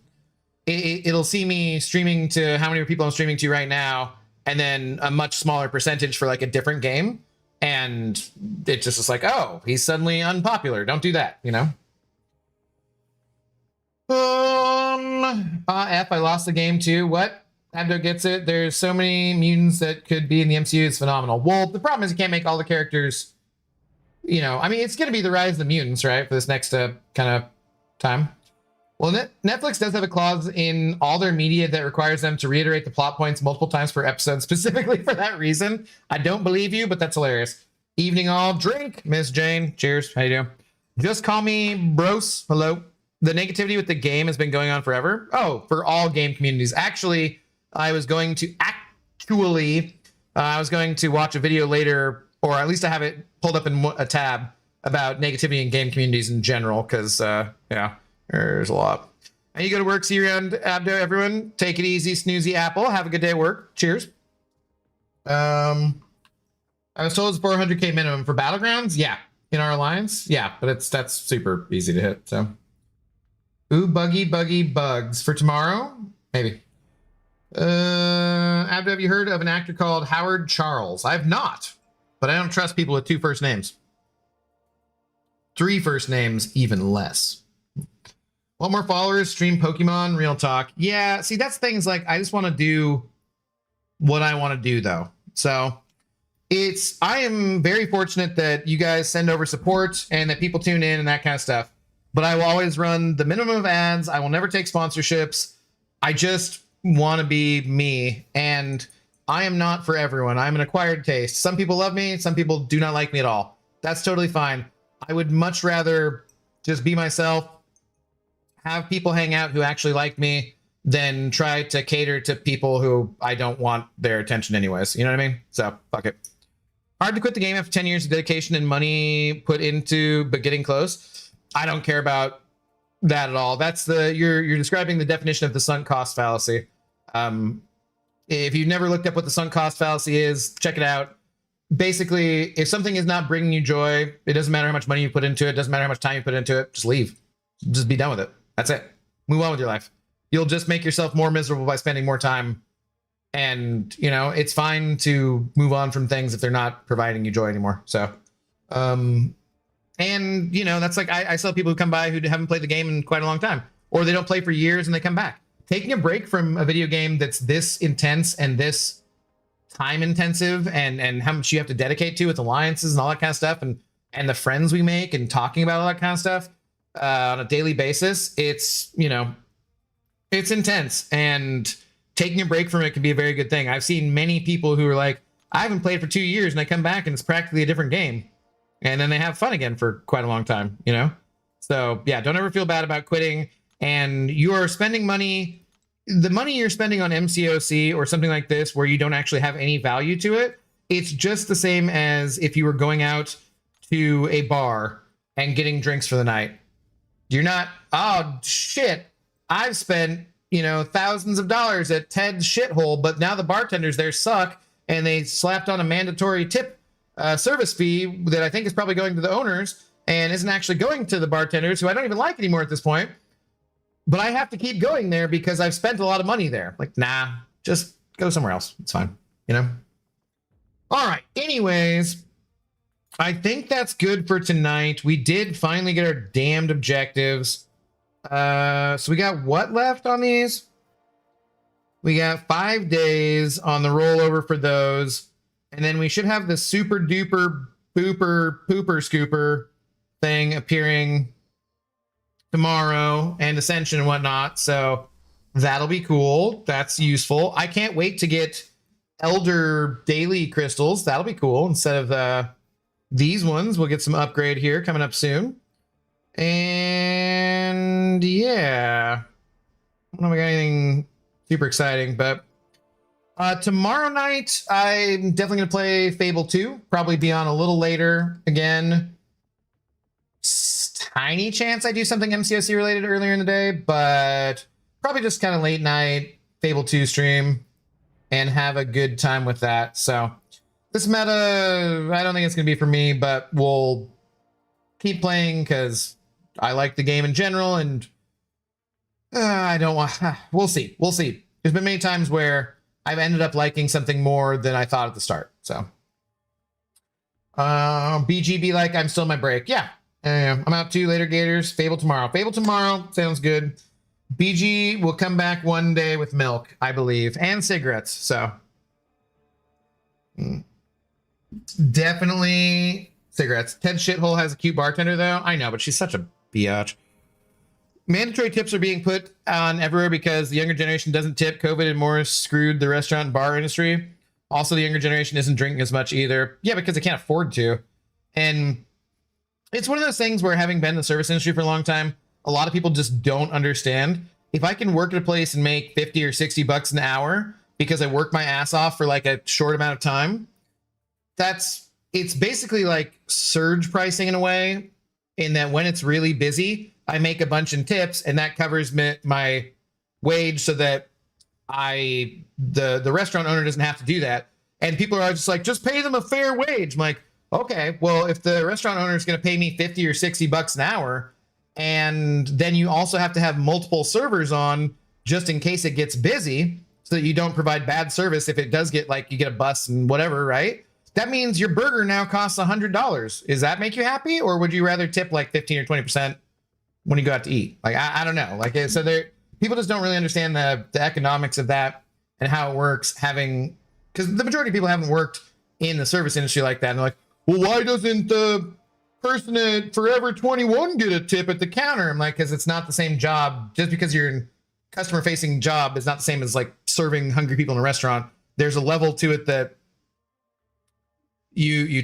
S1: It'll see me streaming to how many people I'm streaming to right now, and then a much smaller percentage for like a different game. And it just is like, oh, he's suddenly unpopular. Don't do that, you know? I lost the game too. What? Abdo gets it. There's so many mutants that could be in the MCU. It's phenomenal. Well, the problem is you can't make all the characters, you know, I mean, it's going to be the rise of the mutants, right? For this next kind of time. Well, Netflix does have a clause in all their media that requires them to reiterate the plot points multiple times per episode, specifically for that reason. I don't believe you, but that's hilarious. Evening all. Drink, Miss Jane. Cheers. How you doing? Just call me Bros. Hello. The negativity with the game has been going on forever. Oh, for all game communities. Actually, I was going to watch a video later, or at least I have it pulled up in a tab about negativity in game communities in general, because, yeah. There's a lot. And you go to work, see you around, Abdo, everyone. Take it easy, snoozy apple. Have a good day at work. Cheers. I was told it's 400K minimum for Battlegrounds. Yeah. In our alliance. Yeah, but that's super easy to hit, so. Ooh, buggy bugs. For tomorrow? Maybe. Abdo, have you heard of an actor called Howard Charles? I've not, but I don't trust people with 2 first names. 3 first names, even less. Want more followers? Stream Pokemon? Real talk. Yeah, see, that's things like I just want to do what I want to do, though. So I am very fortunate that you guys send over support and that people tune in and that kind of stuff. But I will always run the minimum of ads. I will never take sponsorships. I just want to be me. And I am not for everyone. I'm an acquired taste. Some people love me. Some people do not like me at all. That's totally fine. I would much rather just be myself, have people hang out who actually like me, than try to cater to people who I don't want their attention anyways. You know what I mean? So fuck it. Hard to quit the game after 10 years of dedication and money put into, but getting close. I don't care about that at all. That's you're describing the definition of the sunk cost fallacy. If you've never looked up what the sunk cost fallacy is, check it out. Basically, if something is not bringing you joy, it doesn't matter how much money you put into it, doesn't matter how much time you put into it, just leave. Just be done with it. That's it. Move on with your life. You'll just make yourself more miserable by spending more time. And, you know, it's fine to move on from things if they're not providing you joy anymore. So, and, you know, that's like, I saw people who come by who haven't played the game in quite a long time, or they don't play for years and they come back. Taking a break from a video game that's this intense and this time intensive and how much you have to dedicate to with alliances and all that kind of stuff, and the friends we make and talking about all that kind of stuff on a daily basis, it's, you know, it's intense, and taking a break from it can be a very good thing. I've seen many people who are like, I haven't played for 2 years and I come back and it's practically a different game. And then they have fun again for quite a long time, you know? So yeah, don't ever feel bad about quitting. And you are spending money, the money you're spending on MCOC or something like this, where you don't actually have any value to it. It's just the same as if you were going out to a bar and getting drinks for the night. You're not, oh shit, I've spent, you know, thousands of dollars at Ted's shithole, but now the bartenders there suck, and they slapped on a mandatory tip service fee that I think is probably going to the owners and isn't actually going to the bartenders, who I don't even like anymore at this point. But I have to keep going there because I've spent a lot of money there. Like, nah, just go somewhere else. It's fine, you know? All right. Anyways, I think that's good for tonight. We did finally get our damned objectives. So we got what left on these? We got 5 days on the rollover for those. And then we should have the super duper booper pooper scooper thing appearing tomorrow, and Ascension and whatnot. So that'll be cool. That's useful. I can't wait to get Elder Daily Crystals. That'll be cool. Instead of these ones, we'll get some upgrade here coming up soon. And yeah, I don't know if we got anything super exciting, but tomorrow night, I'm definitely going to play Fable 2. Probably be on a little later again. Tiny chance I do something MCOC related earlier in the day, but probably just kind of late night Fable 2 stream and have a good time with that. So this meta, I don't think it's going to be for me, but we'll keep playing because I like the game in general, and I don't want, we'll see. We'll see. There's been many times where I've ended up liking something more than I thought at the start. So BGB, like, I'm still in my break. Yeah. I'm out too. Later, Gators. Fable tomorrow. Fable tomorrow. Sounds good. BG will come back one day with milk, I believe, and cigarettes. So definitely cigarettes. Ted Shithole has a cute bartender, though. I know, but she's such a biatch. Mandatory tips are being put on everywhere because the younger generation doesn't tip. COVID and more screwed the restaurant and bar industry. Also, the younger generation isn't drinking as much either. Yeah, because they can't afford to. And it's one of those things where, having been in the service industry for a long time, a lot of people just don't understand. If I can work at a place and make 50 or 60 bucks an hour because I work my ass off for like a short amount of time, it's basically like surge pricing in a way, in that when it's really busy, I make a bunch in tips and that covers my wage, so that the restaurant owner doesn't have to do that. And people are just like, just pay them a fair wage. I'm like, okay, well, if the restaurant owner is going to pay me 50 or 60 bucks an hour, and then you also have to have multiple servers on just in case it gets busy, so that you don't provide bad service if it does get, like, you get a bus and whatever, right? That means your burger now costs $100. Does that make you happy? Or would you rather tip like 15 or 20% when you go out to eat? Like, I don't know. Like, so people just don't really understand the economics of that and how it works, because the majority of people haven't worked in the service industry like that. And they're like, well, why doesn't the person at Forever 21 get a tip at the counter? I'm like, because it's not the same job. Just because you're in customer facing job is not the same as like serving hungry people in a restaurant. There's a level to it that you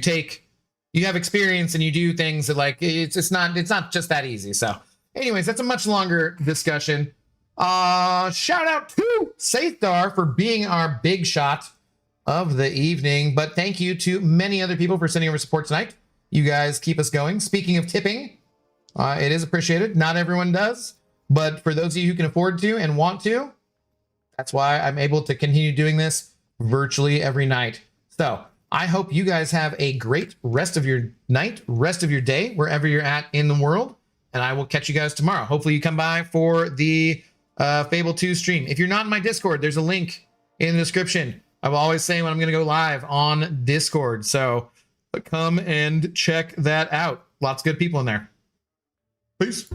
S1: have experience and you do things that like it's not just that easy. So anyways, that's a much longer discussion. Shout out to Saithar for being our big shot of the evening, but thank you to many other people for sending over support tonight. You guys keep us going. Speaking of tipping, it is appreciated. Not everyone does, but for those of you who can afford to and want to, that's why I'm able to continue doing this virtually every night. So I hope you guys have a great rest of your night, rest of your day, wherever you're at in the world, and I will catch you guys tomorrow. Hopefully you come by for the Fable 2 stream. If you're not in my Discord, there's a link in the description. I will always say when I'm going to go live on Discord. So come and check that out. Lots of good people in there. Peace.